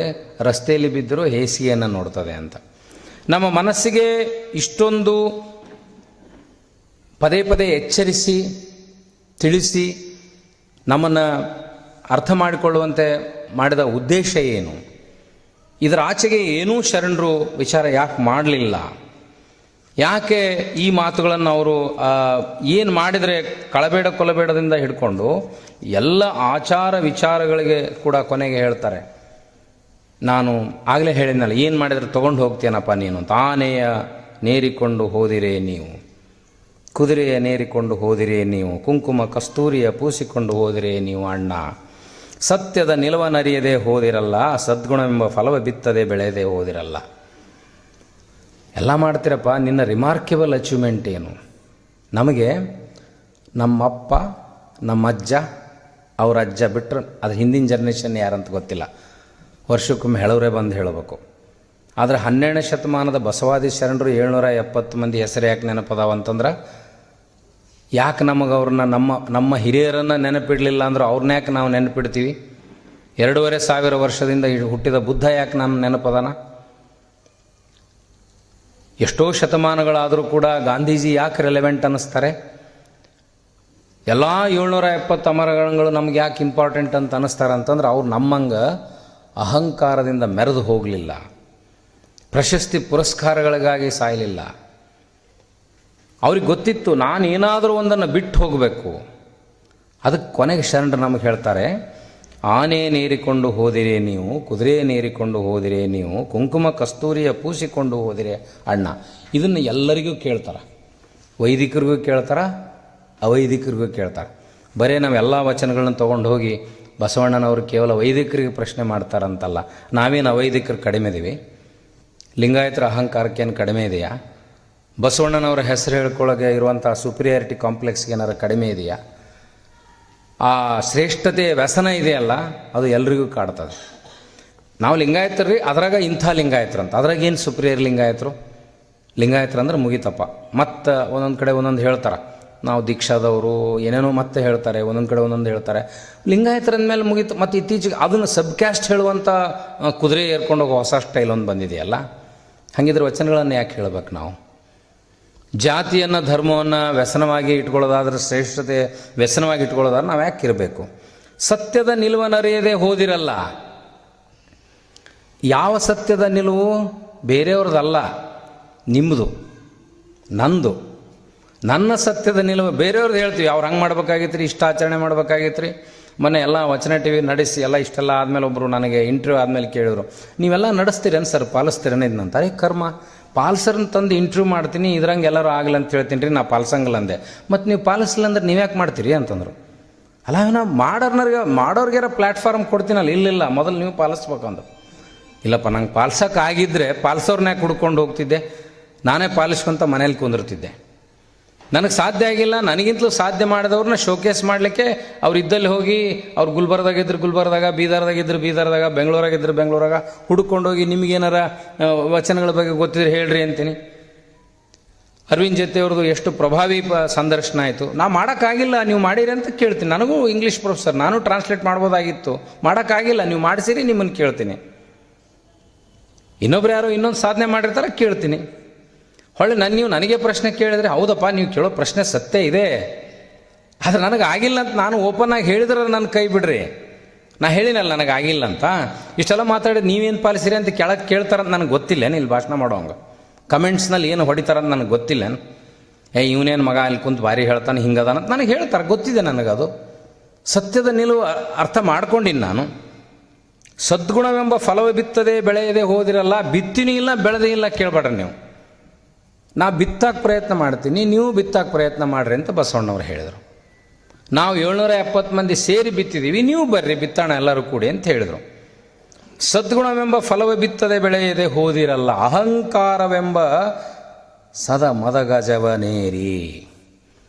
ರಸ್ತೆಯಲ್ಲಿ ಬಿದ್ದಿರೋ ಹೇಸಿಗೆಯನ್ನು ನೋಡ್ತದೆ ಅಂತ. ನಮ್ಮ ಮನಸ್ಸಿಗೆ ಇಷ್ಟೊಂದು ಪದೇ ಪದೇ ಎಚ್ಚರಿಸಿ ತಿಳಿಸಿ ನಮ್ಮನ್ನು ಅರ್ಥ ಮಾಡಿಕೊಳ್ಳುವಂತೆ ಮಾಡಿದ ಉದ್ದೇಶ ಏನು? ಇದರ ಆಚೆಗೆ ಏನೂ ಶರಣರು ವಿಚಾರ ಯಾಕೆ ಮಾಡಲಿಲ್ಲ? ಯಾಕೆ ಈ ಮಾತುಗಳನ್ನು ಅವರು ಏನು ಮಾಡಿದರೆ ಕಳಬೇಡ ಕೊಲಬೇಡದಿಂದ ಹಿಡ್ಕೊಂಡು ಎಲ್ಲ ಆಚಾರ ವಿಚಾರಗಳಿಗೆ ಕೂಡ ಕೊನೆಗೆ ಹೇಳ್ತಾರೆ. ನಾನು ಆಗಲೇ ಹೇಳಿದ್ನಲ್ಲ, ಏನು ಮಾಡಿದರೆ ತೊಗೊಂಡು ಹೋಗ್ತೀನಪ್ಪ ನೀನು ಅಂತ. ಆನೆಯ ನೇರಿಕೊಂಡು ಹೋದಿರೇ ನೀವು, ಕುದುರೆಯ ನೇರಿಕೊಂಡು ಹೋದಿರೇ ನೀವು, ಕುಂಕುಮ ಕಸ್ತೂರಿಯ ಪೂಸಿಕೊಂಡು ಹೋದಿರೇ ನೀವು ಅಣ್ಣ. ಸತ್ಯದ ನಿಲುವನರಿಯದೆ ಹೋದಿರಲ್ಲ, ಸದ್ಗುಣವೆಂಬ ಫಲವ ಬಿತ್ತದೆ ಬೆಳೆಯದೆ ಹೋದಿರಲ್ಲ. ಎಲ್ಲ ಮಾಡ್ತೀರಪ್ಪ, ನಿನ್ನ ರಿಮಾರ್ಕೆಬಲ್ ಅಚೀವ್ಮೆಂಟ್ ಏನು? ನಮಗೆ ನಮ್ಮಪ್ಪ ನಮ್ಮ ಅಜ್ಜ ಅವ್ರ ಅಜ್ಜ ಬಿಟ್ಟರೆ ಅದು ಹಿಂದಿನ ಜನ್ರೇಷನ್ ಯಾರಂತ ಗೊತ್ತಿಲ್ಲ, ವರ್ಷಕ್ಕೊಮ್ಮೆ ಹೇಳೋರೇ ಬಂದು ಹೇಳಬೇಕು. ಆದರೆ 12ನೇ ಶತಮಾನದ ಬಸವಾದಿ ಶರಣರು 770 ಮಂದಿ ಹೆಸರು ಯಾಕೆ ನೆನಪದಾವ ಅಂತಂದ್ರೆ, ಯಾಕೆ ನಮಗೆ ಅವ್ರನ್ನ ನಮ್ಮ ಹಿರಿಯರನ್ನು ನೆನಪಿಡಲಿಲ್ಲ ಅಂದ್ರೆ ಅವ್ರನ್ನ ಯಾಕೆ ನಾವು ನೆನಪಿಡ್ತೀವಿ? 2500 ವರ್ಷದಿಂದ ಹುಟ್ಟಿದ ಬುದ್ಧ ಯಾಕೆ ನಮ್ಮ ನೆನಪದಾನ? ಎಷ್ಟೋ ಶತಮಾನಗಳಾದರೂ ಕೂಡ ಗಾಂಧೀಜಿ ಯಾಕೆ ರೆಲೆವೆಂಟ್ ಅನ್ನಿಸ್ತಾರೆ? ಎಲ್ಲ 770 ಅಮರಗಳು ನಮ್ಗೆ ಯಾಕೆ ಇಂಪಾರ್ಟೆಂಟ್ ಅಂತ ಅನ್ನಿಸ್ತಾರೆ ಅಂತಂದ್ರೆ, ಅವ್ರು ನಮ್ಮಂಗೆ ಅಹಂಕಾರದಿಂದ ಮೆರೆದು ಹೋಗಲಿಲ್ಲ, ಪ್ರಶಸ್ತಿ ಪುರಸ್ಕಾರಗಳಿಗಾಗಿ ಸಾಯಲಿಲ್ಲ. ಅವ್ರಿಗೆ ಗೊತ್ತಿತ್ತು ನಾನು ಏನಾದರೂ ಒಂದನ್ನು ಬಿಟ್ಟು ಹೋಗಬೇಕು. ಅದಕ್ಕೆ ಕೊನೆಗೆ ಶರಣರು ನಮಗೆ ಹೇಳ್ತಾರೆ, ಆನೆ ನೇರಿಕೊಂಡು ಹೋದಿರೇ ನೀವು, ಕುದುರೆ ನೇರಿಕೊಂಡು ಹೋದಿರೇ ನೀವು, ಕುಂಕುಮ ಕಸ್ತೂರಿಯ ಪೂಸಿಕೊಂಡು ಹೋದಿರೇ ಅಣ್ಣ. ಇದನ್ನು ಎಲ್ಲರಿಗೂ ಕೇಳ್ತಾರೆ, ವೈದಿಕರಿಗೂ ಕೇಳ್ತಾರೆ, ಅವೈದಿಕರಿಗೂ ಕೇಳ್ತಾರೆ. ಬರೀ ನಾವೆಲ್ಲ ವಚನಗಳನ್ನ ತೊಗೊಂಡು ಹೋಗಿ ಬಸವಣ್ಣನವರು ಕೇವಲ ವೈದಿಕರಿಗೆ ಪ್ರಶ್ನೆ ಮಾಡ್ತಾರಂತಲ್ಲ. ನಾವೇನು ಅವೈದಿಕರು ಕಡಿಮೆ ಇದೀವಿ? ಲಿಂಗಾಯತರ ಅಹಂಕಾರಕ್ಕೇನು ಕಡಿಮೆ ಇದೆಯಾ? ಬಸವಣ್ಣನವರ ಹೆಸರು ಹೇಳ್ಕೊಳ್ಳೋಕೆ ಇರುವಂಥ ಸುಪೀರಿಯಾರಿಟಿ ಕಾಂಪ್ಲೆಕ್ಸ್ಗೆ ಏನಾರು ಕಡಿಮೆ ಇದೆಯಾ? ಆ ಶ್ರೇಷ್ಠತೆ ವ್ಯಸನ ಇದೆಯಲ್ಲ, ಅದು ಎಲ್ರಿಗೂ ಕಾಡ್ತದೆ. ನಾವು ಲಿಂಗಾಯತರು, ಅದ್ರಾಗ ಇಂಥ ಲಿಂಗಾಯತರು ಅಂತ, ಅದ್ರಾಗ ಏನು ಸುಪ್ರಿಯರ್ ಲಿಂಗಾಯತರು ಅಂದ್ರೆ ಮುಗಿತಪ್ಪ. ಮತ್ತು ಒಂದೊಂದು ಕಡೆ ಒಂದೊಂದು ಹೇಳ್ತಾರೆ, ನಾವು ದೀಕ್ಷಾದವರು ಏನೇನೋ ಮತ್ತೆ ಹೇಳ್ತಾರೆ, ಒಂದೊಂದು ಕಡೆ ಒಂದೊಂದು ಹೇಳ್ತಾರೆ. ಲಿಂಗಾಯತರ ಮೇಲೆ ಮುಗೀತು. ಮತ್ತು ಇತ್ತೀಚೆಗೆ ಅದನ್ನು ಸಬ್ ಕ್ಯಾಸ್ಟ್ ಹೇಳುವಂಥ ಕುದುರೆ ಏರ್ಕೊಂಡು ಹೋಗೋ ಹೊಸ ಸ್ಟೈಲ್ ಒಂದು ಬಂದಿದೆಯಲ್ಲ. ಹಾಗಿದ್ರೆ ವಚನಗಳನ್ನು ಯಾಕೆ ಹೇಳಬೇಕು ನಾವು? ಜಾತಿಯನ್ನು ಧರ್ಮವನ್ನು ವ್ಯಸನವಾಗಿ ಇಟ್ಕೊಳ್ಳೋದಾದ್ರೆ, ಶ್ರೇಷ್ಠತೆ ವ್ಯಸನವಾಗಿ ಇಟ್ಕೊಳ್ಳೋದಾದ್ರೆ ನಾವು ಯಾಕೆ ಇರಬೇಕು? ಸತ್ಯದ ನಿಲುವನರಿಯದೆ ಹೋದಿರಲ್ಲ. ಯಾವ ಸತ್ಯದ ನಿಲುವು? ಬೇರೆಯವ್ರದ್ದಲ್ಲ, ನಿಮ್ಮದು, ನಂದು. ನನ್ನ ಸತ್ಯದ ನಿಲುವು ಬೇರೆಯವ್ರದ್ದು ಹೇಳ್ತೀವಿ. ಅವ್ರು ಹಂಗೆ ಮಾಡ್ಬೇಕಾಗಿತ್ತು ರೀ, ಇಷ್ಟ ಆಚರಣೆ ಮಾಡ್ಬೇಕಾಗಿತ್ತು ರೀ. ಮೊನ್ನೆ ಎಲ್ಲ ವಚನ ಟಿ ವಿ ನಡೆಸಿ ಎಲ್ಲ ಇಷ್ಟೆಲ್ಲ ಆದಮೇಲೆ ಒಬ್ಬರು ನನಗೆ ಇಂಟರ್ವ್ಯೂ ಆದಮೇಲೆ ಕೇಳಿದ್ರು, ನೀವೆಲ್ಲ ನಡೆಸ್ತೀರೇನು ಸರ್, ಪಾಲಿಸ್ತೀರೇನು ಇದನ್ನಂತಾರೆ. ಕರ್ಮ, ಪಾಲ್ಸರ್ನ ತಂದು ಇಂಟರ್ವ್ಯೂ ಮಾಡ್ತೀನಿ, ಇದ್ರಂಗೆ ಎಲ್ಲರೂ ಆಗಲಿ ಅಂತ ಹೇಳ್ತೀನಿ ರೀ, ನಾ ಪಾಲ್ಸಂಗಿಲ್ಲ ಅಂದೆ. ಮತ್ತು ನೀವು ಪಾಲಿಸಲಿಲ್ಲ ಅಂದ್ರೆ ನೀವು ಯಾಕೆ ಮಾಡ್ತೀರಿ ಅಂತಂದರು. ಅಲ್ಲ, ನಾ ಮಾಡೋರ್ಗಾರ ಪ್ಲ್ಯಾಟ್ಫಾರ್ಮ್ ಕೊಡ್ತೀನಲ್ಲ. ಇಲ್ಲ, ಮೊದಲು ನೀವು ಪಾಲಿಸ್ಬೇಕಂದು. ಇಲ್ಲಪ್ಪ, ನಂಗೆ ಪಾಲ್ಸೋಕ್ಕಾಗಿದ್ದರೆ ಪಾಲ್ಸೋರ್ನ ಯಾಕೆ ಹುಡ್ಕೊಂಡು ಹೋಗ್ತಿದ್ದೆ, ನಾನೇ ಪಾಲಿಸ್ಕೊಂತ ಮನೇಲಿ ಕುಂದಿರ್ತಿದ್ದೆ. ನನಗೆ ಸಾಧ್ಯ ಆಗಿಲ್ಲ, ನನಗಿಂತಲೂ ಸಾಧ್ಯ ಮಾಡಿದವ್ರನ್ನ ಶೋಕೇಸ್ ಮಾಡಲಿಕ್ಕೆ ಅವ್ರು ಇದ್ದಲ್ಲಿ ಹೋಗಿ, ಅವ್ರು ಗುಲ್ಬರ್ದಾಗಿದ್ರು ಗುಲ್ಬರ್ದಾಗ, ಬೀದರ್ದಾಗಿದ್ರು ಬೀದರ್ದಾಗ, ಬೆಂಗಳೂರಾಗಿದ್ರು ಬೆಂಗಳೂರಾಗ ಹುಡುಕೊಂಡೋಗಿ ನಿಮಗೇನಾರ ವಚನಗಳ ಬಗ್ಗೆ ಗೊತ್ತಿದ್ರೆ ಹೇಳ್ರಿ ಅಂತೀನಿ. ಅರವಿಂದ್ ಜೊತೆಯವ್ರದ್ದು ಎಷ್ಟು ಪ್ರಭಾವಿ ಸಂದರ್ಶನ ಆಯಿತು. ನಾ ಮಾಡೋಕ್ಕಾಗಿಲ್ಲ, ನೀವು ಮಾಡಿರಿ ಅಂತ ಕೇಳ್ತೀನಿ. ನನಗೂ ಇಂಗ್ಲೀಷ್ ಪ್ರೊಫೆಸರ್, ನಾನು ಟ್ರಾನ್ಸ್ಲೇಟ್ ಮಾಡ್ಬೋದಾಗಿತ್ತು, ಮಾಡೋಕ್ಕಾಗಿಲ್ಲ, ನೀವು ಮಾಡಿಸಿರಿ, ನಿಮ್ಮನ್ನು ಕೇಳ್ತೀನಿ. ಇನ್ನೊಬ್ರು ಯಾರೋ ಇನ್ನೊಂದು ಸಾಧನೆ ಮಾಡಿರ್ತಾರೆ, ಕೇಳ್ತೀನಿ. ಹೊಳ್ಳಿ ನೀವು ನನಗೆ ಪ್ರಶ್ನೆ ಕೇಳಿದ್ರೆ, ಹೌದಪ್ಪ ನೀವು ಕೇಳೋ ಪ್ರಶ್ನೆ ಸತ್ಯ ಇದೆ, ಆದರೆ ನನಗೆ ಆಗಿಲ್ಲ ಅಂತ ನಾನು ಓಪನ್ ಆಗಿ ಹೇಳಿದ್ರೆ ನನ್ನ ಕೈ ಬಿಡ್ರಿ. ನಾ ಹೇಳಿನಲ್ಲ ನನಗೆ ಆಗಿಲ್ಲ ಅಂತ. ಇಷ್ಟೆಲ್ಲ ಮಾತಾಡಿದ್ರೆ ನೀವೇನು ಪಾಲಿಸಿರಿ ಅಂತ ಕೆಳಗೆ ಕೇಳ್ತಾರಂತ ನನಗೆ ಗೊತ್ತಿಲ್ಲೇನು? ಇಲ್ಲಿ ಭಾಷಣ ಮಾಡೋಂಗ ಕಮೆಂಟ್ಸ್ನಲ್ಲಿ ಏನು ಹೊಡಿತಾರಂತ ನನಗೆ ಗೊತ್ತಿಲ್ಲೇನು? ಇವನೇನು ಮಗ ಅಲ್ಲಿ ಕುಂತು ಭಾರಿ ಹೇಳ್ತಾನೆ ಹಿಂಗದಾನಂತ ನನಗೆ ಹೇಳ್ತಾರೆ, ಗೊತ್ತಿದೆ ನನಗದು. ಸತ್ಯದ ನಿಲುವು ಅರ್ಥ ಮಾಡ್ಕೊಂಡಿನಿ ನಾನು. ಸದ್ಗುಣವೆಂಬ ಫಲವ ಬಿತ್ತದೆ ಬೆಳೆಯದೆ ಹೋದಿರಲ್ಲ. ಬಿತ್ತಿನೂ ಇಲ್ಲ, ಬೆಳೆದೇ ಇಲ್ಲ, ಕೇಳಬೇಡ್ರಿ ನೀವು. ನಾ ಬಿತ್ತಾಕ ಪ್ರಯತ್ನ ಮಾಡ್ತೀನಿ, ನೀವು ಬಿತ್ತಾಕ ಪ್ರಯತ್ನ ಮಾಡ್ರಿ ಅಂತ ಬಸವಣ್ಣವ್ರು ಹೇಳಿದರು. ನಾವು 770 ಮಂದಿ ಸೇರಿ ಬಿತ್ತಿದ್ದೀವಿ, ನೀವು ಬರ್ರಿ ಬಿತ್ತಾಣ ಎಲ್ಲರೂ ಕೂಡಿ ಅಂತ ಹೇಳಿದರು. ಸದ್ಗುಣವೆಂಬ ಫಲವ ಬಿತ್ತದೆ ಬೆಳೆಯದೆ ಹೋದಿರಲ್ಲ. ಅಹಂಕಾರವೆಂಬ ಸದ ಮದಗಜವನೇರಿ.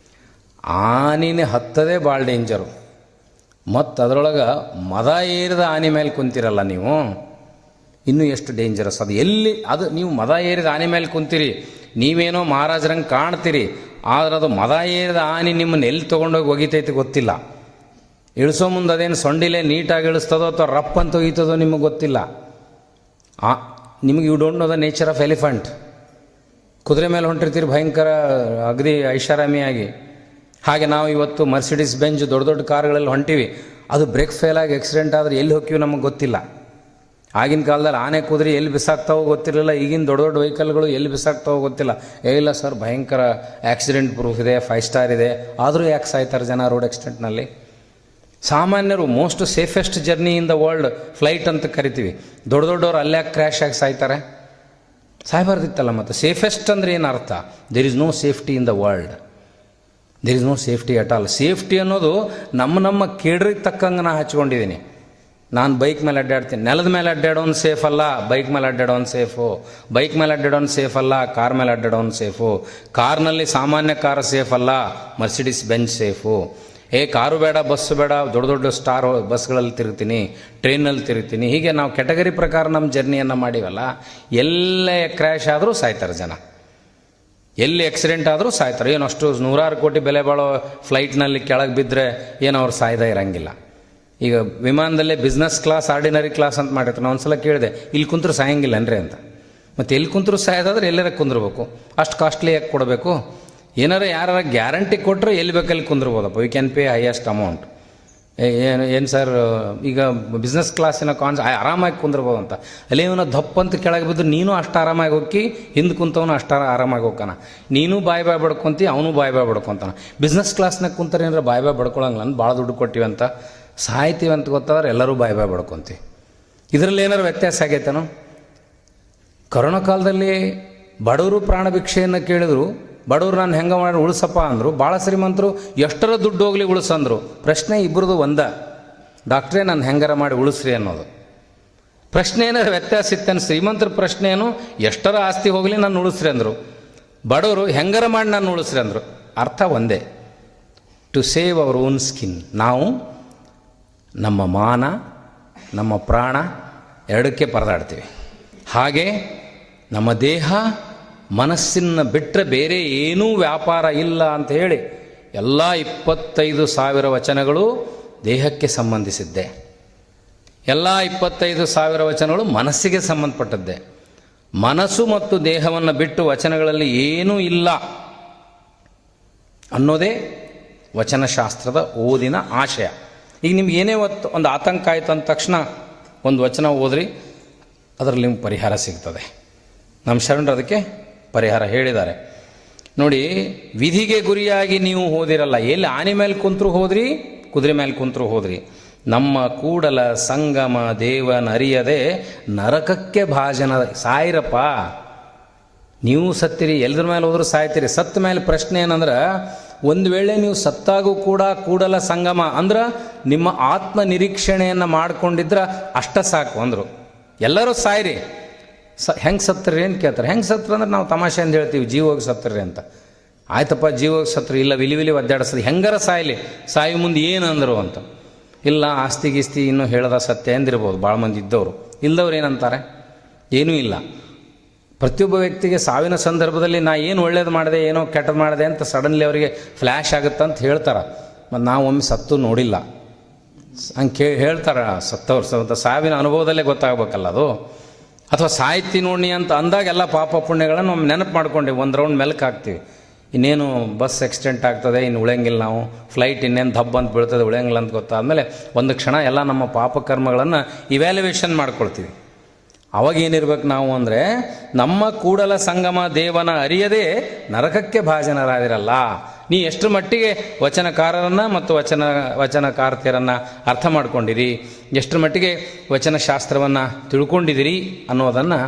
ಆನಿನೇ ಹತ್ತದೇ ಭಾಳ ಡೇಂಜರು. ಮತ್ತು ಅದರೊಳಗೆ ಮದ ಏರಿದ ಆನೆ ಮೇಲೆ ಕುಂತಿರಲ್ಲ ನೀವು, ಇನ್ನೂ ಎಷ್ಟು ಡೇಂಜರಸ್ ಅದು. ಎಲ್ಲಿ ಅದು ನೀವು ಮದ ಏರಿದ ಆನೆ ಮೇಲೆ ಕುಂತೀರಿ, ನೀವೇನೋ ಮಹಾರಾಜರಂಗೆ ಕಾಣ್ತೀರಿ, ಆದ್ರೆ ಅದು ಮದ ಏರಿದ ಆನೆ ನಿಮ್ಮನ್ನು ಎಲ್ಲಿ ತೊಗೊಂಡೋಗಿ ಒಗಿತೈತಿ ಗೊತ್ತಿಲ್ಲ. ಇಳಿಸೋ ಮುಂದೆ ಅದೇನು ಸೊಂಡಿಲೆ ನೀಟಾಗಿ ಇಳಿಸ್ತದೋ ಅಥವಾ ರಪ್ ಅಂತ ಒಯ್ತದೋ ನಿಮಗೆ ಗೊತ್ತಿಲ್ಲ. ನಿಮಗೆ you don't know the nature of elephant. ಕುದುರೆ ಮೇಲೆ ಹೊಂಟಿರ್ತೀರಿ ಭಯಂಕರ ಅಗದಿ ಐಷಾರಾಮಿಯಾಗಿ. ಹಾಗೆ ನಾವು ಇವತ್ತು ಮರ್ಸಿಡೀಸ್ ಬೆಂಜ್ ದೊಡ್ಡ ದೊಡ್ಡ ಕಾರ್ಗಳಲ್ಲಿ ಹೊಂಟಿವಿ, ಅದು ಬ್ರೇಕ್ ಫೇಲ್ ಆಗಿ ಆಕ್ಸಿಡೆಂಟ್ ಆದರೆ ಎಲ್ಲಿ ಹೋಗ್ತೀವಿ ನಮಗೆ ಗೊತ್ತಿಲ್ಲ. ಆಗಿನ ಕಾಲದಲ್ಲಿ ಆನೆ ಕುದುರೆ ಎಲ್ಲಿ ಬಿಸಾಕ್ತಾವೋ ಗೊತ್ತಿರಲಿಲ್ಲ. ಈಗಿನ ದೊಡ್ಡ ದೊಡ್ಡ ವೆಹಿಕಲ್ಗಳು ಎಲ್ಲಿ ಬಿಸಾಕ್ತಾವೋ ಗೊತ್ತಿಲ್ಲ. ಇಲ್ಲ ಸರ್, ಭಯಂಕರ ಆಕ್ಸಿಡೆಂಟ್ ಪ್ರೂಫ್ ಇದೆ, 5 ಸ್ಟಾರ್ ಇದೆ, ಆದರೂ ಯಾಕೆ ಸಾಯ್ತಾರೆ ಜನ ರೋಡ್ ಆಕ್ಸಿಡೆಂಟ್ನಲ್ಲಿ? ಸಾಮಾನ್ಯರು most safest journey in the world flight ಅಂತ ಕರಿತೀವಿ. ದೊಡ್ಡ ದೊಡ್ಡವ್ರು ಅಲ್ಲ್ಯಾಕೆ ಕ್ರ್ಯಾಶ್ ಆಗಿ ಸಾಯ್ತಾರೆ? ಸಾಯ್ಬಾರ್ದಿತ್ತಲ್ಲ. ಮತ್ತು ಸೇಫೆಸ್ಟ್ ಅಂದರೆ ಏನು ಅರ್ಥ? There is no safety in the world. There is no safety at all. Safety ಅನ್ನೋದು ನಮ್ಮ ಕೇಡ್ರಿಗೆ ತಕ್ಕಂಗೆ ನಾ ಹಚ್ಕೊಂಡಿದ್ದೀನಿ. ನಾನು ಬೈಕ್ ಮೇಲೆ ಅಡ್ಡಾಡ್ತೀನಿ, ನೆಲದ ಮೇಲೆ ಅಡ್ಡಾಡೋನು ಸೇಫ್ ಅಲ್ಲ, ಬೈಕ್ ಮೇಲೆ ಅಡ್ಡಾಡೋನು ಸೇಫು. ಬೈಕ್ ಮೇಲೆ ಅಡ್ಡಾಡೋನು ಸೇಫ್ ಅಲ್ಲ, ಕಾರ್ ಮೇಲೆ ಅಡ್ಡಾಡೋನು ಸೇಫು. ಕಾರ್ನಲ್ಲಿ ಸಾಮಾನ್ಯ ಕಾರ್ ಸೇಫ್ ಅಲ್ಲ, ಮರ್ಸಿಡೀಸ್ ಬೆಂಚ್ ಸೇಫು. ಕಾರು ಬೇಡ, ಬಸ್ಸು ಬೇಡ, ದೊಡ್ಡ ದೊಡ್ಡ ಸ್ಟಾರ್ ಬಸ್ಗಳಲ್ಲಿ ತಿರುಗ್ತೀನಿ, ಟ್ರೈನಲ್ಲಿ ತಿರುಗ್ತೀನಿ. ಹೀಗೆ ನಾವು ಕೆಟಗರಿ ಪ್ರಕಾರ ನಮ್ಮ ಜರ್ನಿಯನ್ನು ಮಾಡಿವಲ್ಲ. ಎಲ್ಲೇ ಕ್ರ್ಯಾಶ್ ಆದರೂ ಸಾಯ್ತಾರೆ ಜನ, ಎಲ್ಲಿ ಆಕ್ಸಿಡೆಂಟ್ ಆದರೂ ಸಾಯ್ತಾರೆ. ಏನು ಅಷ್ಟು 100 ಕೋಟಿ ಬೆಲೆ ಬಾಳೋ ಫ್ಲೈಟ್ನಲ್ಲಿ ಕೆಳಗೆ ಬಿದ್ದರೆ ಏನು ಅವ್ರು ಸಾಯ್ದೇ ಇರಂಗಿಲ್ಲ. ಈಗ ವಿಮಾನದಲ್ಲೇ ಬಿಸ್ನೆಸ್ ಕ್ಲಾಸ್, ಆರ್ಡಿನರಿ ಕ್ಲಾಸ್ ಅಂತ ಮಾಡಿರ್ತಾರೆ. ನಾನು ಒಂದ್ಸಲ ಕೇಳಿದೆ, ಇಲ್ಲಿ ಕುಂತ್ರು ಸಾಯಂಗಿಲ್ಲ ಅನ್ರಿ ಅಂತ. ಮತ್ತು ಎಲ್ಲಿ ಕುಂತ್ರು ಸಾಯೋದಾದ್ರೆ ಎಲ್ಲರ ಕುಂದಿರ್ಬೇಕು, ಅಷ್ಟು ಕಾಸ್ಟ್ಲಿ ಯಾಕೆ ಕೊಡಬೇಕು? ಏನಾರು ಯಾರು ಗ್ಯಾರಂಟಿ ಕೊಟ್ಟರೆ ಎಲ್ಲಿ ಬೇಕಲ್ಲಿ ಕುಂದಿರ್ಬೋದಪ್ಪ. We can pay highest amount. ಏನು ಸರ್, ಈಗ ಬಿಸ್ನೆಸ್ ಕ್ಲಾಸಿನ ಆರಾಮಾಗಿ ಕುಂದಿರ್ಬೋದು ಅಂತ. ಅಲ್ಲೇ ಇವನು ದಪ್ಪ ಅಂತ ಕೆಳಗೆ ಬಿದ್ದು ನೀನು ಅಷ್ಟು ಆರಾಮಾಗಿ ಹೋಗಿ, ಹಿಂದೆ ಕುಂತವನು ಅಷ್ಟು ಆರಾಮಾಗಿ ಹೋಗ್ತಾನ. ನೀನು ಬಾಯ್ ಬಡ್ಕೊಂತಿ, ಅವನು ಬಾಯ್ ಬಡ್ಕೊತಾನ. ಬಿಸ್ನೆಸ್ ಕ್ಲಾಸ್ನಾಗ ಕುಂತಾರೆ ಏನಾರ ಬಾಯ್ ಬಡ್ಕೊಳಂಗಿಲ್ಲ. ಭಾಳ ದುಡ್ಡು ಕೊಟ್ಟಿವಿ ಅಂತ ಸಾಯ್ತೀವಿ ಅಂತ ಗೊತ್ತಾದ್ರೆ ಎಲ್ಲರೂ ಬಾಯ್ ಬಡ್ಕೊಂತೀವಿ. ಇದರಲ್ಲಿ ಏನಾರು ವ್ಯತ್ಯಾಸ ಆಗೈತೇನೋ? ಕೊರೋನಾ ಕಾಲದಲ್ಲಿ ಬಡವರು ಪ್ರಾಣ ಭಿಕ್ಷೆಯನ್ನು ಕೇಳಿದ್ರು. ಬಡವರು ನಾನು ಹೆಂಗೆ ಮಾಡಿ ಉಳಿಸಪ್ಪ ಅಂದರು. ಭಾಳ ಶ್ರೀಮಂತರು ಎಷ್ಟರ ದುಡ್ಡು ಹೋಗಲಿ ಉಳಿಸಂದರು. ಪ್ರಶ್ನೆ ಇಬ್ಬರದು ಒಂದ, ಡಾಕ್ಟ್ರೇ ನಾನು ಹೆಂಗಾರ ಮಾಡಿ ಉಳಿಸ್ರಿ ಅನ್ನೋದು. ಪ್ರಶ್ನೆ ಏನಾರು ವ್ಯತ್ಯಾಸ ಇತ್ತೇನು? ಶ್ರೀಮಂತರ ಪ್ರಶ್ನೆ ಏನು, ಎಷ್ಟರ ಆಸ್ತಿ ಹೋಗಲಿ ನಾನು ಉಳಿಸ್ರಿ ಅಂದರು. ಬಡವರು ಹೆಂಗಾರ ಮಾಡಿ ನಾನು ಉಳಿಸ್ರಿ ಅಂದರು. ಅರ್ಥ ಒಂದೇ, to save our own skin. ನಾವು ನಮ್ಮ ಮಾನ, ನಮ್ಮ ಪ್ರಾಣ ಎರಡಕ್ಕೆ ಪರದಾಡ್ತೀವಿ. ಹಾಗೆ ನಮ್ಮ ದೇಹ ಮನಸ್ಸಿನ ಬಿಟ್ಟರೆ ಬೇರೆ ಏನೂ ವ್ಯಾಪಾರ ಇಲ್ಲ ಅಂತ ಹೇಳಿ ಎಲ್ಲ 25,000 ವಚನಗಳು ದೇಹಕ್ಕೆ ಸಂಬಂಧಿಸಿದ್ದೆ. ಎಲ್ಲ 25,000 ವಚನಗಳು ಮನಸ್ಸಿಗೆ ಸಂಬಂಧಪಟ್ಟದ್ದೇ. ಮನಸ್ಸು ಮತ್ತು ದೇಹವನ್ನು ಬಿಟ್ಟು ವಚನಗಳಲ್ಲಿ ಏನೂ ಇಲ್ಲ ಅನ್ನೋದೇ ವಚನಶಾಸ್ತ್ರದ ಓದಿನ ಆಶಯ. ಈಗ ನಿಮ್ಗೆ ಏನೇ ಒಂದು ಆತಂಕ ಆಯಿತು ಅಂದ ತಕ್ಷಣ ಒಂದು ವಚನ ಓದ್ರಿ, ಅದರಲ್ಲಿ ನಿಮ್ಗೆ ಪರಿಹಾರ ಸಿಗ್ತದೆ. ನಮ್ಮ ಶರಣರು ಅದಕ್ಕೆ ಪರಿಹಾರ ಹೇಳಿದ್ದಾರೆ ನೋಡಿ. ವಿಧಿಗೆ ಗುರಿಯಾಗಿ ನೀವು ಹೋದಿರಲ್ಲ. ಎಲ್ಲಿ ಆನೆ ಮೇಲೆ ಕುಂತರು ಹೋದ್ರಿ, ಕುದುರೆ ಮೇಲೆ ಕುಂತರು ಹೋದ್ರಿ. ನಮ್ಮ ಕೂಡಲ ಸಂಗಮ ದೇವನರಿಯದೆ ನರಕಕ್ಕೆ ಭಾಜನ. ಸಾಯಿರಪ್ಪ, ನೀವು ಸತ್ತಿರಿ, ಎಲ್ಲರ ಮೇಲೆ ಹೋದ್ರೂ ಸಾಯ್ತೀರಿ. ಸತ್ತ ಮೇಲೆ ಪ್ರಶ್ನೆ ಏನಂದ್ರೆ, ಒಂದು ವೇಳೆ ನೀವು ಸತ್ತಾಗೂ ಕೂಡ ಕೂಡಲ ಸಂಗಮ ಅಂದ್ರೆ ನಿಮ್ಮ ಆತ್ಮ ನಿರೀಕ್ಷಣೆಯನ್ನು ಮಾಡ್ಕೊಂಡಿದ್ರೆ ಅಷ್ಟ ಸಾಕು ಅಂದರು. ಎಲ್ಲರೂ ಸಾಯ್ರಿ. ಹೆಂಗೆ ಸತ್ತರಿ ಏನು ಕೇಳ್ತಾರೆ. ಹೆಂಗೆ ಸತ್ರಿ ಅಂದ್ರೆ ನಾವು ತಮಾಷೆ ಅಂತ ಹೇಳ್ತೀವಿ, ಜೀವೋಗಿ ಸತ್ತರಿ ಅಂತ. ಆಯ್ತಪ್ಪ, ಜೀವೋಗಿ ಸತ್ರಿ, ಇಲ್ಲ ವಿಲಿ ಒದ್ದಾಡಿಸೋದು, ಹೆಂಗಾರ ಸಾಯಲಿ, ಸಾಯಿ ಮುಂದೆ ಏನು ಅಂದರು ಅಂತ. ಇಲ್ಲ ಆಸ್ತಿ ಗೀಸ್ತಿ ಇನ್ನೂ ಹೇಳದ ಸತ್ಯ ಎಂದಿರ್ಬೋದು ಭಾಳ ಮಂದಿ ಇದ್ದವರು. ಇಲ್ಲದವ್ರು ಏನಂತಾರೆ? ಏನೂ ಇಲ್ಲ. ಪ್ರತಿಯೊಬ್ಬ ವ್ಯಕ್ತಿಗೆ ಸಾವಿನ ಸಂದರ್ಭದಲ್ಲಿ ನಾ ಏನು ಒಳ್ಳೇದು ಮಾಡಿದೆ, ಏನೋ ಕೆಟ್ಟದ್ದು ಮಾಡಿದೆ ಅಂತ ಸಡನ್ಲಿ ಅವರಿಗೆ ಫ್ಲ್ಯಾಶ್ ಆಗುತ್ತಂತ ಹೇಳ್ತಾರೆ. ಮತ್ತು ನಾವು ಒಮ್ಮೆ ಸತ್ತು ನೋಡಿಲ್ಲ ಹಂಗೆ ಹೇಳ್ತಾರೆ. ಸತ್ತವ್ರು ಸಾವಿನ ಅನುಭವದಲ್ಲೇ ಗೊತ್ತಾಗಬೇಕಲ್ಲ ಅದು. ಅಥವಾ ಸಾಹಿತ್ಯ ನೋಡಿ ಅಂತ ಅಂದಾಗ ಎಲ್ಲ ಪಾಪ ಪುಣ್ಯಗಳನ್ನು ನಾವು ನೆನಪು ಮಾಡ್ಕೊಂಡೇವೆ, ಒಂದು ರೌಂಡ್ ಮೆಲ್ಕ್ ಹಾಕ್ತೀವಿ. ಇನ್ನೇನು ಬಸ್ ಆಕ್ಸಿಡೆಂಟ್ ಆಗ್ತದೆ, ಇನ್ನು ಉಳಿಯಂಗಿಲ್ಲ, ನಾವು ಫ್ಲೈಟ್ ಇನ್ನೇನು ದಬ್ಬ ಅಂತ ಬೀಳ್ತದೆ, ಉಳಿಯಂಗಿಲ್ಲ ಅಂತ ಗೊತ್ತಾದಮೇಲೆ ಒಂದು ಕ್ಷಣ ಎಲ್ಲ ನಮ್ಮ ಪಾಪಕರ್ಮಗಳನ್ನು ಇವ್ಯಾಲ್ಯುವೇಷನ್ ಮಾಡ್ಕೊಳ್ತೀವಿ. ಅವಾಗೇನಿರ್ಬೇಕು ನಾವು ಅಂದರೆ, ನಮ್ಮ ಕೂಡಲ ಸಂಗಮ ದೇವನ ಅರಿಯದೇ ನರಕಕ್ಕೆ ಭಾಜನರಾದಿರಲ್ಲ. ನೀ ಎಷ್ಟು ಮಟ್ಟಿಗೆ ವಚನಕಾರರನ್ನು ಮತ್ತು ವಚನಕಾರ್ತಿಯರನ್ನು ಅರ್ಥ ಮಾಡ್ಕೊಂಡಿರಿ, ಎಷ್ಟರ ಮಟ್ಟಿಗೆ ವಚನಶಾಸ್ತ್ರವನ್ನು ತಿಳ್ಕೊಂಡಿದ್ದೀರಿ ಅನ್ನೋದನ್ನು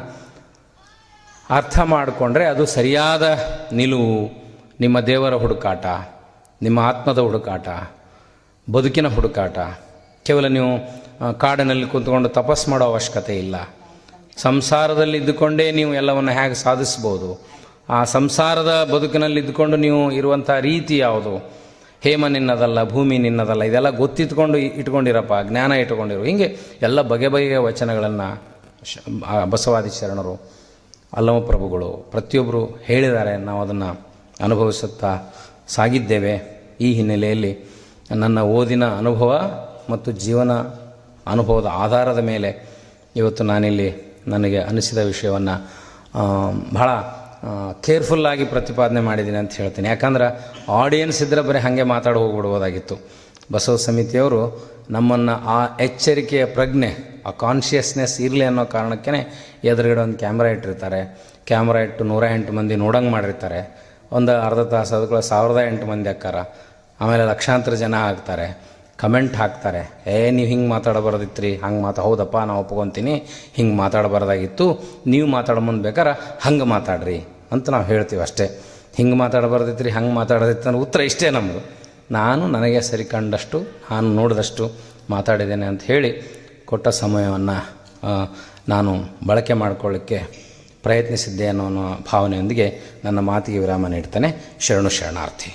ಅರ್ಥ ಮಾಡಿಕೊಂಡ್ರೆ ಅದು ಸರಿಯಾದ ನಿಲುವು. ನಿಮ್ಮ ದೇವರ ಹುಡುಕಾಟ, ನಿಮ್ಮ ಆತ್ಮದ ಹುಡುಕಾಟ, ಬದುಕಿನ ಹುಡುಕಾಟ. ಕೇವಲ ನೀವು ಕಾಡಿನಲ್ಲಿ ಕೂತ್ಕೊಂಡು ತಪಸ್ಸು ಮಾಡೋ ಅವಶ್ಯಕತೆ ಇಲ್ಲ. ಸಂಸಾರದಲ್ಲಿ ಇದ್ದುಕೊಂಡೇ ನೀವು ಎಲ್ಲವನ್ನು ಹೇಗೆ ಸಾಧಿಸ್ಬೋದು, ಆ ಸಂಸಾರದ ಬದುಕಿನಲ್ಲಿ ಇದ್ದುಕೊಂಡು ನೀವು ಇರುವಂಥ ರೀತಿ ಯಾವುದು, ಹೇಮ ನಿನ್ನದಲ್ಲ, ಭೂಮಿ ನಿನ್ನದಲ್ಲ, ಇದೆಲ್ಲ ಗೊತ್ತಿತ್ಕೊಂಡು ಇಟ್ಕೊಂಡಿರಪ್ಪ, ಜ್ಞಾನ ಇಟ್ಕೊಂಡಿರು. ಹೀಗೆ ಎಲ್ಲ ಬಗೆ ಬಗೆಯ ವಚನಗಳನ್ನು ಬಸವಾದಿ ಶರಣರು, ಅಲ್ಲಮ ಪ್ರಭುಗಳು ಪ್ರತಿಯೊಬ್ಬರು ಹೇಳಿದ್ದಾರೆ. ನಾವು ಅದನ್ನು ಅನುಭವಿಸುತ್ತಾ ಸಾಗಿದ್ದೇವೆ. ಈ ಹಿನ್ನೆಲೆಯಲ್ಲಿ ನನ್ನ ಓದಿನ ಅನುಭವ ಮತ್ತು ಜೀವನ ಅನುಭವದ ಆಧಾರದ ಮೇಲೆ ಇವತ್ತು ನಾನಿಲ್ಲಿ ನನಗೆ ಅನಿಸಿದ ವಿಷಯವನ್ನು ಬಹಳ ಕೇರ್ಫುಲ್ಲಾಗಿ ಪ್ರತಿಪಾದನೆ ಮಾಡಿದ್ದೀನಿ ಅಂತ ಹೇಳ್ತೀನಿ. ಯಾಕಂದ್ರೆ ಆಡಿಯನ್ಸ್ ಇದ್ದರೆ ಬರೀ ಹಾಗೆ ಮಾತಾಡಿ ಹೋಗ್ಬಿಡ್ಬೋದಾಗಿತ್ತು. ಬಸವ ಸಮಿತಿಯವರು ನಮ್ಮನ್ನು ಆ ಎಚ್ಚರಿಕೆಯ ಪ್ರಜ್ಞೆ, ಆ ಕಾನ್ಷಿಯಸ್ನೆಸ್ ಇರಲಿ ಅನ್ನೋ ಕಾರಣಕ್ಕೇ ಎದುರುಗಡೆ ಒಂದು ಕ್ಯಾಮ್ರಾ ಇಟ್ಟಿರ್ತಾರೆ. ಕ್ಯಾಮ್ರಾ ಇಟ್ಟು 108 ಮಂದಿ ನೋಡಂಗೆ ಮಾಡಿರ್ತಾರೆ. ಒಂದು ಅರ್ಧ ತಾಸು ಅದಕ್ಕೆ 1008 ಮಂದಿ ಅಕ್ಕಾರ. ಆಮೇಲೆ ಲಕ್ಷಾಂತರ ಜನ ಆಗ್ತಾರೆ, ಕಮೆಂಟ್ ಹಾಕ್ತಾರೆ, ನೀವು ಹಿಂಗೆ ಮಾತಾಡಬಾರ್ದಿತ್ತು, ಹಂಗೆ ಹೌದಪ್ಪ ನಾವು ಒಪ್ಕೊತೀನಿ, ಹಿಂಗೆ ಮಾತಾಡಬಾರ್ದಾಗಿತ್ತು, ನೀವು ಮಾತಾಡೋ ಮುಂದೆ ಬೇಕಾರೆ ಹಂಗೆ ಮಾತಾಡ್ರಿ ಅಂತ ನಾವು ಹೇಳ್ತೀವಿ ಅಷ್ಟೇ. ಹಿಂಗೆ ಮಾತಾಡಬಾರ್ದಿತ್ತು, ಹಂಗೆ ಮಾತಾಡೋದಿತ್ತು ಅನ್ನೋ ಉತ್ತರ ಇಷ್ಟೇ ನಮ್ಮದು. ನಾನು ನನಗೆ ಸರಿ ಕಂಡಷ್ಟು, ನಾನು ನೋಡಿದಷ್ಟು ಮಾತಾಡಿದ್ದೇನೆ ಅಂತ ಹೇಳಿ ಕೊಟ್ಟ ಸಮಯವನ್ನು ನಾನು ಬಳಕೆ ಮಾಡಿಕೊಳ್ಳಿಕ್ಕೆ ಪ್ರಯತ್ನಿಸಿದ್ದೆ ಅನ್ನೋ ಭಾವನೆಯೊಂದಿಗೆ ನನ್ನ ಮಾತಿಗೆ ವಿರಾಮ ನೀಡ್ತೇನೆ. ಶರಣು ಶರಣಾರ್ಥಿ.